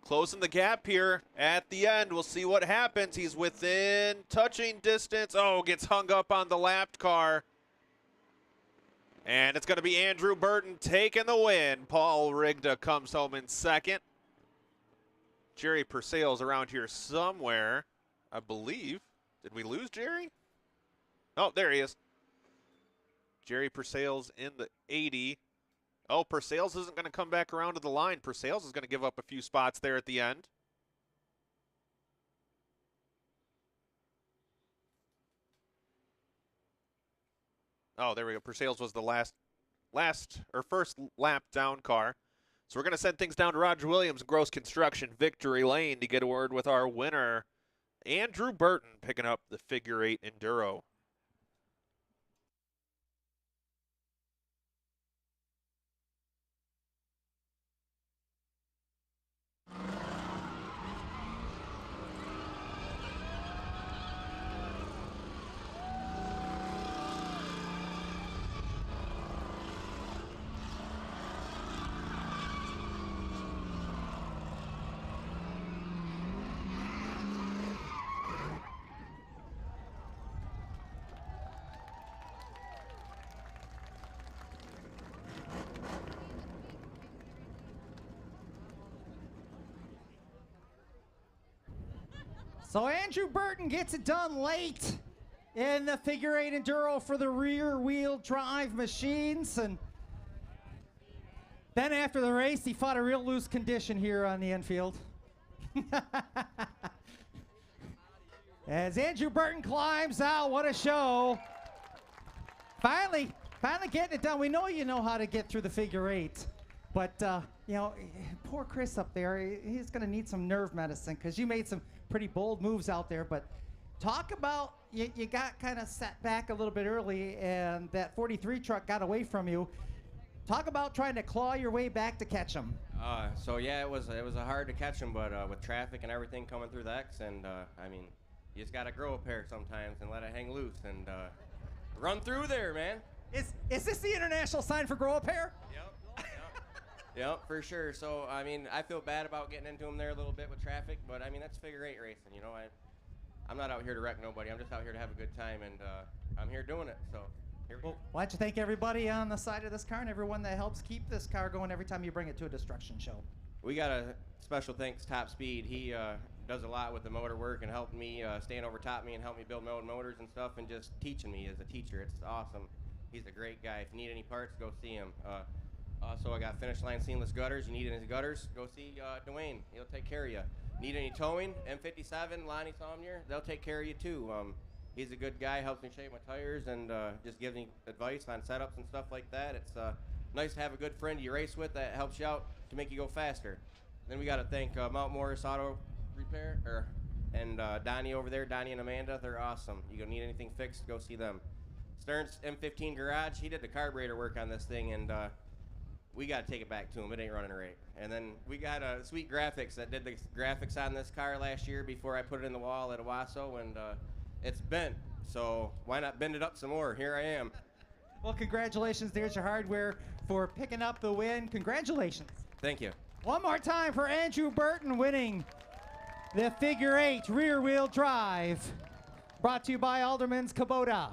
closing the gap here at the end. We'll see what happens. He's within touching distance. Oh, gets hung up on the lapped car. And it's going to be Andrew Burton taking the win. Paul Rigda comes home in second. Jerry Purcell's around here somewhere, I believe. Did we lose Jerry? Oh, there he is. Jerry Purcell's in the 80. Oh, Purcell's isn't going to come back around to the line. Purcell's is going to give up a few spots there at the end. Oh, there we go. Purcell's was the first lap down car. So we're going to send things down to Roger Williams, Gross Construction, Victory Lane to get a word with our winner, Andrew Burton, picking up the figure 8 Enduro. So Andrew Burton gets it done late in the figure 8 Enduro for the rear wheel drive machines. And then after the race, he fought a real loose condition here on the infield. As Andrew Burton climbs out, what a show. Finally getting it done. We know you know how to get through the figure 8. But, you know, poor Chris up there, he's going to need some nerve medicine because you made some pretty bold moves out there. But talk about, you got kind of set back a little bit early and that 43 truck got away from you. Talk about trying to claw your way back to catch him. So yeah, it was hard to catch him, but with traffic and everything coming through the X, and I mean, you just got to grow a pair sometimes and let it hang loose and run through there, man. Is this the international sign for grow a pair? Yep, for sure. So, I mean, I feel bad about getting into him there a little bit with traffic, but I mean, that's figure 8 racing, you know. I'm not out here to wreck nobody. I'm just out here to have a good time, and I'm here doing it. So, here we go. Why don't you thank everybody on the side of this car and everyone that helps keep this car going every time you bring it to a destruction show. We got a special thanks to Top Speed. He does a lot with the motor work and helping me, staying over top me and helping me build my own motors and stuff, and just teaching me as a teacher. It's awesome. He's a great guy. If you need any parts, go see him. So I got Finish Line Seamless Gutters. You need any gutters, go see Dwayne. He'll take care of you. Need any towing? M57, Lonnie Somnier, they'll take care of you too. He's a good guy, helps me shape my tires, and just gives me advice on setups and stuff like that. It's nice to have a good friend you race with that helps you out to make you go faster. Then we got to thank Mount Morris Auto Repair, and Donnie over there, Donnie and Amanda. They're awesome. You need anything fixed, go see them. Stern's M15 Garage, he did the carburetor work on this thing, and we got to take it back to him. It ain't running right. And then we got Sweet Graphics that did the graphics on this car last year before I put it in the wall at Owosso, and it's bent, so why not bend it up some more? Here I am. Well, congratulations, There's Your Hardware, for picking up the win. Congratulations. Thank you. One more time for Andrew Burton winning the Figure 8 rear-wheel drive. Brought to you by Alderman's Kubota.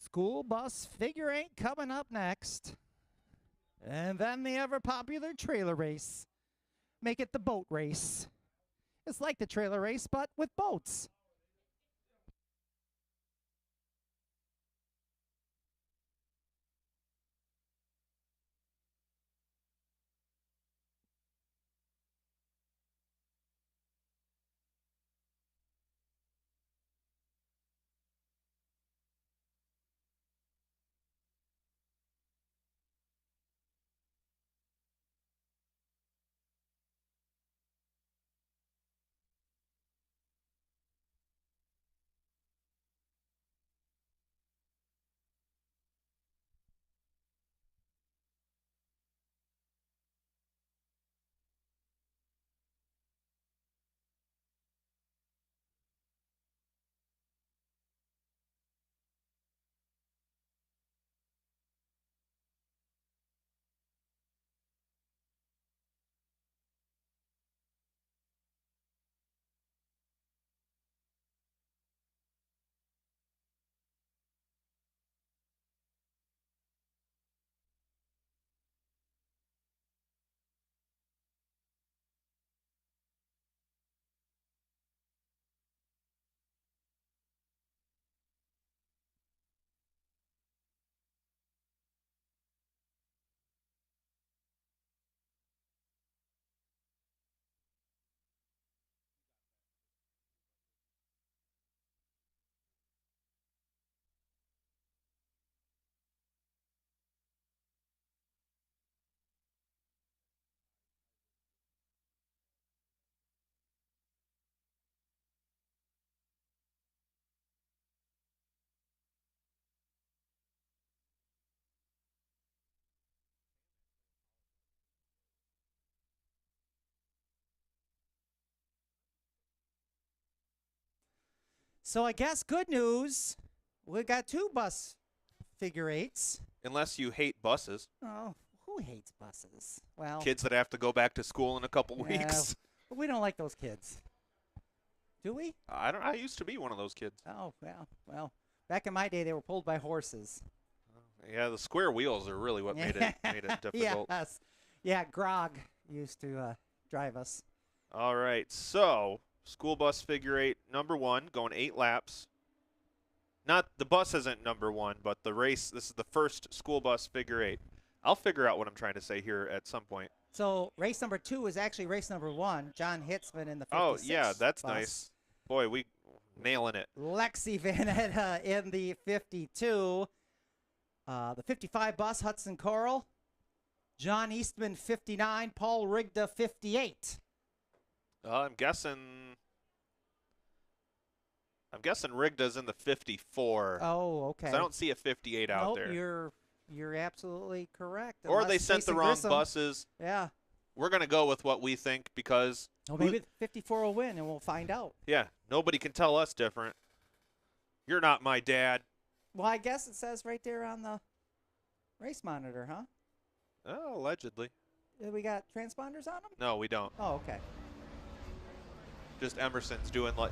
School bus Figure 8 coming up next. And then the ever-popular trailer race. Make it the boat race. It's like the trailer race, but with boats. So I guess good news, we got 2 bus Figure 8s. Unless you hate buses. Oh, who hates buses? Well, Kids that have to go back to school in a couple yeah, weeks. We don't like those kids. Do we? I used to be one of those kids. Oh, well, back in my day, they were pulled by horses. Yeah, the square wheels are really what made it difficult. Yes. Yeah, Grog used to drive us. All right, so school bus Figure 8, number 1, going 8 laps. Not the bus isn't number 1, but the race. This is the first school bus Figure 8. I'll figure out what I'm trying to say here at some point. So race number 2 is actually race number 1. John Hitzman in the 56 Oh yeah, that's bus. nice. Boy, we nailing it. Lexi Vanetta in the 52. The 55 bus, Hudson Coral. John Eastman, 59. Paul Rigda, 58. I'm guessing Rigda's in the 54. Oh, okay. 'Cause I don't see a 58 out Nope, there. you're absolutely correct. Or they Unless sent the Jason wrong Grissom- buses. Yeah. We're going to go with what we think because Well, maybe the 54 will win, and we'll find out. yeah, nobody can tell us different. You're not my dad. Well, I guess it says right there on the race monitor, huh? Oh, allegedly. We got transponders on them? No, we don't. Oh, okay. Just Emerson's doing like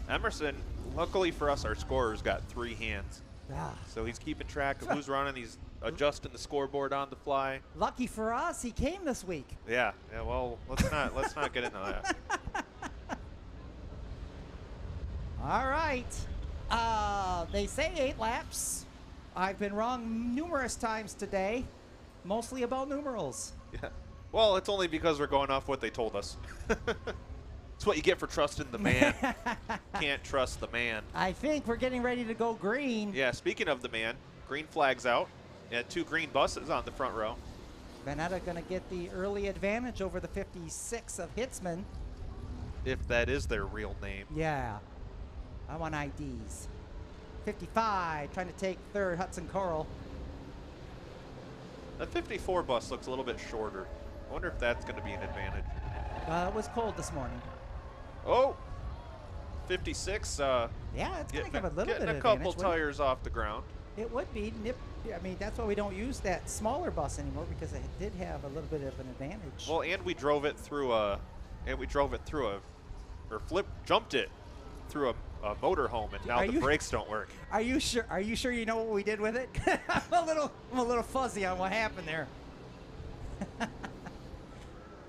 Emerson. Luckily for us, our scorer's got 3 hands. Ah. So he's keeping track of who's running. He's adjusting the scoreboard on the fly. Lucky for us, he came this week. Yeah. Yeah. Well, let's not get into that. All right. They say 8 laps. I've been wrong numerous times today, mostly about numerals. Yeah. Well, it's only because we're going off what they told us. It's what you get for trusting the man. Can't trust the man. I think we're getting ready to go green. Yeah, speaking of the man, green flag's out. Yeah, 2 green buses on the front row. Vanetta going to get the early advantage over the 56 of Hitzman. If that is their real name. Yeah. I want IDs. 55 trying to take third, Hudson Coral. That 54 bus looks a little bit shorter. I wonder if that's going to be an advantage. It was cold this morning. Oh, 56. Yeah, it's going to give a little bit of getting a advantage. couple wouldn't tires off the ground. It would be. I mean, that's why we don't use that smaller bus anymore, because it did have a little bit of an advantage. Well, and we drove it through jumped it through a motorhome, and now the brakes don't work. Are you sure? Are you sure you know what we did with it? I'm a little fuzzy on what happened there.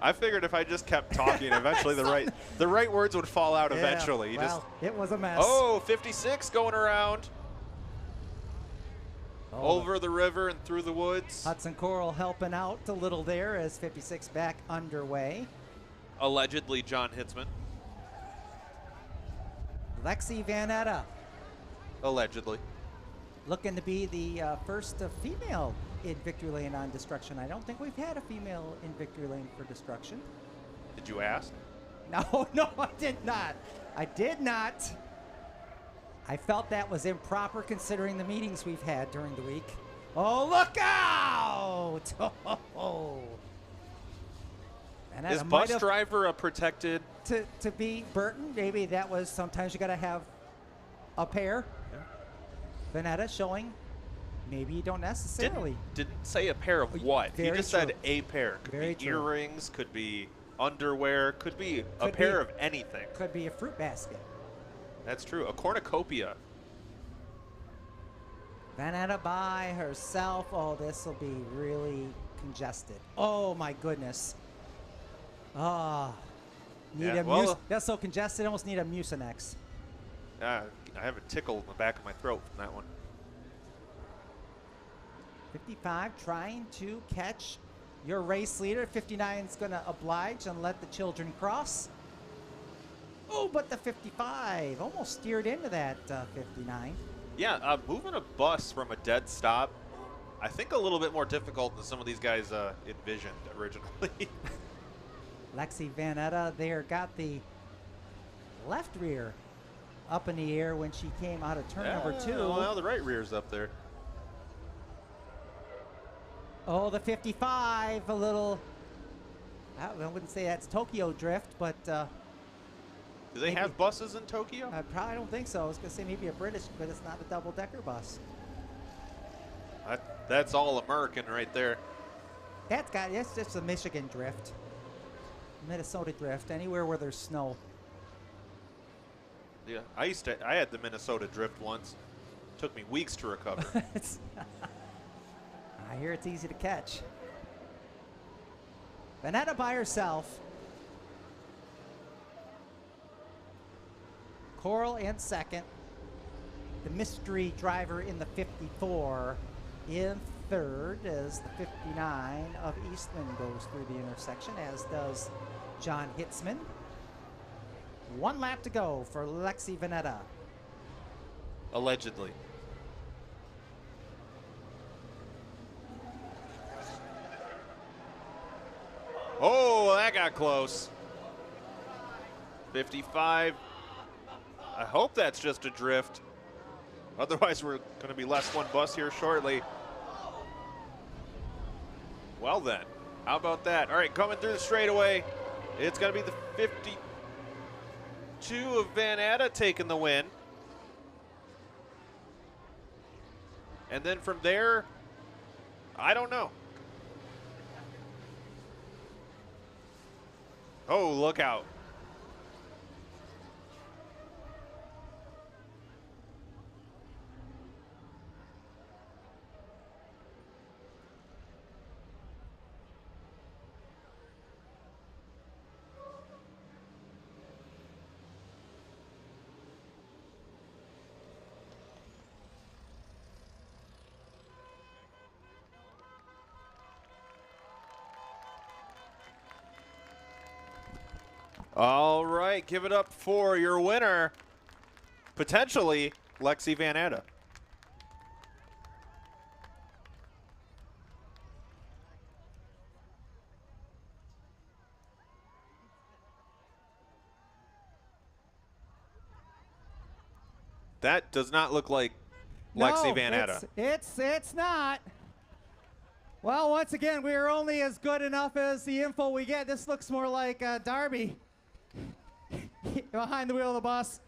I figured if I just kept talking, eventually the right words would fall out. Eventually, well, it was a mess. Oh, 56 going around. Over the river and through the woods. Hudson Coral helping out a little there as 56 back underway. Allegedly, John Hitzman. Lexi Vanetta. Allegedly. Looking to be the first female in victory lane on destruction. I don't think we've had a female in victory lane for destruction. Did you ask? No, I did not. I did not. I felt that was improper considering the meetings we've had during the week. Oh, look out! Oh. And Is bus driver a protected? To be Burton, maybe that was, sometimes you got to have a pair. Yeah. Vanetta showing maybe you don't necessarily. Didn't say a pair of what. He just said a pair. Could Very be true. earrings, could be underwear, could be a pair of anything. Could be a fruit basket. That's true. A cornucopia. Vanetta by herself. Oh, this will be really congested. Oh, my goodness. Oh, that's so congested, I almost need a Mucinex. I have a tickle in the back of my throat from that one. 55 trying to catch your race leader. 59 is going to oblige and let the children cross. Oh, but the 55 almost steered into that 59. Yeah, moving a bus from a dead stop, I think a little bit more difficult than some of these guys envisioned originally. Lexi Vanetta there got the left rear up in the air when she came out of turn number 2. Well, now the right rear's up there. Oh, the 55, a little, I wouldn't say that's Tokyo drift, but. Do they have buses in Tokyo? I probably don't think so. I was going to say maybe a British, but it's not a double-decker bus. That's all American right there. That's just a Michigan drift. Minnesota drift, anywhere where there's snow. Yeah, I had the Minnesota drift once. Took me weeks to recover. I hear it's easy to catch. Vanetta by herself. Coral in second. The mystery driver in the 54 in third as the 59 of Eastman goes through the intersection, as does John Hitzman. 1 lap to go for Lexi Vanetta. Allegedly. Oh, that got close. 55. I hope that's just a drift. Otherwise, we're going to be less one bus here shortly. Well then, how about that? All right, coming through the straightaway, it's going to be the 52 of Van Atta taking the win. And then from there, I don't know. Oh, look out. All right, give it up for your winner, potentially Lexi Van Atta. That does not look like Lexi Van Atta. It's not. Well, once again, we are only as good enough as the info we get. This looks more like Darby behind the wheel of the bus.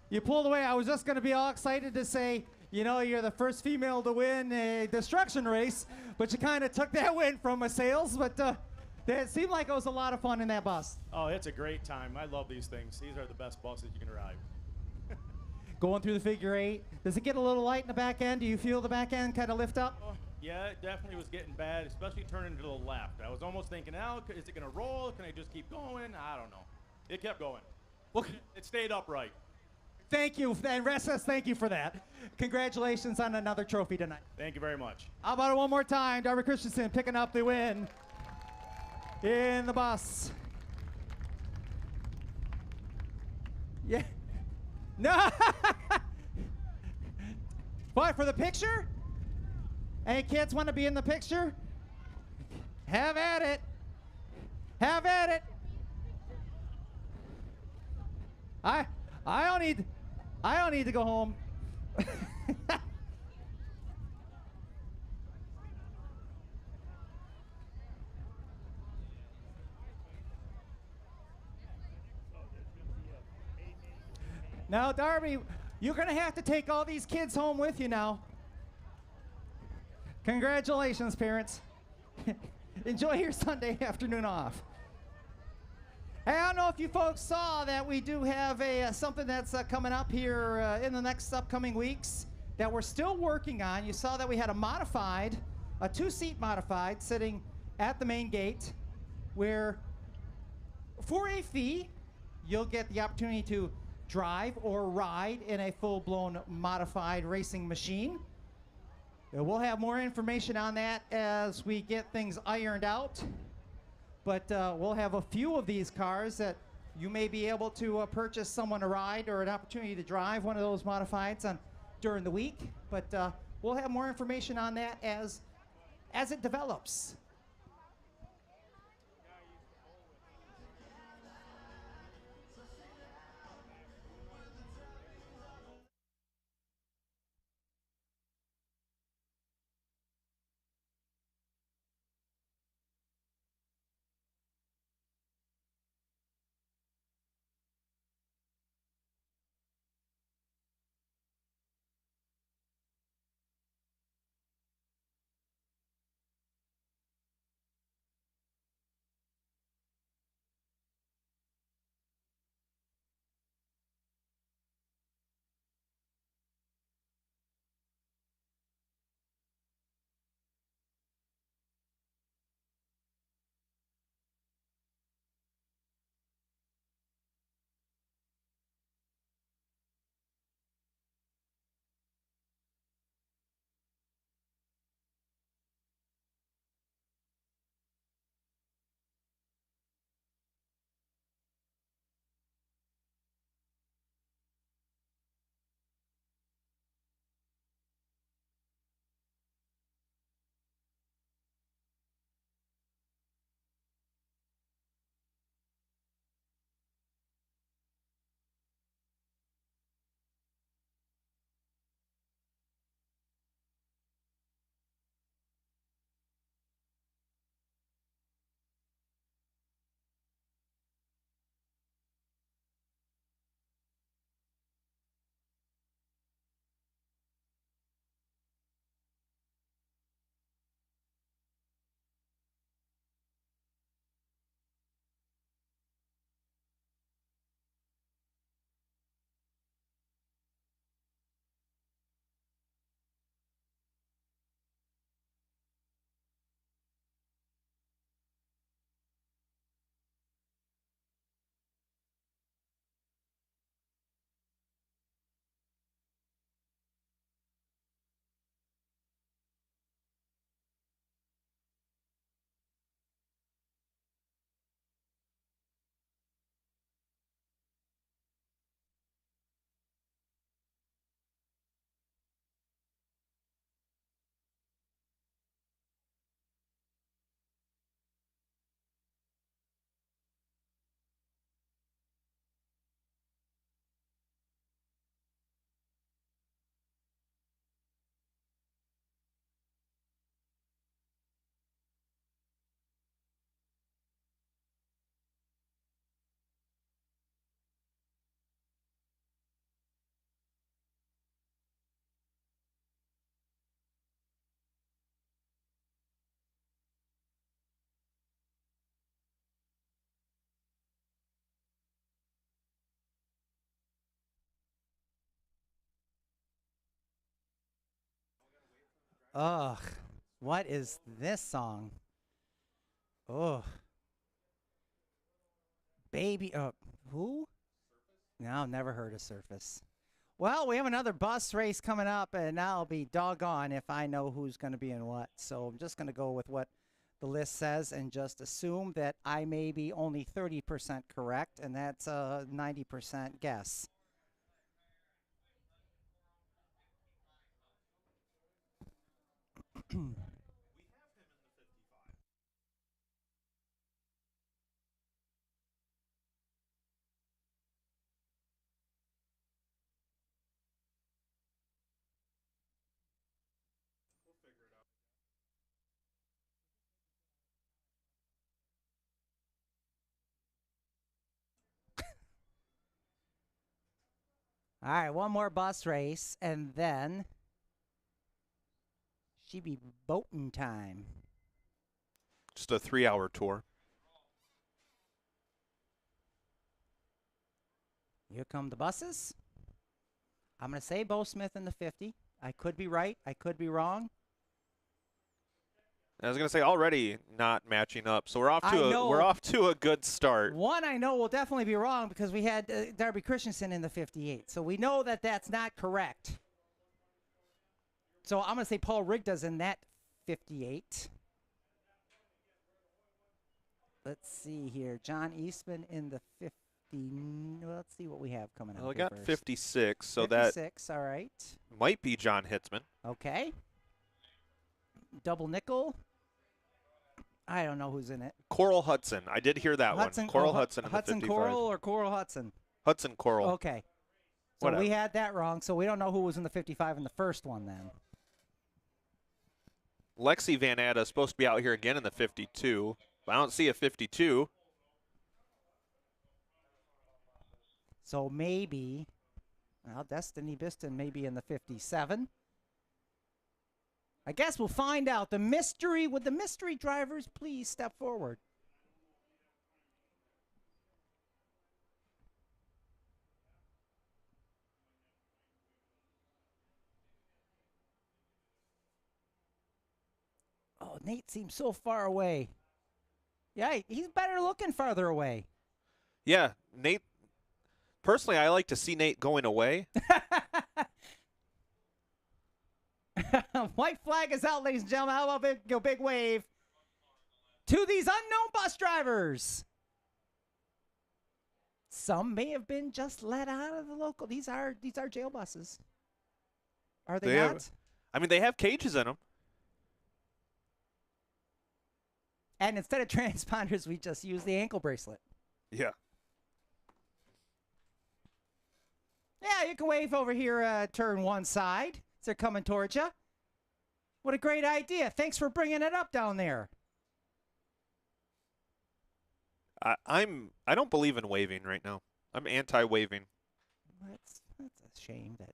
You pulled away. I was just going to be all excited to say, you know, you're the first female to win a destruction race, but you kind of took that win from a sales. But it seemed like it was a lot of fun in that bus. Oh, it's a great time. I love these things. These are the best buses you can ride. Going through the figure eight, does it get a little light in the back end? Do you feel the back end kind of lift up? Oh, yeah, it definitely was getting bad, especially turning to the left. I was almost thinking, oh, is it going to roll? Can I just keep going? I don't know. It kept going. Well, it stayed upright. Thank you, and Ressus, thank you for that. Congratulations on another trophy tonight. Thank you very much. How about it one more time? Darby Christensen picking up the win in the bus. Yeah. No. What, for the picture? Any kids want to be in the picture? Have at it. Have at it. I don't need to go home. Now, Darby, you're going to have to take all these kids home with you now. Congratulations, parents. Enjoy your Sunday afternoon off. Hey, I don't know if you folks saw that we do have something that's coming up here in the next upcoming weeks that we're still working on. You saw that we had a two-seat modified sitting at the main gate where for a fee, you'll get the opportunity to drive or ride in a full-blown modified racing machine. We'll have more information on that as we get things ironed out. But we'll have a few of these cars that you may be able to purchase someone to ride or an opportunity to drive one of those modifieds during the week. But we'll have more information on that as it develops. Ugh. What is this song? Ugh. Baby. Who? No, never heard of Surface. Well, we have another bus race coming up, and I'll be doggone if I know who's going to be in what. So I'm just going to go with what the list says and just assume that I may be only 30% correct, and that's a 90% guess. All right, one more bus race, and then she be boating time. Just a 3-hour tour. Here come the buses. I'm going to say Bo Smith in the 50. I could be right. I could be wrong. I was going to say already not matching up, so we're off to a good start. One I know will definitely be wrong because we had Darby Christensen in the 58, so we know that that's not correct. So I'm going to say Paul Rigda's in that 58. Let's see here. John Eastman in the 50. Let's see what we have coming up. Well, I got first. 56, so 56, all right. might be John Hitzman. Okay. Double nickel. I don't know who's in it. Coral Hudson. I did hear that Hudson, one. Coral oh, Hudson in Hudson the 55. Coral or Coral Hudson? Hudson Coral. Okay. So Whatever. we had that wrong, so we don't know who was in the 55 in the first one then. Lexi Van Atta is supposed to be out here again in the 52, but I don't see a 52. So maybe, well, Destiny Biston may be in the 57. I guess we'll find out. The mystery, would the mystery drivers please step forward? Oh, Nate seems so far away. Yeah, he's better looking farther away. Yeah, Nate. Personally, I like to see Nate going away. White flag is out, ladies and gentlemen. How about a big wave to these unknown bus drivers? Some may have been just let out of the local. These are jail buses. Are they not? I mean, they have cages in them. And instead of transponders, we just use the ankle bracelet. Yeah. Yeah, you can wave over here, turn one side. They're coming towards you. What a great idea. Thanks for bringing it up down there. I don't believe in waving right now. I'm anti-waving. That's a shame that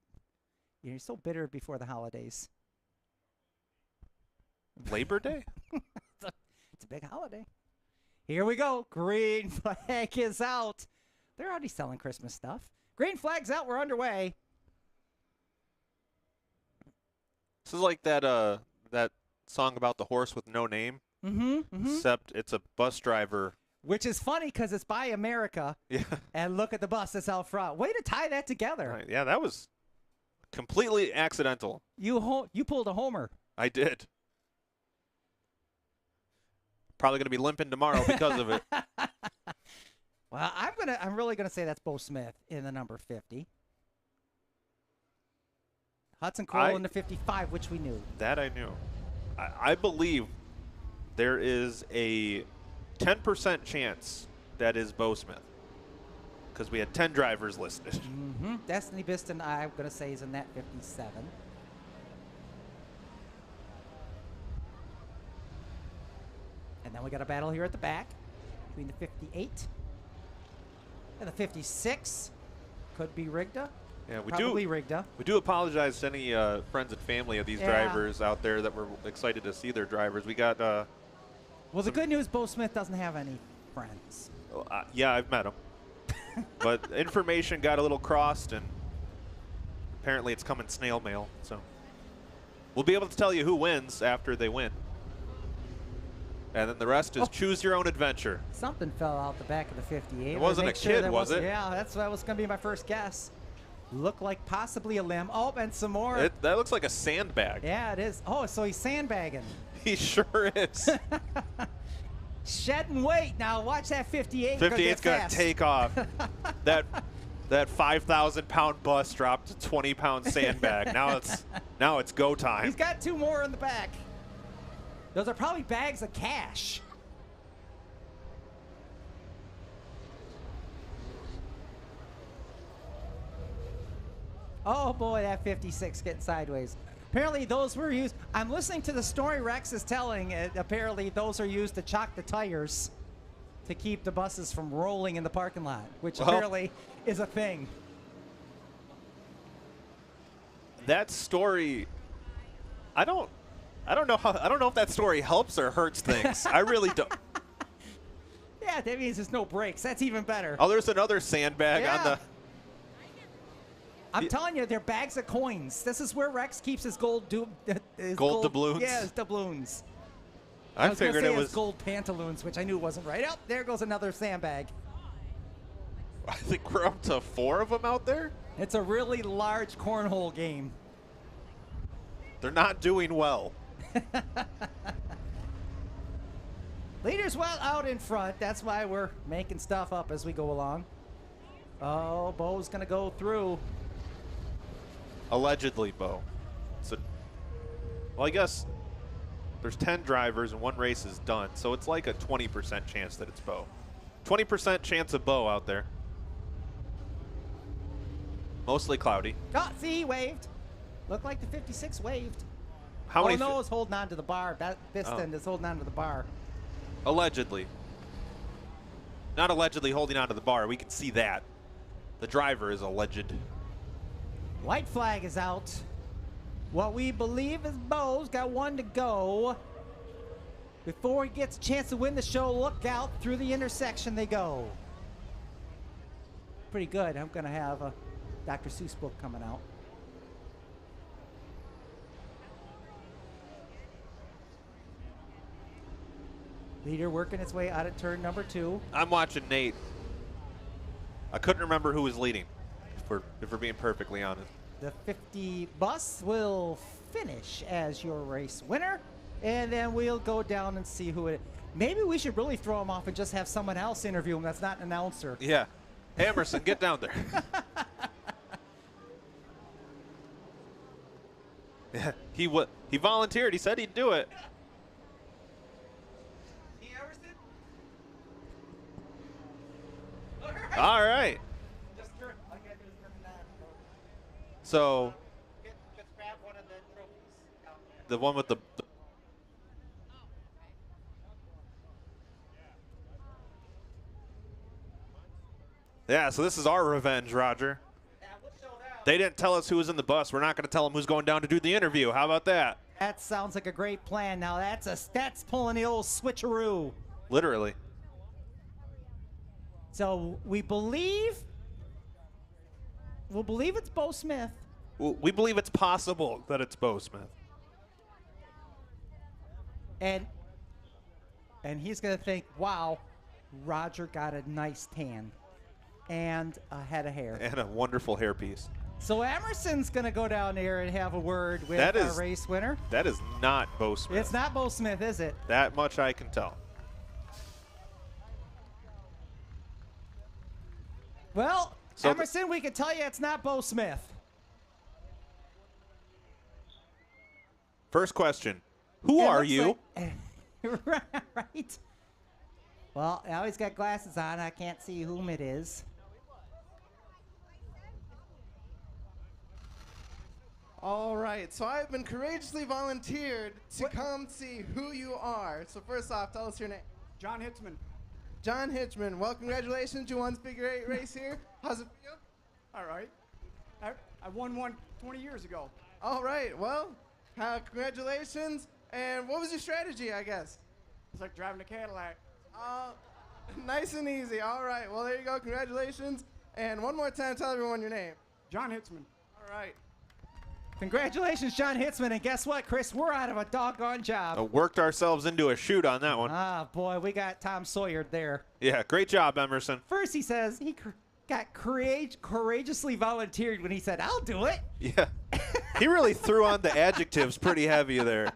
you're so bitter before the holidays. Labor Day? It's a big holiday. Here we go. Green flag is out. They're already selling Christmas stuff. Green flag's out. We're underway. This is like that song about the horse with no name. Except it's a bus driver. Which is funny because it's by America. Yeah. And look at the bus that's out front. Way to tie that together. Right. Yeah, that was completely accidental. You pulled a homer. I did. Probably gonna be limping tomorrow because of it. Well, I'm really gonna say that's Bo Smith in the number 50. Hudson Coral in the 55, which we knew. That I knew. I believe there is a 10% chance that is Bo Smith because we had 10 drivers listed. Destiny Biston, I'm going to say, is in that 57. And then we got a battle here at the back between the 58 and the 56. Could be Rigda. Yeah, Probably Rigda. We do apologize to any friends and family of these drivers out there that were excited to see their drivers. We got. Well, the good news, Bo Smith doesn't have any friends. Yeah, I've met him. But information got a little crossed, and apparently it's coming snail mail. So. We'll be able to tell you who wins after they win. And then the rest is choose your own adventure. Something fell out the back of the 58. It wasn't a kid, was it? Yeah, that was going to be my first guess. Looked like possibly a limb. Oh, and some more. That looks like a sandbag. Yeah, it is. Oh, so he's sandbagging. He sure is. Shedding weight. Now watch that 58. 58's going to take off. that 5,000-pound bus dropped to 20-pound sandbag. Now it's go time. He's got 2 more in the back. Those are probably bags of cash. Oh boy, that 56 getting sideways. Apparently those were used. I'm listening to the story Rex is telling. Apparently those are used to chock the tires to keep the buses from rolling in the parking lot, which apparently is a thing. That story, I don't know if that story helps or hurts things. I really don't. Yeah, that means there's no brakes. That's even better. Oh, there's another sandbag on the. I'm telling you, they're bags of coins. This is where Rex keeps his gold doubloons? Yeah, his doubloons. I figured it was his gold pantaloons, which I knew wasn't right. Oh, there goes another sandbag. I think we're up to 4 of them out there. It's a really large cornhole game. They're not doing well. Leader's well out in front. That's why we're making stuff up as we go along. Oh, Bo's going to go through. Allegedly, Bo. Well, I guess there's 10 drivers and 1 race is done, so it's like a 20% chance that it's Bo. 20% chance of Bo out there. Mostly cloudy. Oh, see, he waved. Looked like the 56 waved. How many? No, it's holding on to the bar. That piston is holding on to the bar. Allegedly. Not allegedly holding on to the bar. We can see that. The driver is alleged. White flag is out. What we believe is Bo's got 1 to go. Before he gets a chance to win the show, look out. Through the intersection they go. Pretty good. I'm going to have a Dr. Seuss book coming out. Leader working its way out of turn number 2. I'm watching Nate. I couldn't remember who was leading, if we're being perfectly honest. The 50 bus will finish as your race winner, and then we'll go down and see who it. Maybe we should really throw him off and just have someone else interview him that's not an announcer. Yeah. Emerson, get down there. Yeah, he volunteered. He said he'd do it. All right. So the one with the yeah, so this is our revenge, Roger. They didn't tell us who was in the bus. We're not going to tell them who's going down to do the interview. How about that? That sounds like a great plan. Now that's pulling the old switcheroo. Literally. So we'll believe it's Bo Smith. We believe it's possible that it's Bo Smith. And he's going to think, wow, Roger got a nice tan and a head of hair. And a wonderful hairpiece. So Emerson's going to go down there and have a word with our race winner. That is not Bo Smith. It's not Bo Smith, is it? That much I can tell. Well, so Emerson, we can tell you it's not Bo Smith. First question. Who are you? Right. Well, now he's got glasses on. I can't see whom it is. All right, so I've been courageously volunteered to come see who you are. So first off, tell us your name. John Hitzman. John Hitchman. Well, congratulations. You won the figure 8 race here. How's it feel? All right. I won one 20 years ago. All right. Well, congratulations. And what was your strategy, I guess? It's like driving a Cadillac. Nice and easy. All right. Well, there you go. Congratulations. And one more time, tell everyone your name. John Hitzman. All right. Congratulations, John Hitzman. And guess what, Chris? We're out of a doggone job. Worked ourselves into a shoot on that one. Ah, boy, we got Tom Sawyer there. Yeah, great job, Emerson. First, he says he got courageously volunteered when he said, I'll do it. Yeah. He really threw on the adjectives pretty heavy there.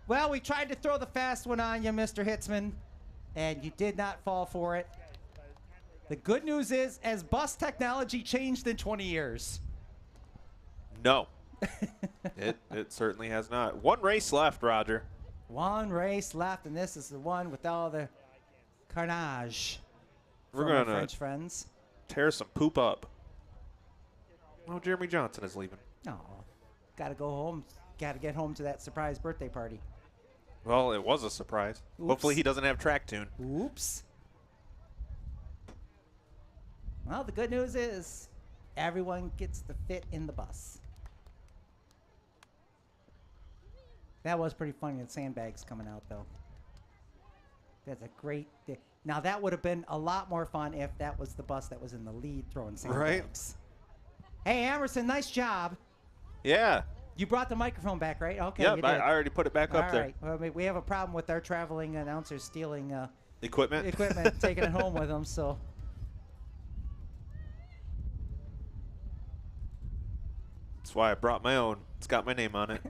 Well, we tried to throw the fast one on you, Mr. Hitzman, and you did not fall for it. The good news is, has bus technology changed in 20 years? No. It certainly has not. One race left, Roger. One race left, and this is the one with all the carnage. We're going going French friends. Tear some poop up. Oh, Jeremy Johnson is leaving. No. Got to go home. Got to get home to that surprise birthday party. Well, it was a surprise. Oops. Hopefully he doesn't have track tune. Oops. Well, the good news is everyone gets to fit in the bus. That was pretty funny, the sandbags coming out, though. That's a great day. Now, that would have been a lot more fun if that was the bus that was in the lead throwing sandbags. Right. Hey, Emerson, nice job. Yeah. You brought the microphone back, right? Okay. Yep, I already put it back up there. All right. Well, I mean, we have a problem with our traveling announcers stealing equipment, taking it home with them, so. That's why I brought my own. It's got my name on it.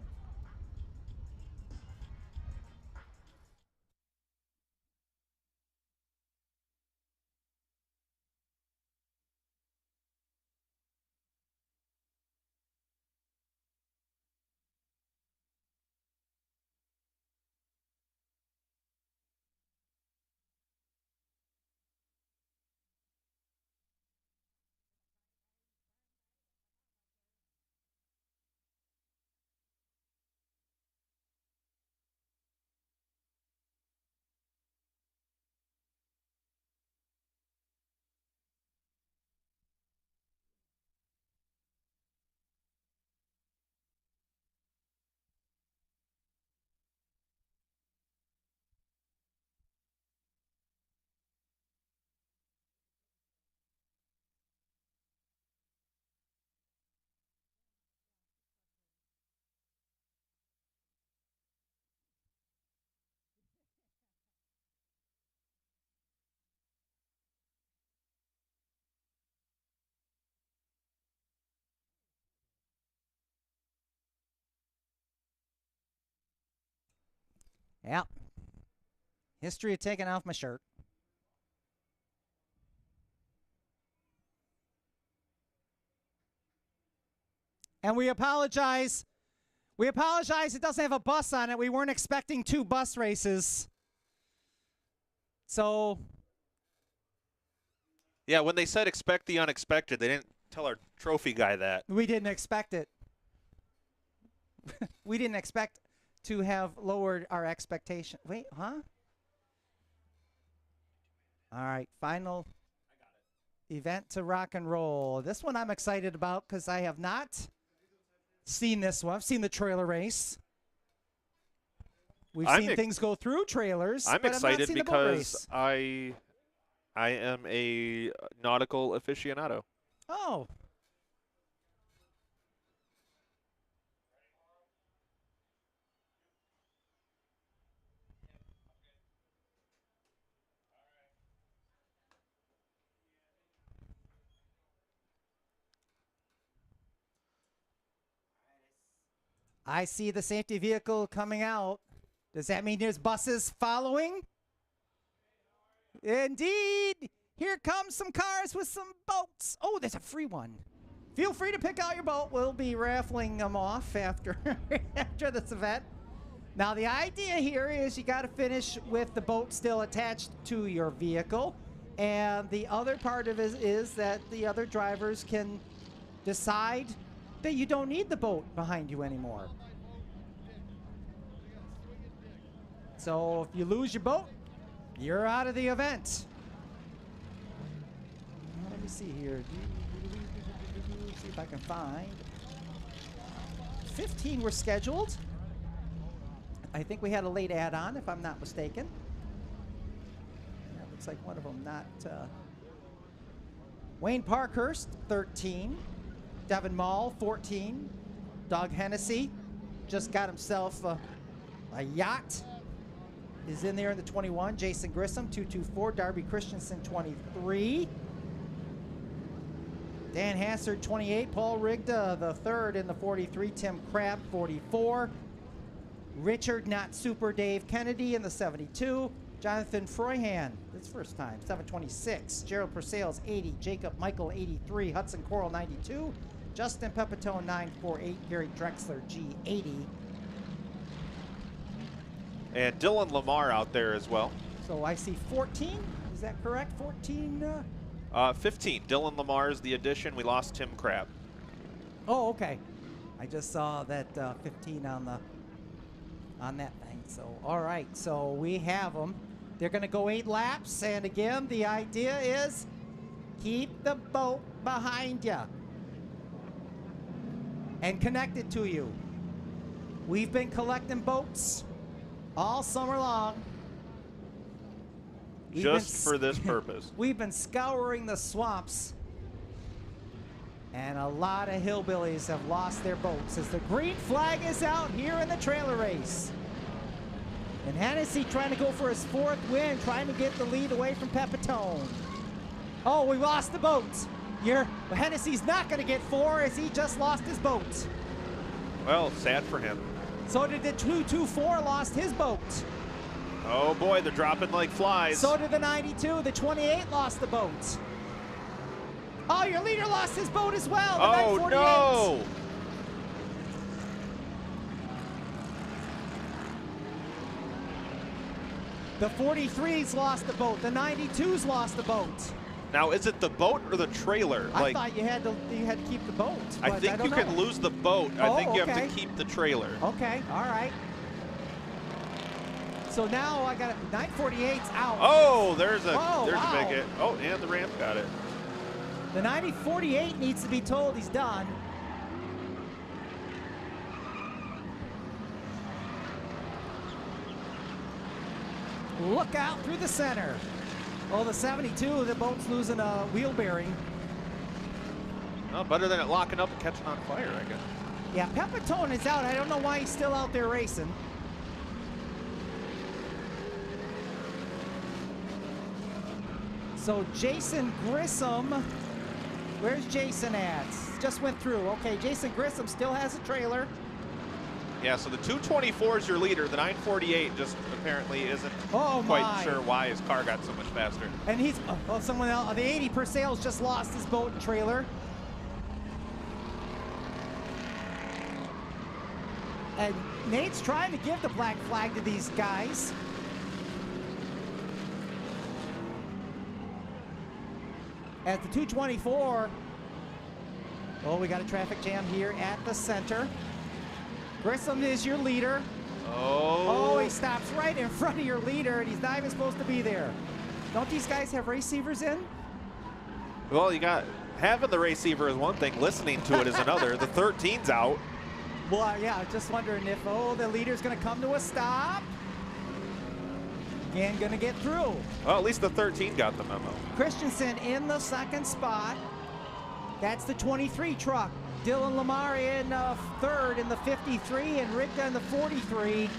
Yeah. History of taking off my shirt. And we apologize. We apologize. It doesn't have a bus on it. We weren't expecting 2 bus races. So. Yeah, when they said expect the unexpected, they didn't tell our trophy guy that. We didn't expect it. We didn't expect to have lowered our expectation. Wait, huh? All right, final event to rock and roll. This one I'm excited about because I have not seen this one. I've seen the trailer race. We've seen things go through trailers. I'm but excited I've not seen the boat race. because I am a nautical aficionado. Oh. I see the safety vehicle coming out. Does that mean there's buses following? Indeed. Here comes some cars with some boats. Oh, there's a free one. Feel free to pick out your boat. We'll be raffling them off after, after this event. Now, the idea here is you got to finish with the boat still attached to your vehicle. And the other part of it is that the other drivers can decide that you don't need the boat behind you anymore. So if you lose your boat, you're out of the event. Let me see here. See if I can find. 15 were scheduled. I think we had a late add-on, if I'm not mistaken. That looks like one of them not. Wayne Parkhurst, 13. Devin Mall, 14. Doug Hennessy just got himself a yacht. Is in there in the 21. Jason Grissom, 224. Darby Christensen, 23. Dan Hassard, 28. Paul Rigda, the third in the 43. Tim Crabb, 44. Richard Not Super Dave Kennedy in the 72. Jonathan Froyhan, his first time, 726. Gerald Purcell's 80. Jacob Michael, 83. Hudson Coral, 92. Justin Pepitone, 948. Gary Drexler, G80. And Dylan Lamar out there as well. So I see 14. Is that correct? 14? 15. Dylan Lamar is the addition. We lost Tim Crabb. Oh, okay. I just saw that 15 on that thing. So, all right. So we have them. They're going to go 8 laps. And again, the idea is keep the boat behind you and connect it to you. We've been collecting boats all summer long. Just for this purpose. We've been scouring the swamps, and a lot of hillbillies have lost their boats as the green flag is out here in the trailer race. And Hennessy trying to go for his 4th win, trying to get the lead away from Pepitone. Oh, we lost the boat. Hennessy's not going to get 4 as he just lost his boat. Well, sad for him. So did the 224 lost his boat. Oh boy, they're dropping like flies. So did the 92. The 28 lost the boat. Oh, your leader lost his boat as well. The 948. No! The 43's lost the boat. The 92's lost the boat. Now, is it the boat or the trailer? I thought you had to keep the boat. I think you can lose the boat. Oh, I think you okay. have to keep the trailer. Okay, all right. So now I got 948's out. Oh, there's a wow. big hit. Oh, and the ramp got it. The 9048 needs to be told he's done. Look out through the center. Oh, the 72, the boat's losing a wheel bearing. Oh, better than it locking up and catching on fire, I guess. Yeah, Pepitone is out. I don't know why he's still out there racing. So Jason Grissom, where's Jason at? Just went through. Okay, Jason Grissom still has a trailer. Yeah, so the 224 is your leader. The 948 just apparently isn't quite sure why his car got so much faster. And he's, someone else, the 80 per sales just lost his boat and trailer. And Nate's trying to give the black flag to these guys. At the 224, oh, we got a traffic jam here at the center. Grissom is your leader. Oh, he stops right in front of your leader, and he's not even supposed to be there. Don't these guys have receivers in? Well, you got having the receiver is one thing, listening to it is another. The 13's out. Well, yeah, just wondering if, the leader's going to come to a stop. And going to get through. Well, at least the 13 got the memo. Christensen in the 2nd spot. That's the 23 truck. Dylan Lamar in 3rd in the 53 and Rigda in the 43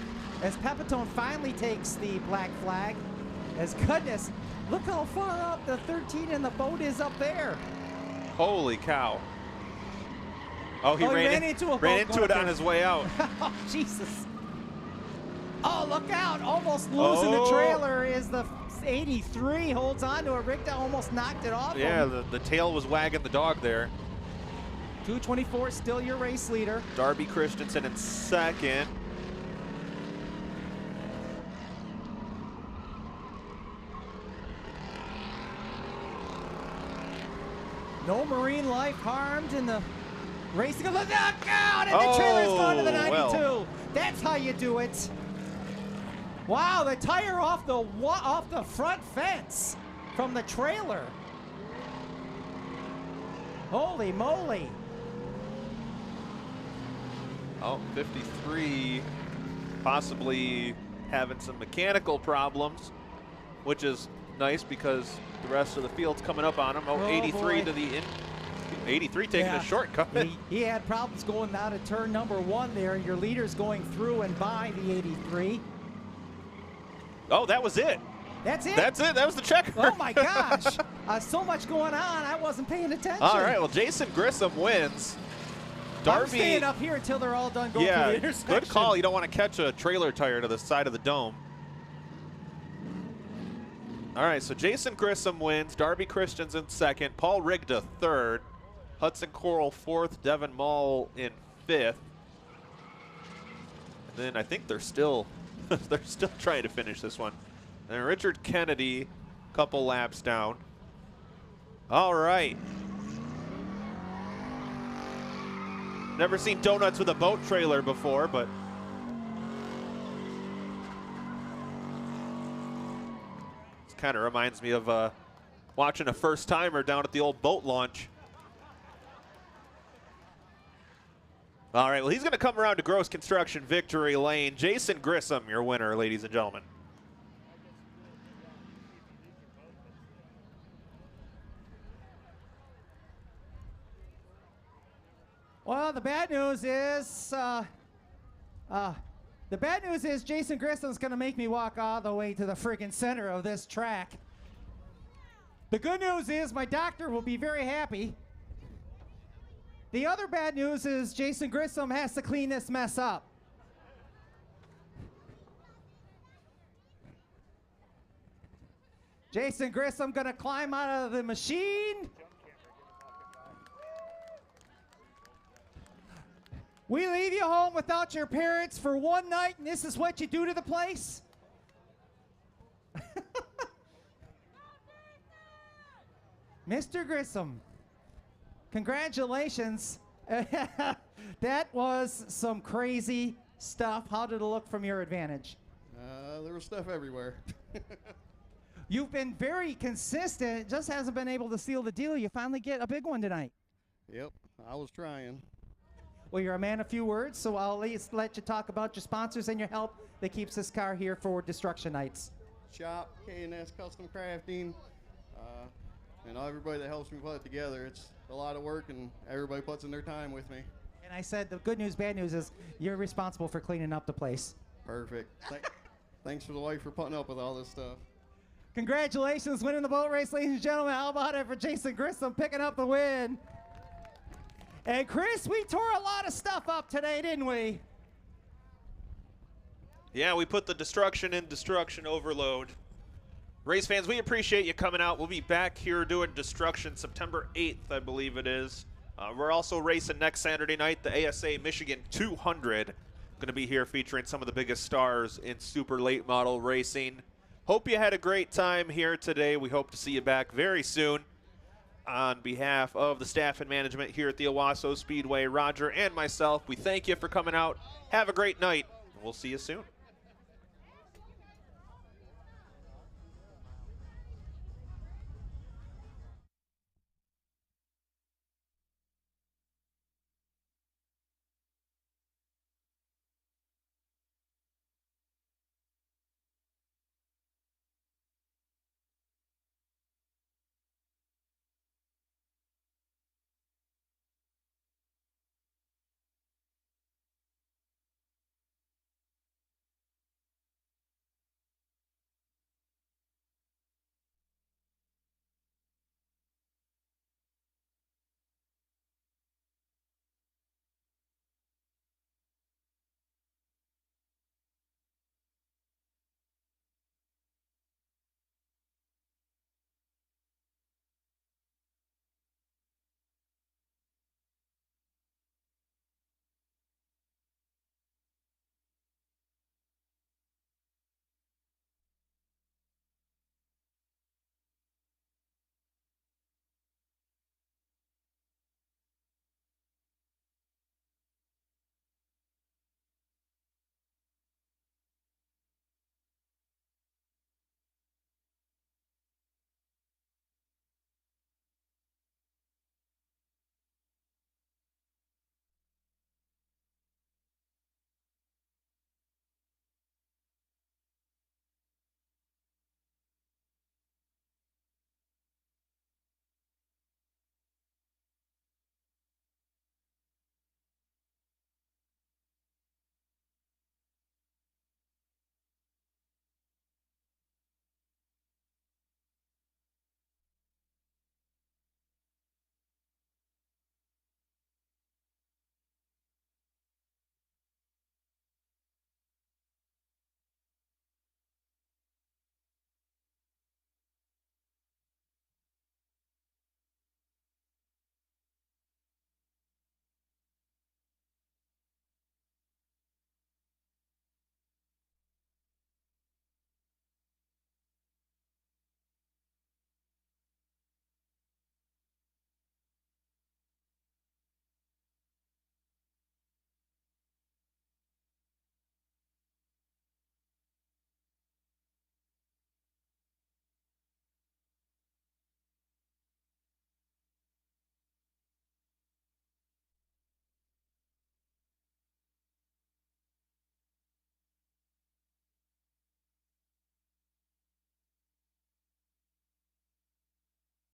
as Pepitone finally takes the black flag. As goodness, look how far up the 13 and the boat is up there. Holy cow. Oh, he ran into it on his way out. Oh, Jesus. Oh, look out. Almost losing the trailer is the 83. Holds on to it. Rigda almost knocked it off him. The tail was wagging the dog there. 224 still your race leader. Darby Christensen in 2nd. No marine life harmed in the racing. Look out! And the trailer's gone to the 92. Well. That's how you do it. Wow, the tire off the front fence from the trailer. Holy moly. Oh, 53 possibly having some mechanical problems, which is nice because the rest of the field's coming up on him. Oh, 83 boy. to the 83 taking a shortcut. He had problems going out of turn number 1 there. Your leader's going through and by the 83. Oh, that was it. That's it? That's it. That was the checker. Oh, my gosh. So much going on, I wasn't paying attention. All right, well, Jason Grissom wins. Darby, I'm staying up here until they're all done going through the intersection. Good call. You don't want to catch a trailer tire to the side of the dome. All right, so Jason Grissom wins. Darby Christensen second. Paul Rigda third. Hudson Coral fourth. Devin Mull in fifth. And then I think they're still trying to finish this one. And Richard Kennedy, a couple laps down. All right. Never seen donuts with a boat trailer before, but this kind of reminds me of watching a first-timer down at the old boat launch. All right, well, he's going to come around to Gross Construction Victory Lane. Jason Grissom, your winner, ladies and gentlemen. Well, the bad news is Jason Grissom's going to make me walk all the way to the friggin' center of this track. The good news is my doctor will be very happy. The other bad news is Jason Grissom has to clean this mess up. Jason Grissom going to climb out of the machine. We leave you home without your parents for one night, and this is what you do to the place? Mr. Grissom, congratulations. That was some crazy stuff. How did it look from your advantage? There was stuff everywhere. You've been very consistent, just hasn't been able to seal the deal. You finally get a big one tonight. Yep, I was trying. Well, you're a man of few words, so I'll at least let you talk about your sponsors and your help that keeps this car here for Destruction Nights. Shop, K&S Custom Crafting, and everybody that helps me put it together. It's a lot of work, and everybody puts in their time with me. And I said the good news, bad news is you're responsible for cleaning up the place. Perfect. Thanks for the wife for putting up with all this stuff. Congratulations, winning the boat race, ladies and gentlemen. How about it for Jason Grissom picking up the win? And Chris, we tore a lot of stuff up today, didn't we? Yeah, we put the destruction in Destruction Overload. Race fans, we appreciate you coming out. We'll be back here doing Destruction September 8th, I believe it is. We're also racing next Saturday night, the ASA Michigan 200. Going to be here featuring some of the biggest stars in super late model racing. Hope you had a great time here today. We hope to see you back very soon. On behalf of the staff and management here at the Owosso Speedway, Roger and myself, we thank you for coming out. Have a great night, and we'll see you soon.